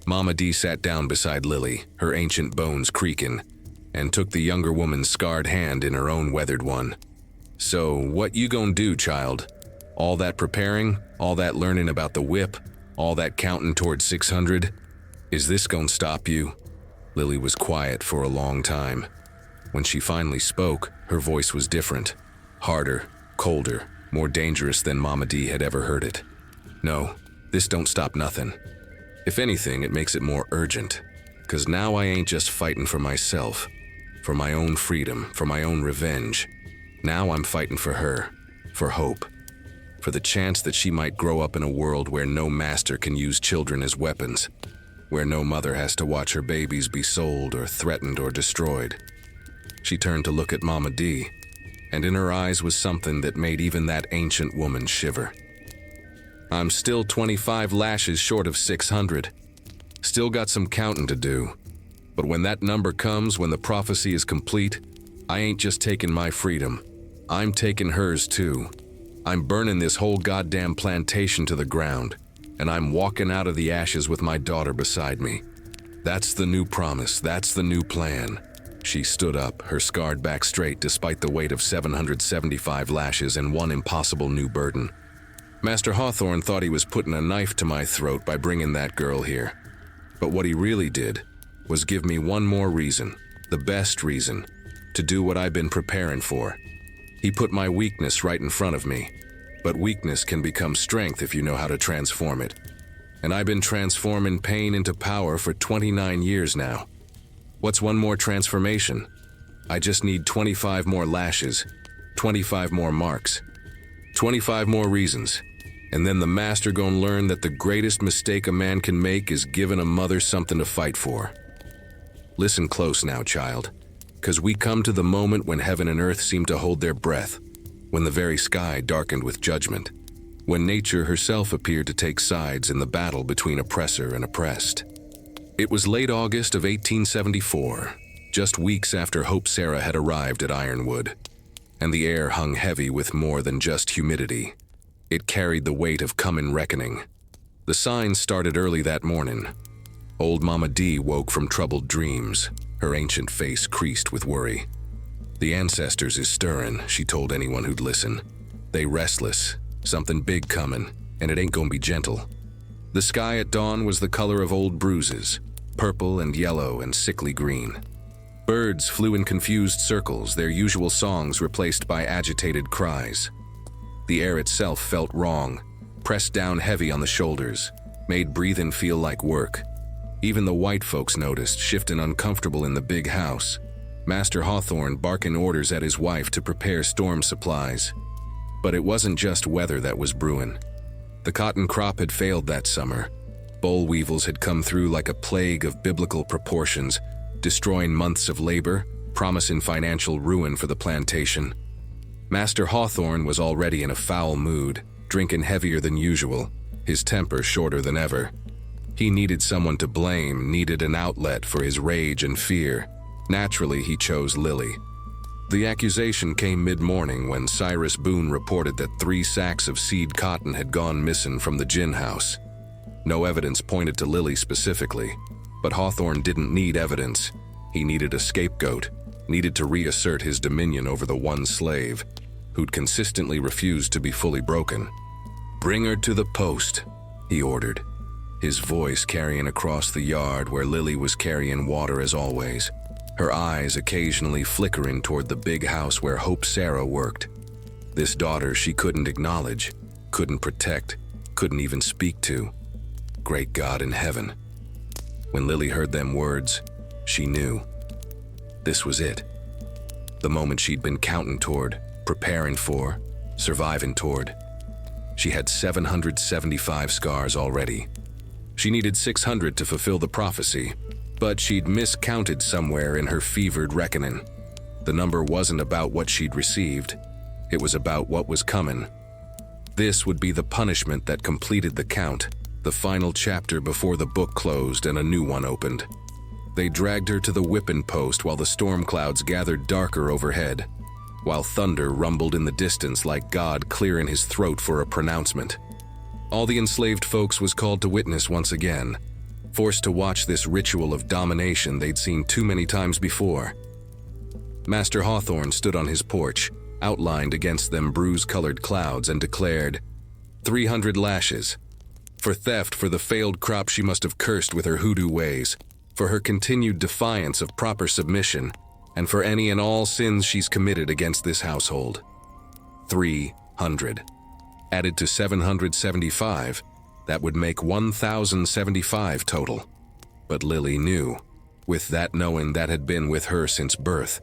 Mama D sat down beside Lily, her ancient bones creaking, and took the younger woman's scarred hand in her own weathered one. "So, what you gonna do, child? All that preparing, all that learning about the whip, all that counting towards 600? Is this gonna stop you?" Lily was quiet for a long time. When she finally spoke, her voice was different, harder, colder, more dangerous than Mama D had ever heard it. "No, this don't stop nothing. If anything, it makes it more urgent. 'Cause now I ain't just fighting for myself, for my own freedom, for my own revenge. Now I'm fighting for her, for Hope, for the chance that she might grow up in a world where no master can use children as weapons, where no mother has to watch her babies be sold or threatened or destroyed." She turned to look at Mama D, and in her eyes was something that made even that ancient woman shiver. "I'm still 25 lashes short of 600. Still got some counting to do. But when that number comes, when the prophecy is complete, I ain't just taking my freedom. I'm taking hers too. I'm burning this whole goddamn plantation to the ground, and I'm walking out of the ashes with my daughter beside me. That's the new promise, that's the new plan." She stood up, her scarred back straight despite the weight of 775 lashes and one impossible new burden. "Master Hawthorne thought he was putting a knife to my throat by bringing that girl here. But what he really did was give me one more reason, the best reason, to do what I've been preparing for. He put my weakness right in front of me. But weakness can become strength if you know how to transform it. And I've been transforming pain into power for 29 years now. What's one more transformation? I just need 25 more lashes, 25 more marks, 25 more reasons, and then the master gon' learn that the greatest mistake a man can make is giving a mother something to fight for. Listen close now, child, 'cause we come to the moment when heaven and earth seem to hold their breath, when the very sky darkened with judgment, when nature herself appeared to take sides in the battle between oppressor and oppressed. It was late August of 1874, just weeks after Hope Sarah had arrived at Ironwood, and the air hung heavy with more than just humidity. It carried the weight of coming reckoning. The signs started early that morning. Old Mama D woke from troubled dreams, her ancient face creased with worry. The ancestors is stirring, she told anyone who'd listen. They restless, something big coming, and it ain't gonna be gentle. The sky at dawn was the color of old bruises, purple and yellow and sickly green. Birds flew in confused circles, their usual songs replaced by agitated cries. The air itself felt wrong, pressed down heavy on the shoulders, made breathing feel like work. Even the white folks noticed, shifting uncomfortable in the big house. Master Hawthorne barking orders at his wife to prepare storm supplies. But it wasn't just weather that was brewing. The cotton crop had failed that summer. Boll weevils had come through like a plague of biblical proportions, destroying months of labor, promising financial ruin for the plantation. Master Hawthorne was already in a foul mood, drinking heavier than usual, his temper shorter than ever. He needed someone to blame, needed an outlet for his rage and fear. Naturally, he chose Lily. The accusation came mid-morning when Cyrus Boone reported that 3 sacks of seed cotton had gone missing from the gin house. No evidence pointed to Lily specifically, but Hawthorne didn't need evidence. He needed a scapegoat, needed to reassert his dominion over the one slave, who'd consistently refused to be fully broken. "Bring her to the post," he ordered, his voice carrying across the yard where Lily was carrying water as always, her eyes occasionally flickering toward the big house where Hope Sarah worked. This daughter she couldn't acknowledge, couldn't protect, couldn't even speak to. Great God in heaven. When Lily heard them words, she knew. This was it. The moment she'd been counting toward, preparing for, surviving toward. She had 775 scars already. She needed 600 to fulfill the prophecy, but she'd miscounted somewhere in her fevered reckoning. The number wasn't about what she'd received. It was about what was coming. This would be the punishment that completed the count, the final chapter before the book closed and a new one opened. They dragged her to the whipping post while the storm clouds gathered darker overhead, while thunder rumbled in the distance like God clearing his throat for a pronouncement. All the enslaved folks was called to witness once again, forced to watch this ritual of domination they'd seen too many times before. Master Hawthorne stood on his porch, outlined against them bruise-colored clouds, and declared, 300 lashes. For theft, for the failed crop she must have cursed with her hoodoo ways, for her continued defiance of proper submission, and for any and all sins she's committed against this household. 300. Added to 775, that would make 1,075 total. But Lily knew, with that knowing that had been with her since birth,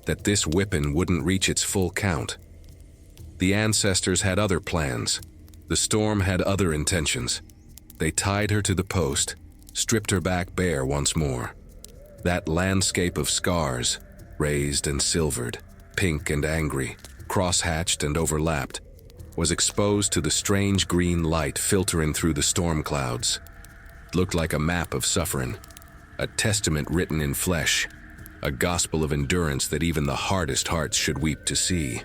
that this whipping wouldn't reach its full count. The ancestors had other plans. The storm had other intentions. They tied her to the post, stripped her back bare once more. That landscape of scars, raised and silvered, pink and angry, cross-hatched and overlapped, was exposed to the strange green light filtering through the storm clouds. It looked like a map of suffering, a testament written in flesh, a gospel of endurance that even the hardest hearts should weep to see.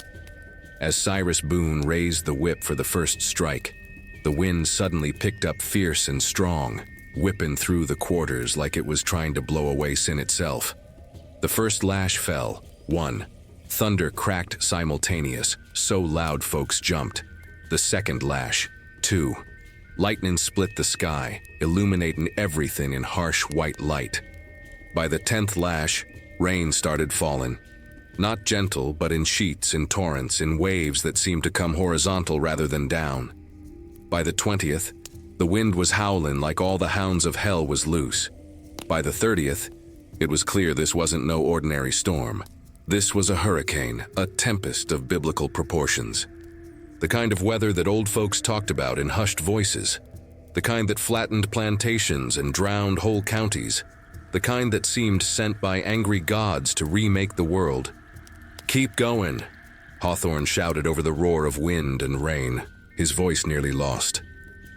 As Cyrus Boone raised the whip for the first strike, the wind suddenly picked up fierce and strong, whipping through the quarters like it was trying to blow away sin itself. The first lash fell, 1. Thunder cracked simultaneous, so loud folks jumped. The second lash, 2. Lightning split the sky, illuminating everything in harsh white light. By the 10th lash, rain started falling. Not gentle, but in sheets, in torrents, in waves that seemed to come horizontal rather than down. By the 20th, the wind was howling like all the hounds of hell was loose. By the 30th, it was clear this wasn't no ordinary storm. This was a hurricane, a tempest of biblical proportions. The kind of weather that old folks talked about in hushed voices. The kind that flattened plantations and drowned whole counties. The kind that seemed sent by angry gods to remake the world. "Keep going," Hawthorne shouted over the roar of wind and rain, his voice nearly lost.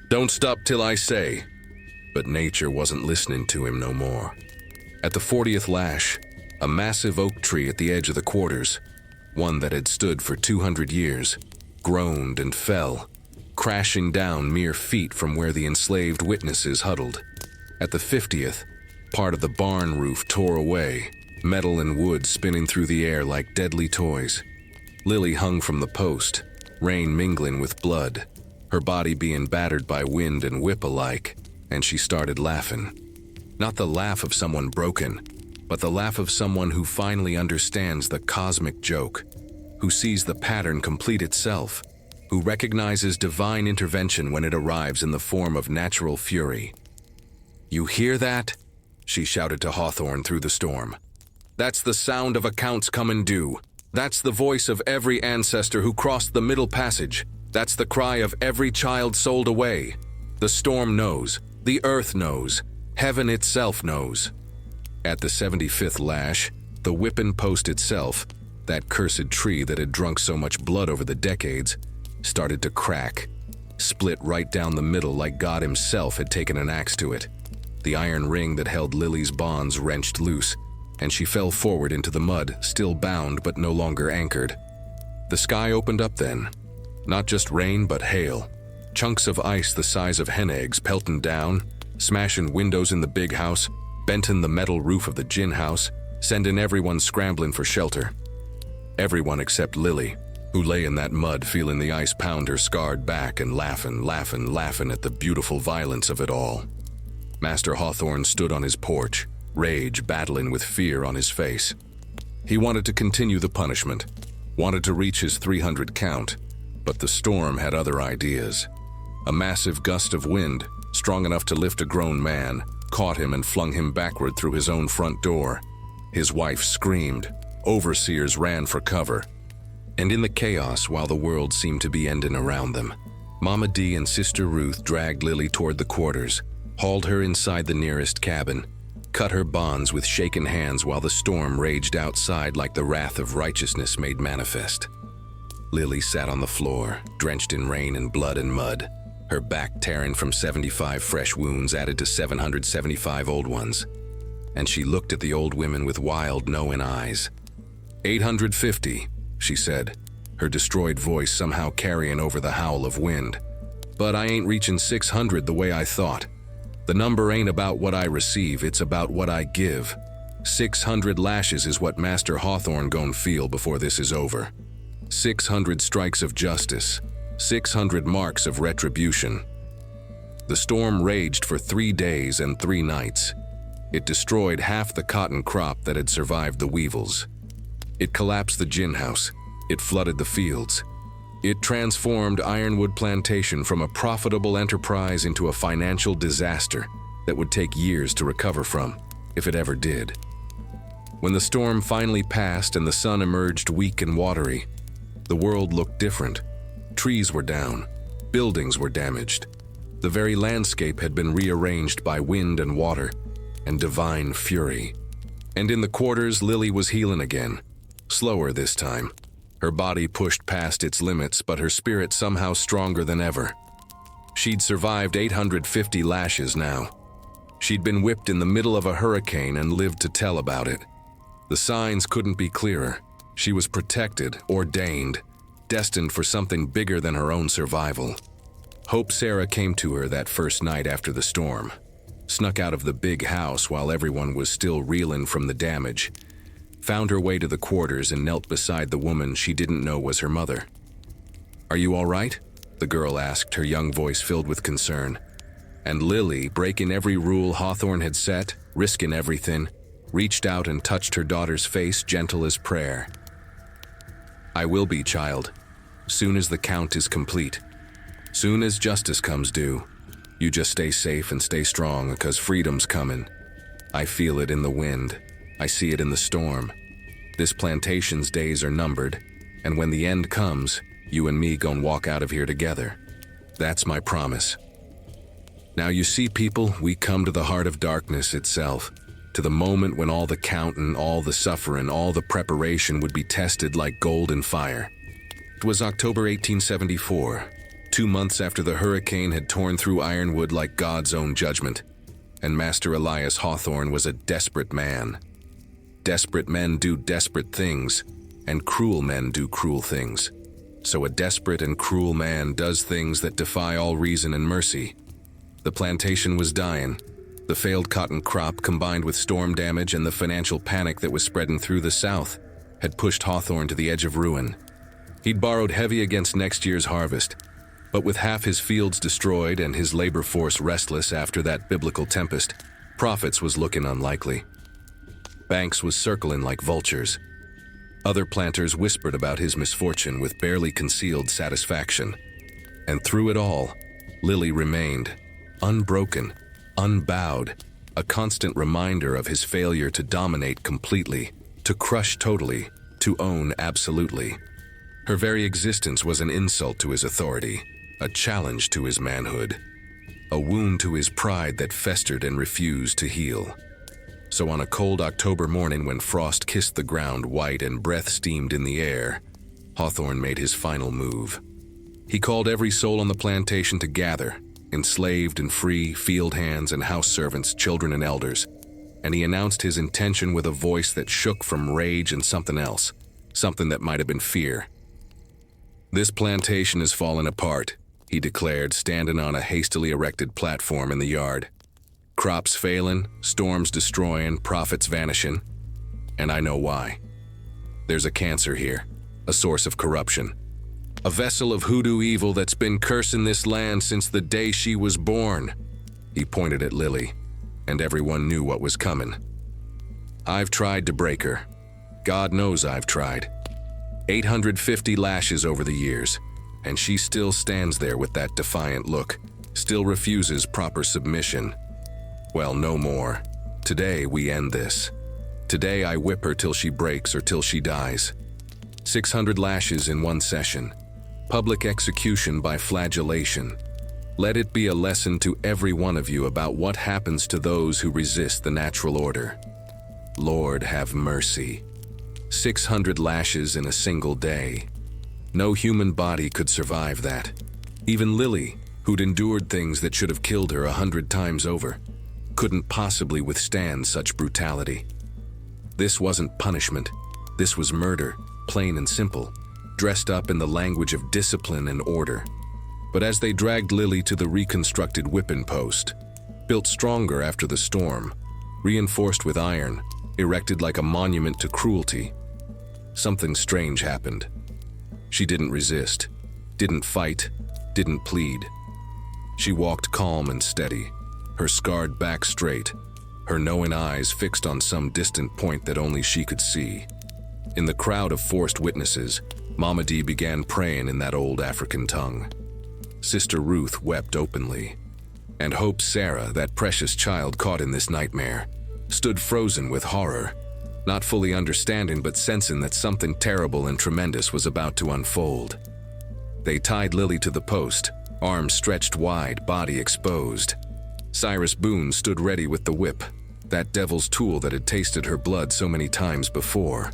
"Don't stop till I say." But nature wasn't listening to him no more. At the 40th lash, a massive oak tree at the edge of the quarters, one that had stood for 200 years, groaned and fell, crashing down mere feet from where the enslaved witnesses huddled. At the 50th, part of the barn roof tore away, metal and wood spinning through the air like deadly toys. Lily hung from the post, rain mingling with blood, her body being battered by wind and whip alike, and she started laughing. Not the laugh of someone broken, but the laugh of someone who finally understands the cosmic joke, who sees the pattern complete itself, who recognizes divine intervention when it arrives in the form of natural fury. "You hear that?" she shouted to Hawthorne through the storm. "That's the sound of accounts coming due. That's the voice of every ancestor who crossed the Middle Passage. That's the cry of every child sold away. The storm knows. The earth knows. Heaven itself knows." At the 75th lash, the whipping post itself, that cursed tree that had drunk so much blood over the decades, started to crack, split right down the middle like God himself had taken an axe to it. The iron ring that held Lily's bonds wrenched loose, and she fell forward into the mud, still bound but no longer anchored. The sky opened up then. Not just rain, but hail. Chunks of ice the size of hen eggs pelting down, smashing windows in the big house, benting the metal roof of the gin house, sending everyone scrambling for shelter. Everyone except Lily, who lay in that mud feeling the ice pound her scarred back and laughing at the beautiful violence of it all. Master Hawthorne stood on his porch, rage battling with fear on his face. He wanted to continue the punishment, wanted to reach his 300 count, but the storm had other ideas. A massive gust of wind, strong enough to lift a grown man, caught him and flung him backward through his own front door. His wife screamed. Overseers ran for cover. And in the chaos, while the world seemed to be ending around them, Mama D and Sister Ruth dragged Lily toward the quarters, hauled her inside the nearest cabin, cut her bonds with shaken hands while the storm raged outside like the wrath of righteousness made manifest. Lily sat on the floor, drenched in rain and blood and mud, her back tearing from 75 fresh wounds added to 775 old ones. And she looked at the old women with wild, knowing eyes. 850, she said, her destroyed voice somehow carrying over the howl of wind. But I ain't reaching 600 the way I thought. The number ain't about what I receive, it's about what I give. 600 lashes is what Master Hawthorne gon' feel before this is over. 600 strikes of justice. 600 marks of retribution. The storm raged for 3 days and 3 nights. It destroyed half the cotton crop that had survived the weevils. It collapsed the gin house. It flooded the fields. It transformed Ironwood Plantation from a profitable enterprise into a financial disaster that would take years to recover from, if it ever did. When the storm finally passed and the sun emerged weak and watery, the world looked different. Trees were down. Buildings were damaged. The very landscape had been rearranged by wind and water and divine fury. And in the quarters, Lily was healing again. Slower this time. Her body pushed past its limits, but her spirit somehow stronger than ever. She'd survived 850 lashes now. She'd been whipped in the middle of a hurricane and lived to tell about it. The signs couldn't be clearer. She was protected, ordained, destined for something bigger than her own survival. Hope Sarah came to her that first night after the storm, snuck out of the big house while everyone was still reeling from the damage, found her way to the quarters and knelt beside the woman she didn't know was her mother. "Are you all right?" the girl asked, her young voice filled with concern. And Lily, breaking every rule Hawthorne had set, risking everything, reached out and touched her daughter's face, gentle as prayer. "I will be, child. Soon as the count is complete. Soon as justice comes due. You just stay safe and stay strong, because freedom's coming. I feel it in the wind. I see it in the storm. This plantation's days are numbered, and when the end comes, you and me gon' walk out of here together. That's my promise. Now you see, people, we come to the heart of darkness itself, to the moment when all the countin', all the sufferin', all the preparation would be tested like gold in fire. It was October 1874, 2 months after the hurricane had torn through Ironwood like God's own judgment, and Master Elias Hawthorne was a desperate man. Desperate men do desperate things, and cruel men do cruel things. So a desperate and cruel man does things that defy all reason and mercy. The plantation was dying. The failed cotton crop, combined with storm damage and the financial panic that was spreading through the South, had pushed Hawthorne to the edge of ruin. He'd borrowed heavy against next year's harvest, but with half his fields destroyed and his labor force restless after that biblical tempest, profits was looking unlikely. Banks was circling like vultures. Other planters whispered about his misfortune with barely concealed satisfaction. And through it all, Lily remained, unbroken, unbowed, a constant reminder of his failure to dominate completely, to crush totally, to own absolutely. Her very existence was an insult to his authority, a challenge to his manhood, a wound to his pride that festered and refused to heal. So on a cold October morning when frost kissed the ground white and breath steamed in the air, Hawthorne made his final move. He called every soul on the plantation to gather, enslaved and free, field hands and house servants, children and elders, and he announced his intention with a voice that shook from rage and something else, something that might have been fear. "This plantation is falling apart," he declared, standing on a hastily erected platform in the yard. "Crops failing, storms destroying, profits vanishing, and I know why. There's a cancer here, a source of corruption, a vessel of hoodoo evil that's been cursing this land since the day she was born." He pointed at Lily, and everyone knew what was coming. "I've tried to break her. God knows I've tried. 850 lashes over the years, and she still stands there with that defiant look, still refuses proper submission. Well, no more. Today we end this. Today I whip her till she breaks or till she dies. 600 lashes in one session. Public execution by flagellation. Let it be a lesson to every one of you about what happens to those who resist the natural order. Lord have mercy. 600 lashes in a single day. No human body could survive that. Even Lily, who'd endured things that should have killed her 100 times over, couldn't possibly withstand such brutality. This wasn't punishment. This was murder, plain and simple, dressed up in the language of discipline and order. But as they dragged Lily to the reconstructed whipping post, built stronger after the storm, reinforced with iron, erected like a monument to cruelty, something strange happened. She didn't resist, didn't fight, didn't plead. She walked calm and steady, her scarred back straight, her knowing eyes fixed on some distant point that only she could see. In the crowd of forced witnesses, Mama D began praying in that old African tongue. Sister Ruth wept openly, and Hope Sarah, that precious child caught in this nightmare, stood frozen with horror, not fully understanding but sensing that something terrible and tremendous was about to unfold. They tied Lily to the post, arms stretched wide, body exposed. Cyrus Boone stood ready with the whip, that devil's tool that had tasted her blood so many times before.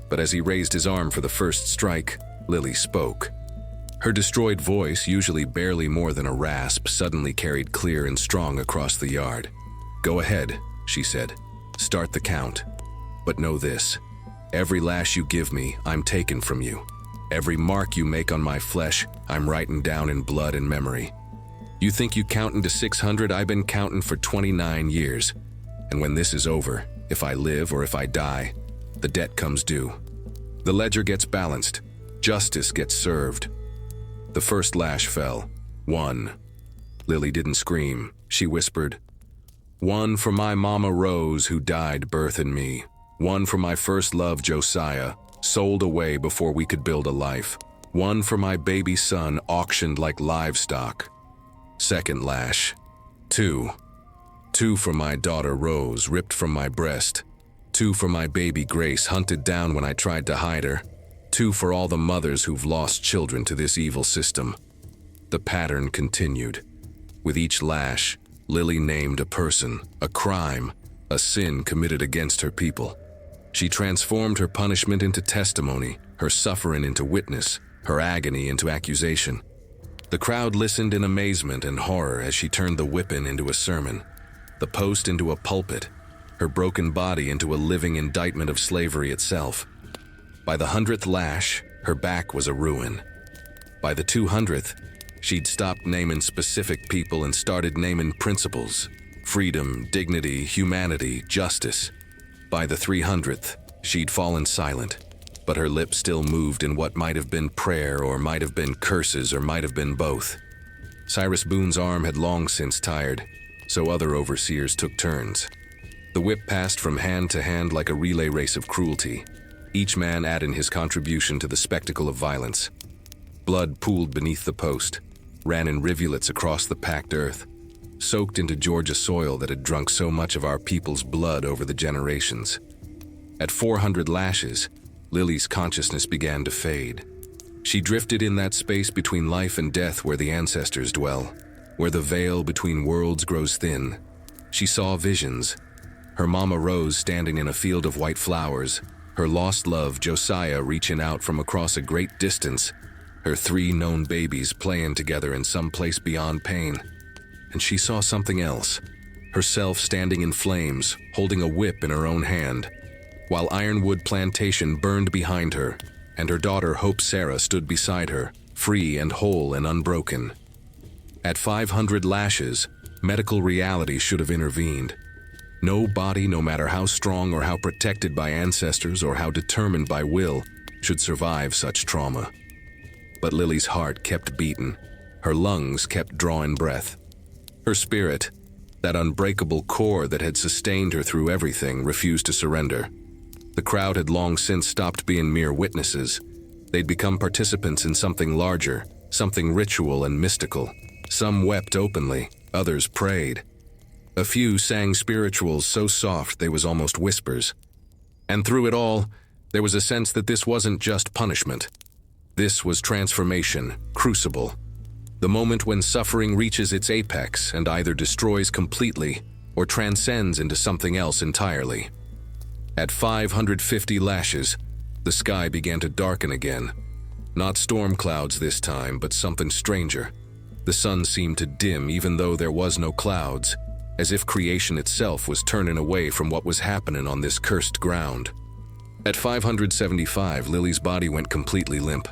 But as he raised his arm for the first strike, Lily spoke. Her destroyed voice, usually barely more than a rasp, suddenly carried clear and strong across the yard. "Go ahead," she said. "Start the count. But know this, every lash you give me, I'm taking from you. Every mark you make on my flesh, I'm writing down in blood and memory. You think you counting to 600? I've been counting for 29 years. And when this is over, if I live or if I die, the debt comes due. The ledger gets balanced. Justice gets served." The first lash fell. 1. Lily didn't scream. She whispered, "1 for my mama Rose, who died birthing me. 1 for my first love, Josiah, sold away before we could build a life. 1 for my baby son, auctioned like livestock." Second lash. 2. 2 for my daughter Rose, ripped from my breast. 2 for my baby Grace, hunted down when I tried to hide her. 2 for all the mothers who've lost children to this evil system. The pattern continued. With each lash, Lily named a person, a crime, a sin committed against her people. She transformed her punishment into testimony, her suffering into witness, her agony into accusation. The crowd listened in amazement and horror as she turned the whipping into a sermon, the post into a pulpit, her broken body into a living indictment of slavery itself. By the 100th lash, her back was a ruin. By the 200th, she'd stopped naming specific people and started naming principles: freedom, dignity, humanity, justice. By the 300th, she'd fallen silent, but her lips still moved in what might have been prayer or might have been curses or might have been both. Cyrus Boone's arm had long since tired, so other overseers took turns. The whip passed from hand to hand like a relay race of cruelty, each man adding his contribution to the spectacle of violence. Blood pooled beneath the post, ran in rivulets across the packed earth, soaked into Georgia soil that had drunk so much of our people's blood over the generations. At 400 lashes, Lily's consciousness began to fade. She drifted in that space between life and death where the ancestors dwell, where the veil between worlds grows thin. She saw visions. Her mama Rose standing in a field of white flowers, her lost love Josiah reaching out from across a great distance, her 3 known babies playing together in some place beyond pain. And she saw something else, herself standing in flames, holding a whip in her own hand, while Ironwood Plantation burned behind her, and her daughter Hope Sarah stood beside her, free and whole and unbroken. At 500 lashes, medical reality should have intervened. No body, no matter how strong or how protected by ancestors or how determined by will, should survive such trauma. But Lily's heart kept beating, her lungs kept drawing breath. Her spirit, that unbreakable core that had sustained her through everything, refused to surrender. The crowd had long since stopped being mere witnesses. They'd become participants in something larger, something ritual and mystical. Some wept openly, others prayed. A few sang spirituals so soft they was almost whispers. And through it all, there was a sense that this wasn't just punishment. This was transformation, crucible. The moment when suffering reaches its apex and either destroys completely or transcends into something else entirely. At 550 lashes, the sky began to darken again. Not storm clouds this time, but something stranger. The sun seemed to dim even though there was no clouds, as if creation itself was turning away from what was happening on this cursed ground. At 575, Lily's body went completely limp.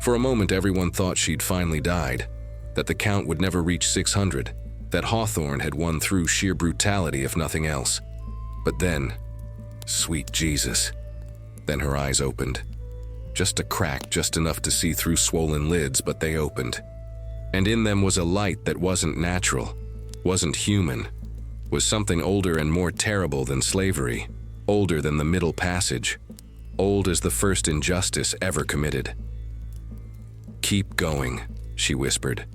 For a moment, everyone thought she'd finally died, that the count would never reach 600, that Hawthorne had won through sheer brutality if nothing else. But then, sweet Jesus, then her eyes opened. Just a crack, just enough to see through swollen lids, but they opened. And in them was a light that wasn't natural, wasn't human, was something older and more terrible than slavery, older than the Middle Passage, old as the first injustice ever committed. "Keep going," she whispered,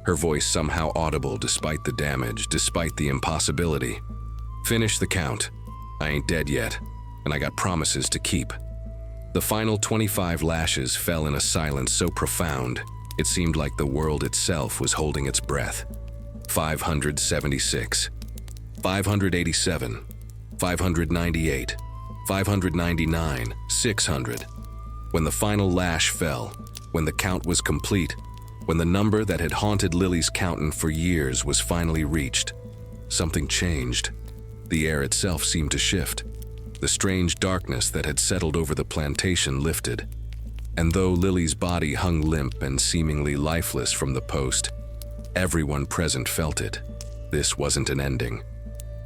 her voice somehow audible despite the damage, despite the impossibility. "Finish the count. I ain't dead yet, and I got promises to keep." The final 25 lashes fell in a silence so profound, it seemed like the world itself was holding its breath. 576, 587, 598, 599, 600. When the final lash fell, when the count was complete, when the number that had haunted Lily's counting for years was finally reached, something changed. The air itself seemed to shift. The strange darkness that had settled over the plantation lifted. And though Lily's body hung limp and seemingly lifeless from the post, everyone present felt it. This wasn't an ending.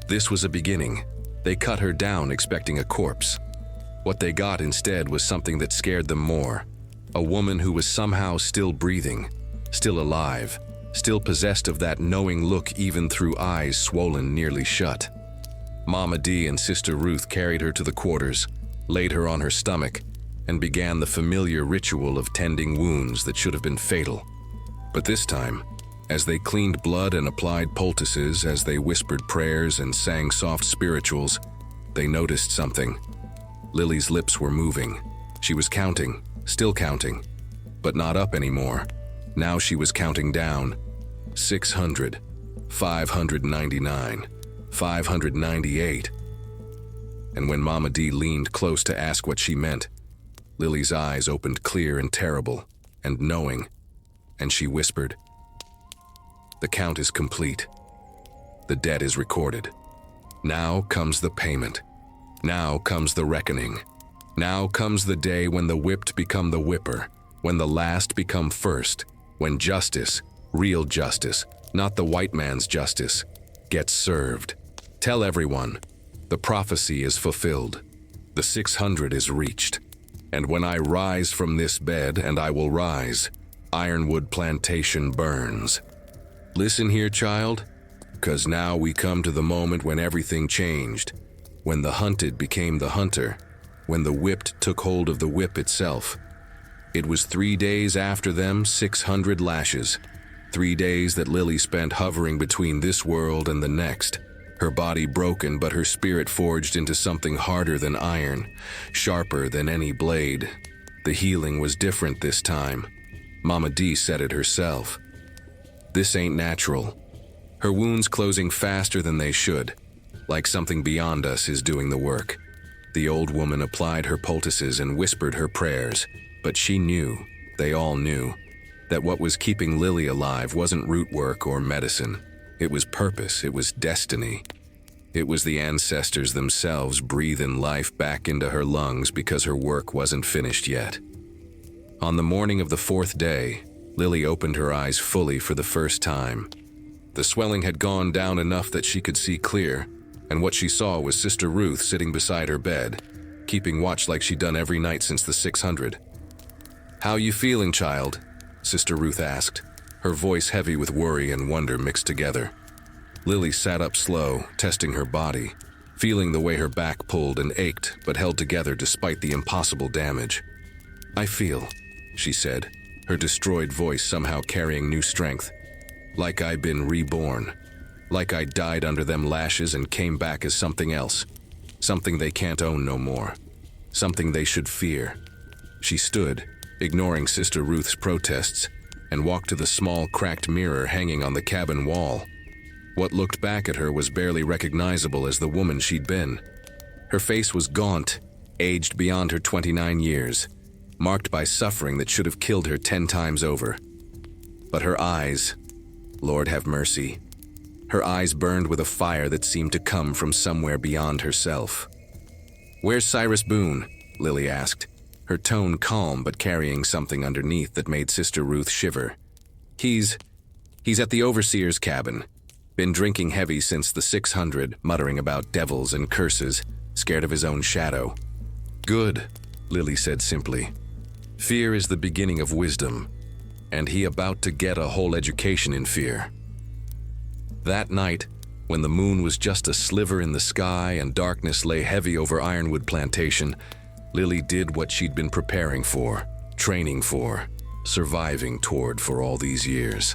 This was a beginning. They cut her down expecting a corpse. What they got instead was something that scared them more. A woman who was somehow still breathing, still alive, still possessed of that knowing look even through eyes swollen nearly shut. Mama D and Sister Ruth carried her to the quarters, laid her on her stomach, and began the familiar ritual of tending wounds that should have been fatal. But this time, as they cleaned blood and applied poultices, as they whispered prayers and sang soft spirituals, they noticed something. Lily's lips were moving. She was counting, still counting, but not up anymore. Now she was counting down. 600, 599, 598. And when Mama D leaned close to ask what she meant, Lily's eyes opened clear and terrible, and knowing, and she whispered, "The count is complete. The debt is recorded. Now comes the payment. Now comes the reckoning. Now comes the day when the whipped become the whipper, when the last become first, when justice, real justice, not the white man's justice, gets served. Tell everyone, the prophecy is fulfilled. The 600 is reached. And when I rise from this bed, and I will rise, Ironwood Plantation burns. Listen here, child, 'cause now we come to the moment when everything changed, when the hunted became the hunter, when the whipped took hold of the whip itself. It was 3 days after them 600 lashes, 3 days that Lily spent hovering between this world and the next, her body broken but her spirit forged into something harder than iron, sharper than any blade. The healing was different this time. Mama D said it herself. This ain't natural. Her wounds closing faster than they should, like something beyond us is doing the work. The old woman applied her poultices and whispered her prayers, but she knew, they all knew, that what was keeping Lily alive wasn't root work or medicine. It was purpose, it was destiny. It was the ancestors themselves breathing life back into her lungs because her work wasn't finished yet. On the morning of the 4th day, Lily opened her eyes fully for the first time. The swelling had gone down enough that she could see clear, and what she saw was Sister Ruth sitting beside her bed, keeping watch like she'd done every night since the 600. "How you feeling, child?" Sister Ruth asked, her voice heavy with worry and wonder mixed together. Lily sat up slow, testing her body, feeling the way her back pulled and ached but held together despite the impossible damage. "I feel," she said, her destroyed voice somehow carrying new strength, "like I'd been reborn, like I died under them lashes and came back as something else, something they can't own no more, something they should fear." She stood, ignoring Sister Ruth's protests, and walked to the small cracked mirror hanging on the cabin wall. What looked back at her was barely recognizable as the woman she'd been. Her face was gaunt, aged beyond her 29 years, marked by suffering that should have killed her 10 times over. But her eyes, Lord have mercy, her eyes burned with a fire that seemed to come from somewhere beyond herself. "Where's Cyrus Boone?" Lily asked, her tone calm but carrying something underneath that made Sister Ruth shiver. He's at the overseer's cabin. Been drinking heavy since the 600, muttering about devils and curses, scared of his own shadow." "Good," Lily said simply. "Fear is the beginning of wisdom, and he about to get a whole education in fear." That night, when the moon was just a sliver in the sky and darkness lay heavy over Ironwood Plantation, Lily did what she'd been preparing for, training for, surviving toward for all these years.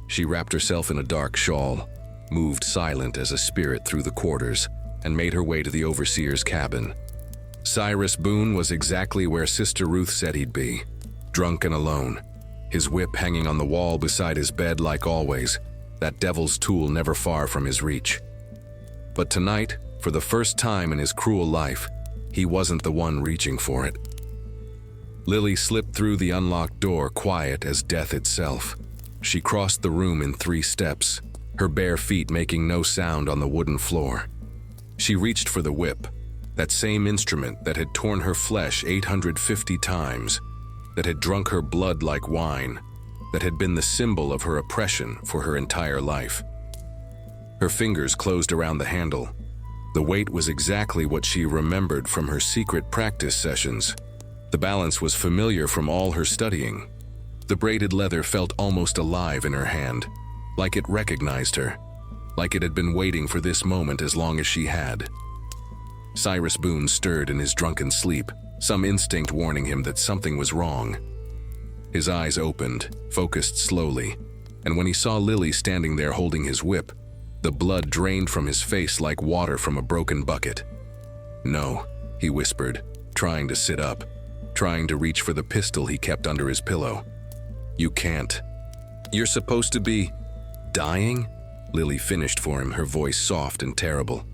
She wrapped herself in a dark shawl, moved silent as a spirit through the quarters, and made her way to the overseer's cabin. Cyrus Boone was exactly where Sister Ruth said he'd be, drunk and alone, his whip hanging on the wall beside his bed like always, that devil's tool never far from his reach. But tonight, for the first time in his cruel life, he wasn't the one reaching for it. Lily slipped through the unlocked door, quiet as death itself. She crossed the room in 3 steps, her bare feet making no sound on the wooden floor. She reached for the whip, that same instrument that had torn her flesh 850 times, that had drunk her blood like wine, that had been the symbol of her oppression for her entire life. Her fingers closed around the handle. The weight was exactly what she remembered from her secret practice sessions. The balance was familiar from all her studying. The braided leather felt almost alive in her hand, like it recognized her, like it had been waiting for this moment as long as she had. Cyrus Boone stirred in his drunken sleep, some instinct warning him that something was wrong. His eyes opened, focused slowly, and when he saw Lily standing there holding his whip, the blood drained from his face like water from a broken bucket. "No," he whispered, trying to sit up, trying to reach for the pistol he kept under his pillow. "You can't. You're supposed to be dying?" Lily finished for him, her voice soft and terrible.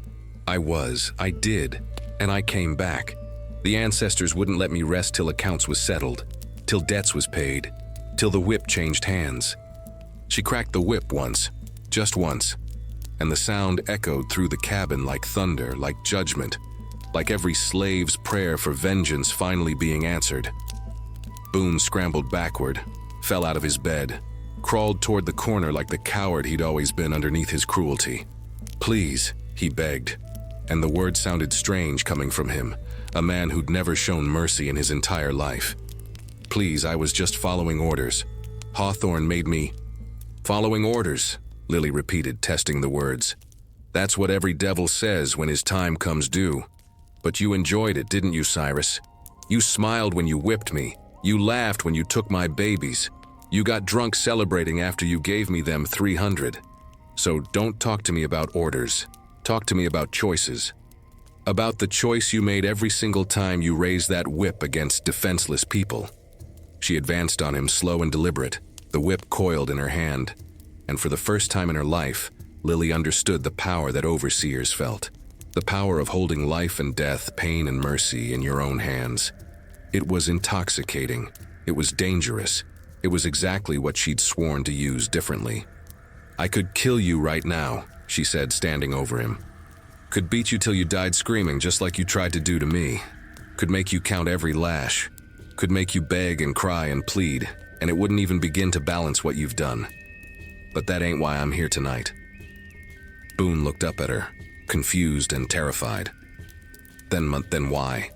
I did, and I came back. The ancestors wouldn't let me rest till accounts was settled, till debts was paid, till the whip changed hands. She cracked the whip once, just once, and the sound echoed through the cabin like thunder, like judgment, like every slave's prayer for vengeance finally being answered. Boone scrambled backward, fell out of his bed, crawled toward the corner like the coward he'd always been underneath his cruelty. "Please," he begged, and the words sounded strange coming from him, a man who'd never shown mercy in his entire life. "Please, I was just following orders. Hawthorne made me—" "Following orders," Lily repeated, testing the words. "That's what every devil says when his time comes due. But you enjoyed it, didn't you, Cyrus? You smiled when you whipped me. You laughed when you took my babies. You got drunk celebrating after you gave me them 300. So don't talk to me about orders. Talk to me about choices. About the choice you made every single time you raised that whip against defenseless people." She advanced on him, slow and deliberate, the whip coiled in her hand. And for the first time in her life, Lily understood the power that overseers felt. The power of holding life and death, pain and mercy in your own hands. It was intoxicating. It was dangerous. It was exactly what she'd sworn to use differently. "I could kill you right now," she said, standing over him. "Could beat you till you died screaming, just like you tried to do to me. Could make you count every lash. Could make you beg and cry and plead, and it wouldn't even begin to balance what you've done. But that ain't why I'm here tonight." Boone looked up at her, confused and terrified. Then why?"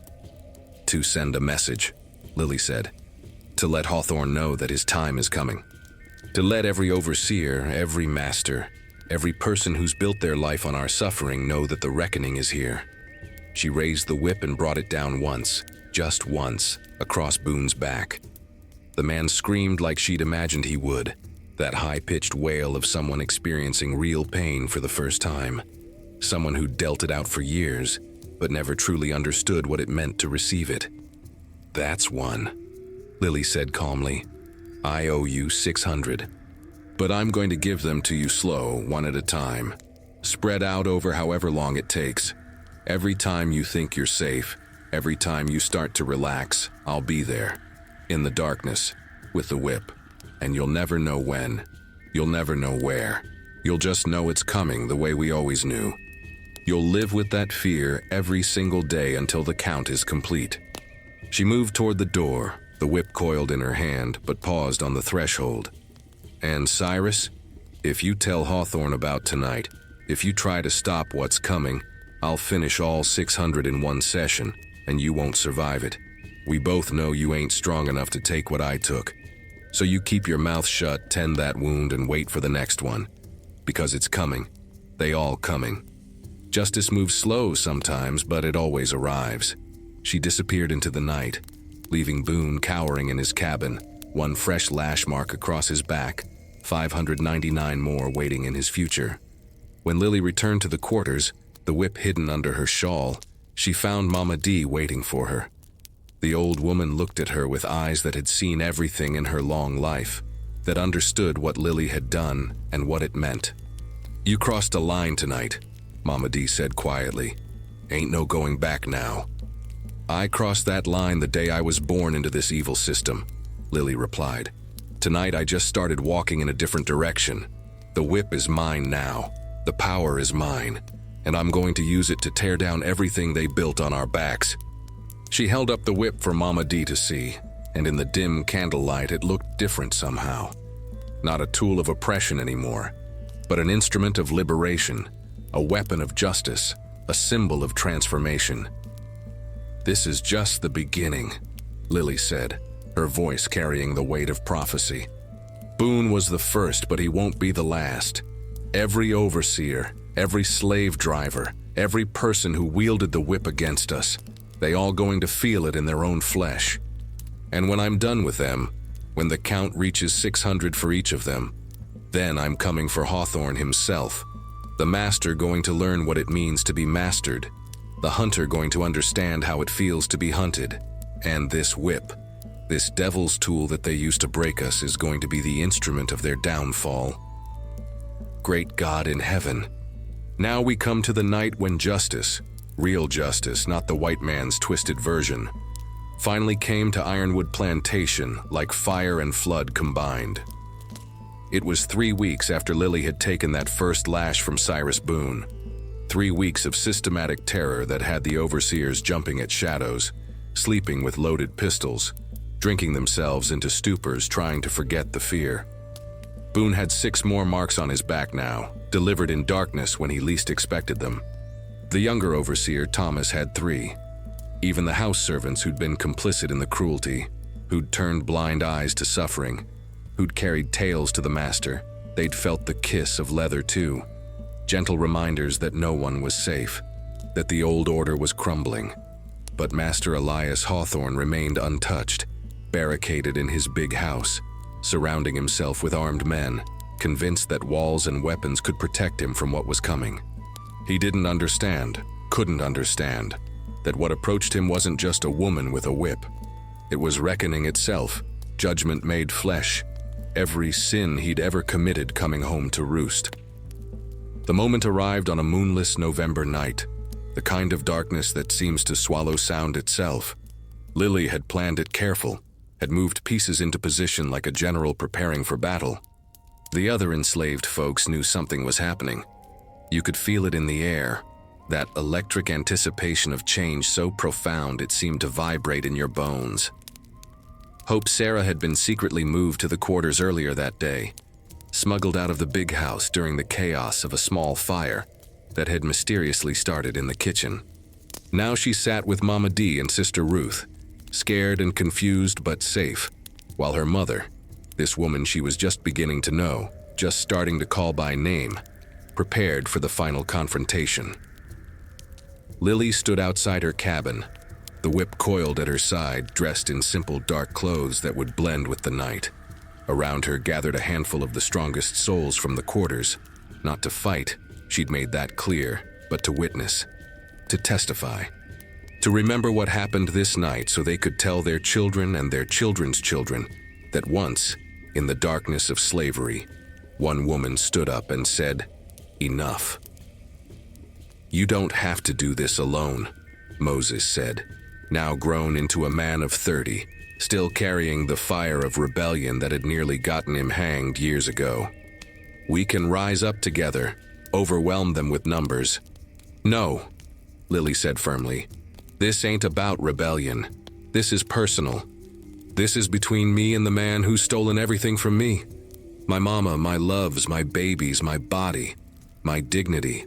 "To send a message," Lily said. "To let Hawthorne know that his time is coming. To let every overseer, every master, every person who's built their life on our suffering know that the reckoning is here." She raised the whip and brought it down once, just once, across Boone's back. The man screamed like she'd imagined he would, that high-pitched wail of someone experiencing real pain for the first time. Someone who'd dealt it out for years, but never truly understood what it meant to receive it. "That's one," Lily said calmly. "I owe you 600. But I'm going to give them to you slow, one at a time. Spread out over however long it takes. Every time you think you're safe, every time you start to relax, I'll be there. In the darkness, with the whip. And you'll never know when. You'll never know where. You'll just know it's coming the way we always knew. You'll live with that fear every single day until the count is complete." She moved toward the door, the whip coiled in her hand, but paused on the threshold. "And Cyrus, if you tell Hawthorne about tonight, if you try to stop what's coming, I'll finish all 600 in one session, and you won't survive it. We both know you ain't strong enough to take what I took. So you keep your mouth shut, tend that wound, and wait for the next one. Because it's coming. They all coming. Justice moves slow sometimes, but it always arrives." She disappeared into the night, leaving Boone cowering in his cabin, one fresh lash mark across his back, 599 more waiting in his future. When Lily returned to the quarters, the whip hidden under her shawl, she found Mama D waiting for her. The old woman looked at her with eyes that had seen everything in her long life, that understood what Lily had done and what it meant. "You crossed a line tonight," Mama D said quietly. "Ain't no going back now." "I crossed that line the day I was born into this evil system," Lily replied. "Tonight I just started walking in a different direction. The whip is mine now. The power is mine. And I'm going to use it to tear down everything they built on our backs." She held up the whip for Mama D to see, and in the dim candlelight it looked different somehow. Not a tool of oppression anymore, but an instrument of liberation, a weapon of justice, a symbol of transformation. "This is just the beginning," Lily said, her voice carrying the weight of prophecy. "Boone was the first, but he won't be the last. Every overseer, every slave driver, every person who wielded the whip against us, they all going to feel it in their own flesh. And when I'm done with them, when the count reaches 600 for each of them, then I'm coming for Hawthorne himself, the master going to learn what it means to be mastered, The hunter going to understand how it feels to be hunted. And this whip, this devil's tool that they use to break us, is going to be the instrument of their downfall. Great God in heaven. Now we come to the night when justice, real justice, not the white man's twisted version, finally came to Ironwood Plantation like fire and flood combined. It was 3 weeks after Lily had taken that first lash from Cyrus Boone. 3 weeks of systematic terror that had the overseers jumping at shadows, sleeping with loaded pistols, drinking themselves into stupors trying to forget the fear. Boone had 6 more marks on his back now, delivered in darkness when he least expected them. The younger overseer, Thomas, had 3. Even the house servants who'd been complicit in the cruelty, who'd turned blind eyes to suffering, who'd carried tales to the master, they'd felt the kiss of leather too. Gentle reminders that no one was safe, that the old order was crumbling. But Master Elias Hawthorne remained untouched, barricaded in his big house, surrounding himself with armed men, convinced that walls and weapons could protect him from what was coming. He didn't understand, couldn't understand, that what approached him wasn't just a woman with a whip. It was reckoning itself, judgment made flesh, every sin he'd ever committed coming home to roost. The moment arrived on a moonless November night, the kind of darkness that seems to swallow sound itself. Lily had planned it careful, had moved pieces into position like a general preparing for battle. The other enslaved folks knew something was happening. You could feel it in the air, that electric anticipation of change so profound it seemed to vibrate in your bones. Hope Sarah had been secretly moved to the quarters earlier that day, smuggled out of the big house during the chaos of a small fire that had mysteriously started in the kitchen. Now she sat with Mama D and Sister Ruth, scared and confused but safe, while her mother, this woman she was just beginning to know, just starting to call by name, prepared for the final confrontation. Lily stood outside her cabin, the whip coiled at her side, dressed in simple dark clothes that would blend with the night. Around her gathered a handful of the strongest souls from the quarters, not to fight, she'd made that clear, but to witness, to testify, to remember what happened this night so they could tell their children and their children's children that once, in the darkness of slavery, one woman stood up and said, "Enough." "You don't have to do this alone," Moses said, now grown into a man of 30, still carrying the fire of rebellion that had nearly gotten him hanged years ago. "We can rise up together, overwhelm them with numbers." "No," Lily said firmly. "This ain't about rebellion. This is personal. This is between me and the man who's stolen everything from me. My mama, my loves, my babies, my body, my dignity.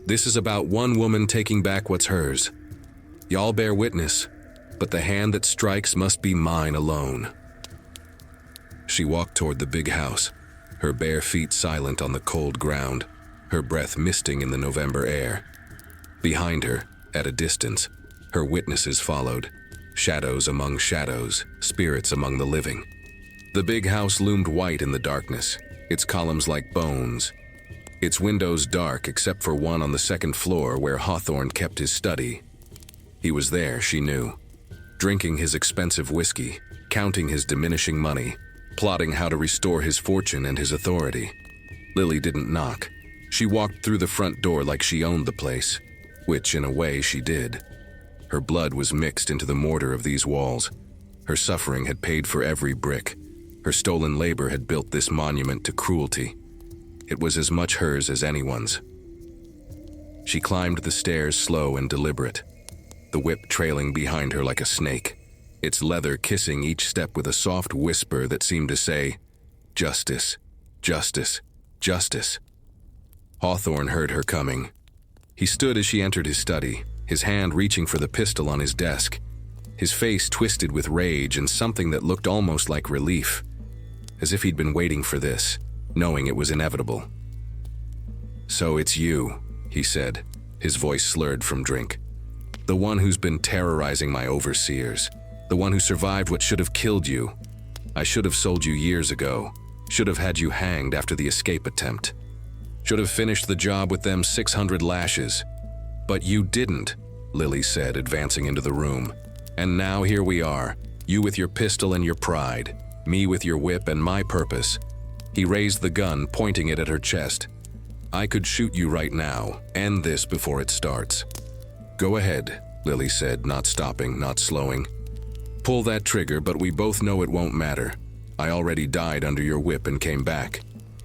This is about one woman taking back what's hers. Y'all bear witness, but the hand that strikes must be mine alone." She walked toward the big house, her bare feet silent on the cold ground, her breath misting in the November air. Behind her, at a distance, her witnesses followed, shadows among shadows, spirits among the living. The big house loomed white in the darkness, its columns like bones, its windows dark except for one on the second floor where Hawthorne kept his study. He was there, she knew, drinking his expensive whiskey, counting his diminishing money, plotting how to restore his fortune and his authority. Lily didn't knock. She walked through the front door like she owned the place, which in a way she did. Her blood was mixed into the mortar of these walls. Her suffering had paid for every brick. Her stolen labor had built this monument to cruelty. It was as much hers as anyone's. She climbed the stairs slow and deliberate, the whip trailing behind her like a snake, its leather kissing each step with a soft whisper that seemed to say, "Justice, justice, justice." Hawthorne heard her coming. He stood as she entered his study, his hand reaching for the pistol on his desk, his face twisted with rage and something that looked almost like relief, as if he'd been waiting for this, knowing it was inevitable. "So it's you," he said, his voice slurred from drink. "The one who's been terrorizing my overseers, the one who survived what should have killed you. I should have sold you years ago, should have had you hanged after the escape attempt, should have finished the job with them 600 lashes. But you didn't. Lily said, advancing into the room. "And now here we are, you with your pistol and your pride, me with your whip and my purpose." He raised the gun, pointing it at her chest. "I could shoot you right now, end this before it starts." "Go ahead," Lily said, not stopping, not slowing. "Pull that trigger, but we both know it won't matter. I already died under your whip and came back.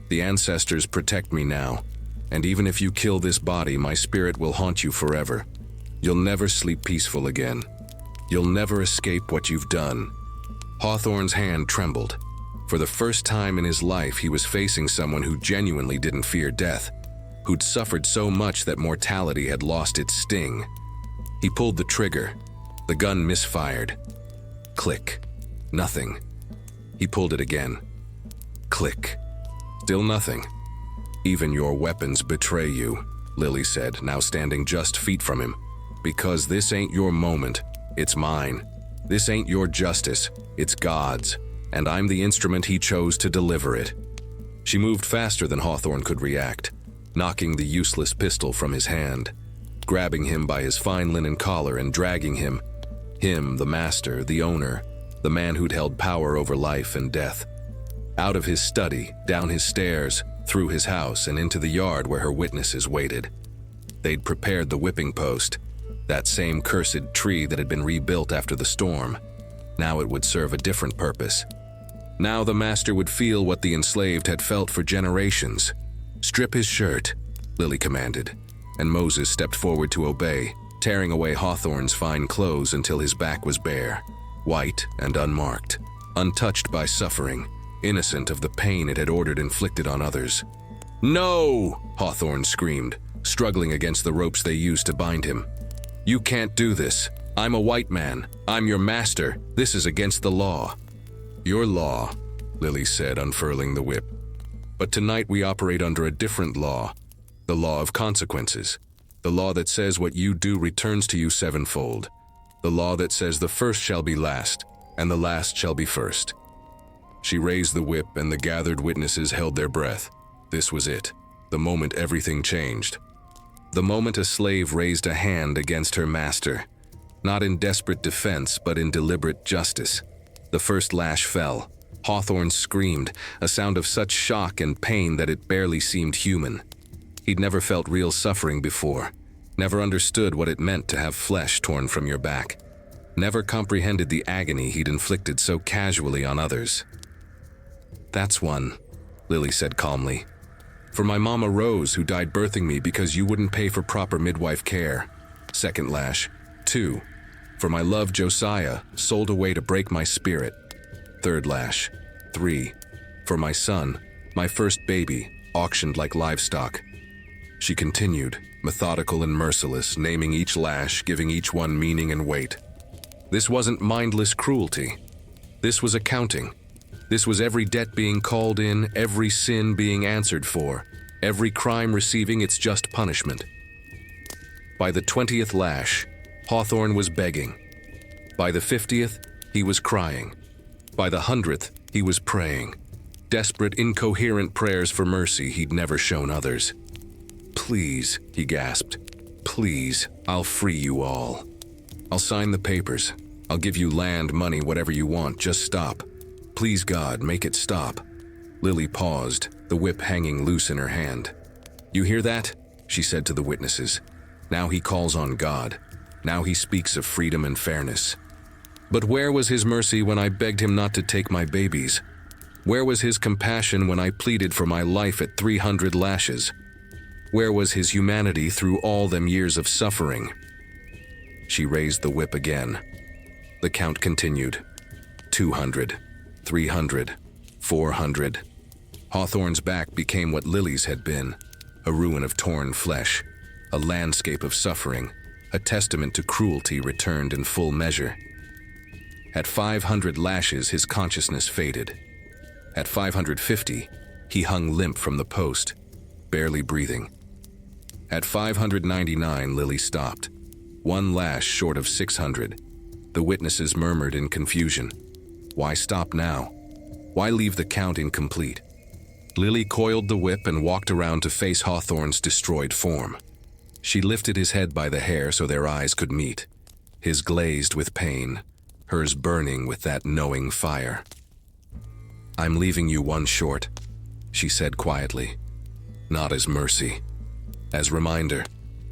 The ancestors protect me now, and even if you kill this body, my spirit will haunt you forever. You'll never sleep peaceful again. You'll never escape what you've done." Hawthorne's hand trembled. For the first time in his life, he was facing someone who genuinely didn't fear death, who'd suffered so much that mortality had lost its sting. He pulled the trigger. The gun misfired. Click. Nothing. He pulled it again. Click. Still nothing. "Even your weapons betray you," Lily said, now standing just feet from him. "Because this ain't your moment, it's mine. This ain't your justice, it's God's, and I'm the instrument he chose to deliver it." She moved faster than Hawthorne could react, knocking the useless pistol from his hand, grabbing him by his fine linen collar and dragging him, the master, the owner, the man who'd held power over life and death, out of his study, down his stairs, through his house, and into the yard where her witnesses waited. They'd prepared the whipping post, that same cursed tree that had been rebuilt after the storm. Now it would serve a different purpose. Now the master would feel what the enslaved had felt for generations. "Strip his shirt," Lily commanded, and Moses stepped forward to obey, tearing away Hawthorne's fine clothes until his back was bare, white and unmarked, untouched by suffering, innocent of the pain it had ordered inflicted on others. "No!" Hawthorne screamed, struggling against the ropes they used to bind him. "You can't do this. I'm a white man. I'm your master. This is against the law." "Your law," Lily said, unfurling the whip. "But tonight we operate under a different law, the law of consequences, the law that says what you do returns to you sevenfold, the law that says the first shall be last, and the last shall be first." She raised the whip, and the gathered witnesses held their breath. This was it, the moment everything changed. The moment a slave raised a hand against her master, not in desperate defense, but in deliberate justice. The first lash fell. Hawthorne screamed, a sound of such shock and pain that it barely seemed human. He'd never felt real suffering before, never understood what it meant to have flesh torn from your back, never comprehended the agony he'd inflicted so casually on others. "That's one," Lily said calmly. "For my mama Rose, who died birthing me because you wouldn't pay for proper midwife care." Second lash. 2. For my love Josiah, sold away to break my spirit. Third lash. 3. For my son, my first baby, auctioned like livestock. She continued, methodical and merciless, naming each lash, giving each one meaning and weight. This wasn't mindless cruelty. This was accounting. This was every debt being called in, every sin being answered for, every crime receiving its just punishment. By the 20th lash, Hawthorne was begging. By the 50th, he was crying. By the 100th, he was praying. Desperate, incoherent prayers for mercy he'd never shown others. "Please," he gasped. "Please, I'll free you all. I'll sign the papers. I'll give you land, money, whatever you want, just stop. Please God, make it stop." Lily paused, the whip hanging loose in her hand. "You hear that?" she said to the witnesses. "Now he calls on God. Now he speaks of freedom and fairness. But where was his mercy when I begged him not to take my babies? Where was his compassion when I pleaded for my life at 300 lashes? Where was his humanity through all them years of suffering?" She raised the whip again. The count continued. 200. 300, 400. Hawthorne's back became what Lily's had been, a ruin of torn flesh, a landscape of suffering, a testament to cruelty returned in full measure. At 500 lashes, his consciousness faded. At 550, he hung limp from the post, barely breathing. At 599, Lily stopped, one lash short of 600. The witnesses murmured in confusion. Why stop now? Why leave the count incomplete? Lily coiled the whip and walked around to face Hawthorne's destroyed form. She lifted his head by the hair so their eyes could meet, his glazed with pain, hers burning with that knowing fire. "I'm leaving you one short," she said quietly, "not as mercy, as reminder.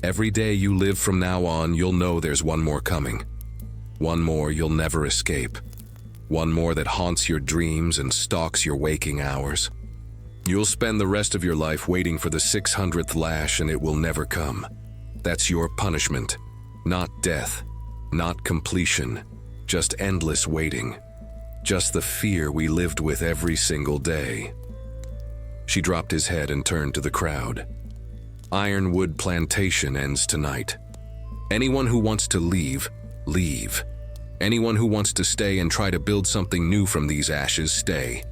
Every day you live from now on, you'll know there's one more coming. One more you'll never escape. One more that haunts your dreams and stalks your waking hours. You'll spend the rest of your life waiting for the 600th lash, and it will never come. That's your punishment. Not death, not completion, just endless waiting. Just the fear we lived with every single day." She dropped his head and turned to the crowd. "Ironwood Plantation ends tonight. Anyone who wants to leave, leave. Anyone who wants to stay and try to build something new from these ashes, stay.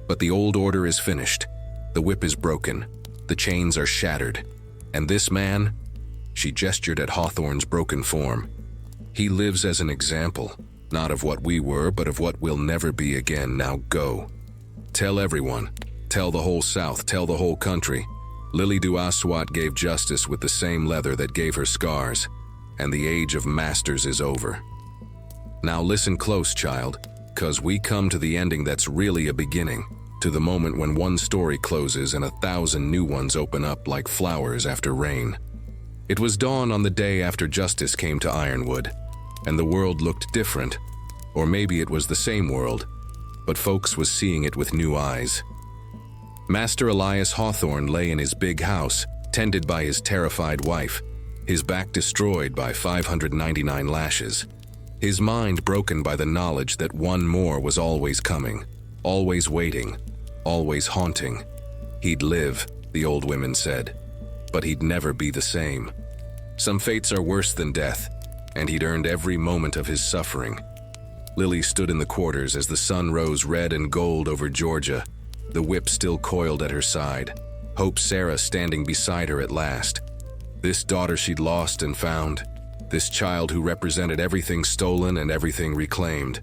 But the old order is finished. The whip is broken. The chains are shattered. And this man," she gestured at Hawthorne's broken form, "he lives as an example, not of what we were, but of what we'll never be again. Now go. Tell everyone. Tell the whole South. Tell the whole country. Lily Duaswat gave justice with the same leather that gave her scars, and the age of masters is over. Now listen close, child, 'cause we come to the ending that's really a beginning, to the moment when one story closes and 1,000 new ones open up like flowers after rain. It was dawn on the day after justice came to Ironwood, and the world looked different, or maybe it was the same world, but folks was seeing it with new eyes. Master Elias Hawthorne lay in his big house, tended by his terrified wife, his back destroyed by 599 lashes, his mind broken by the knowledge that one more was always coming, always waiting, always haunting. He'd live, the old women said, but he'd never be the same. Some fates are worse than death, and he'd earned every moment of his suffering. Lily stood in the quarters as the sun rose red and gold over Georgia, the whip still coiled at her side, Hope Sarah standing beside her at last. This daughter she'd lost and found, this child who represented everything stolen and everything reclaimed.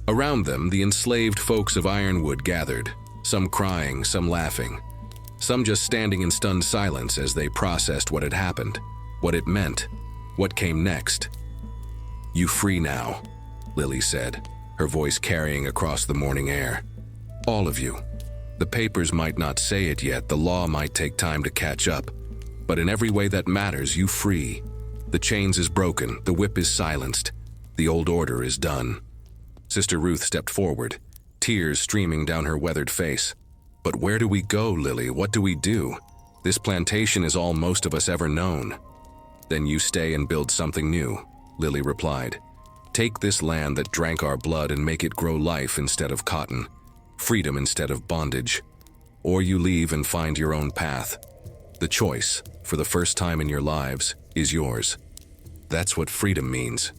Around them, the enslaved folks of Ironwood gathered, some crying, some laughing, some just standing in stunned silence as they processed what had happened, what it meant, what came next. "You free now," Lily said, her voice carrying across the morning air. "All of you. The papers might not say it yet, the law might take time to catch up, but in every way that matters, you free. The chains is broken, the whip is silenced, the old order is done." Sister Ruth stepped forward, tears streaming down her weathered face. "But where do we go, Lily? What do we do? This plantation is all most of us ever known." "Then you stay and build something new," Lily replied. "Take this land that drank our blood and make it grow life instead of cotton, freedom instead of bondage. Or you leave and find your own path. The choice, for the first time in your lives, is yours. That's what freedom means."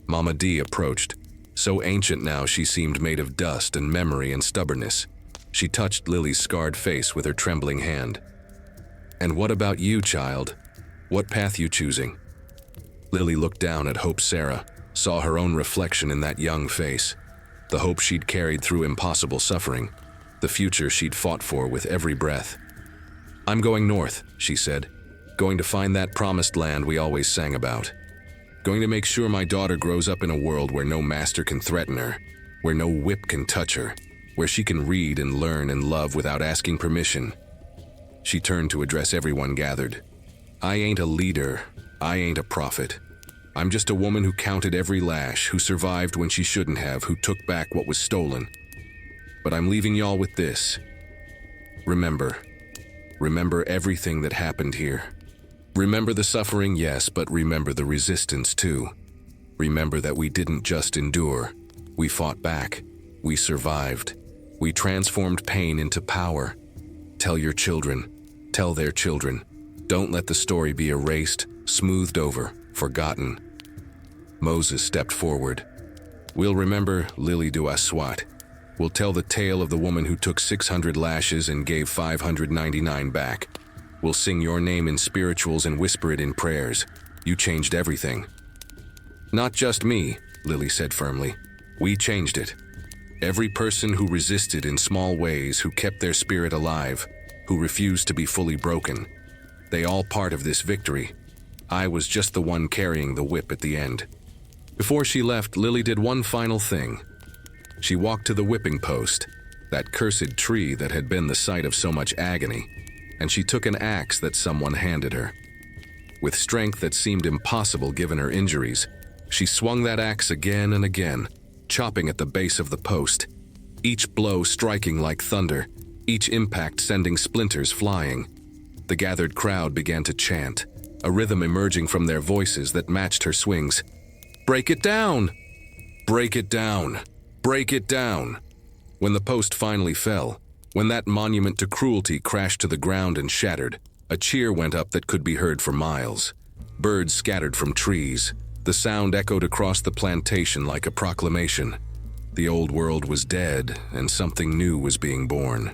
Mama D approached, so ancient now she seemed made of dust and memory and stubbornness. She touched Lily's scarred face with her trembling hand. "And what about you, child? What path you choosing?" Lily looked down at Hope Sarah, saw her own reflection in that young face, the hope she'd carried through impossible suffering, the future she'd fought for with every breath. "I'm going north," she said, "going to find that promised land we always sang about. Going to make sure my daughter grows up in a world where no master can threaten her, where no whip can touch her, where she can read and learn and love without asking permission." She turned to address everyone gathered. "I ain't a leader, I ain't a prophet. I'm just a woman who counted every lash, who survived when she shouldn't have, who took back what was stolen. But I'm leaving y'all with this. Remember. Remember everything that happened here. Remember the suffering, yes, but remember the resistance too. Remember that we didn't just endure. We fought back. We survived. We transformed pain into power. Tell your children. Tell their children. Don't let the story be erased, smoothed over, forgotten." Moses stepped forward. "We'll remember Lily Duaswat. We'll tell the tale of the woman who took 600 lashes and gave 599 back. We'll sing your name in spirituals and whisper it in prayers. You changed everything." "Not just me," Lily said firmly. "We changed it. Every person who resisted in small ways, who kept their spirit alive, who refused to be fully broken. They all part of this victory, I was just the one carrying the whip at the end. Before she left, Lily did one final thing. She walked to the whipping post, that cursed tree that had been the site of so much agony, and she took an axe that someone handed her. With strength that seemed impossible given her injuries, she swung that axe again and again, chopping at the base of the post, each blow striking like thunder, each impact sending splinters flying. The gathered crowd began to chant, a rhythm emerging from their voices that matched her swings. "Break it down! Break it down! Break it down!" When the post finally fell, when that monument to cruelty crashed to the ground and shattered, a cheer went up that could be heard for miles. Birds scattered from trees. The sound echoed across the plantation like a proclamation. The old world was dead, and something new was being born.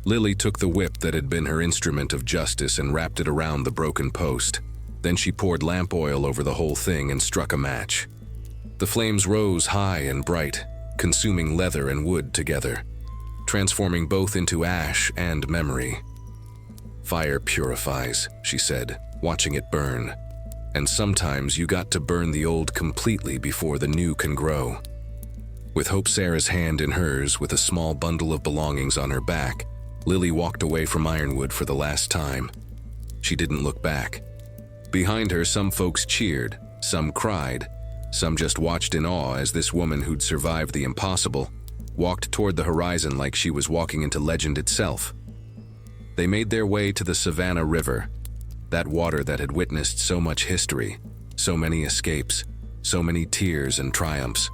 Lily took the whip that had been her instrument of justice and wrapped it around the broken post. Then she poured lamp oil over the whole thing and struck a match. The flames rose high and bright, consuming leather and wood together, transforming both into ash and memory. "Fire purifies," she said, watching it burn. "And sometimes you got to burn the old completely before the new can grow." With Hope Sarah's hand in hers, with a small bundle of belongings on her back, Lily walked away from Ironwood for the last time. She didn't look back. Behind her, some folks cheered, some cried, some just watched in awe as this woman who'd survived the impossible walked toward the horizon like she was walking into legend itself. They made their way to the Savannah River, that water that had witnessed so much history, so many escapes, so many tears and triumphs.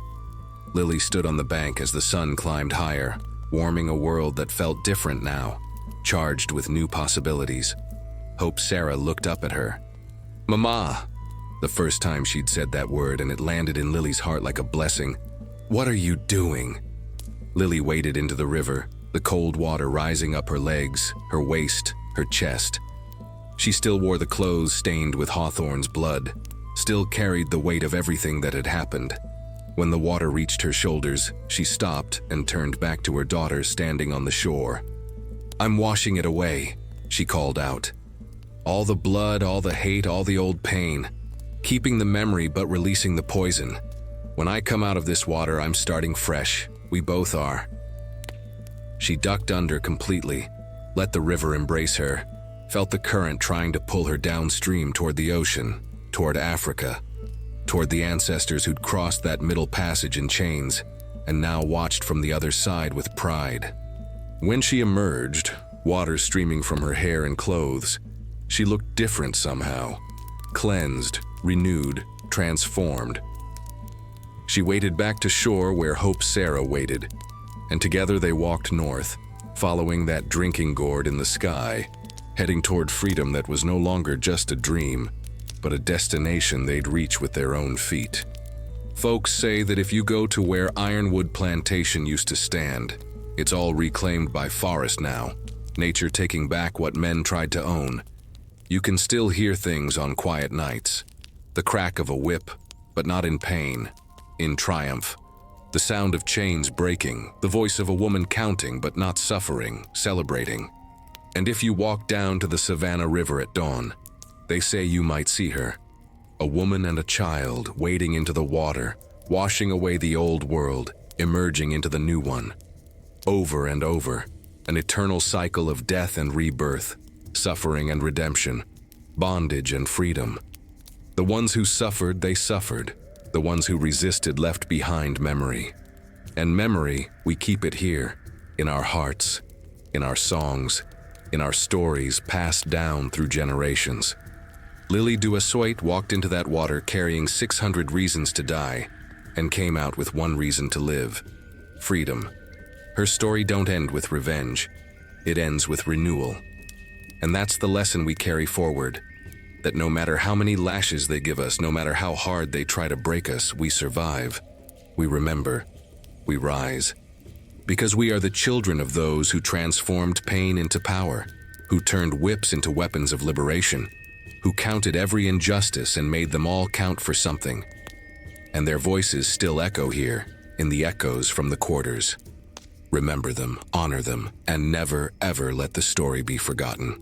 Lily stood on the bank as the sun climbed higher, warming a world that felt different now, charged with new possibilities. Hope Sarah looked up at her. "Mama!" The first time she'd said that word, and it landed in Lily's heart like a blessing. "What are you doing?" Lily waded into the river, the cold water rising up her legs, her waist, her chest. She still wore the clothes stained with Hawthorne's blood, still carried the weight of everything that had happened. When the water reached her shoulders, she stopped and turned back to her daughter standing on the shore. "I'm washing it away," she called out. "All the blood, all the hate, all the old pain. Keeping the memory but releasing the poison. When I come out of this water, I'm starting fresh. We both are." She ducked under completely, let the river embrace her, felt the current trying to pull her downstream toward the ocean, toward Africa, toward the ancestors who'd crossed that middle passage in chains, and now watched from the other side with pride. When she emerged, water streaming from her hair and clothes, she looked different somehow, cleansed, renewed, transformed. She waded back to shore where Hope Sarah waited, and together they walked north, following that drinking gourd in the sky, heading toward freedom that was no longer just a dream, but a destination they'd reach with their own feet. Folks say that if you go to where Ironwood Plantation used to stand, it's all reclaimed by forest now, nature taking back what men tried to own. You can still hear things on quiet nights. The crack of a whip, but not in pain, in triumph. The sound of chains breaking, the voice of a woman counting but not suffering, celebrating. And if you walk down to the Savannah River at dawn, they say you might see her. A woman and a child wading into the water, washing away the old world, emerging into the new one. Over and over, an eternal cycle of death and rebirth, suffering and redemption, bondage and freedom. The ones who suffered, they suffered. The ones who resisted left behind memory. And memory, we keep it here, in our hearts, in our songs, in our stories passed down through generations. Lily Duassoit walked into that water carrying 600 reasons to die, and came out with one reason to live: freedom. Her story don't end with revenge. It ends with renewal. And that's the lesson we carry forward. That no matter how many lashes they give us, no matter how hard they try to break us, we survive. We remember. We rise. Because we are the children of those who transformed pain into power, who turned whips into weapons of liberation, who counted every injustice and made them all count for something. And their voices still echo here, in the echoes from the quarters. Remember them, honor them, and never, ever let the story be forgotten.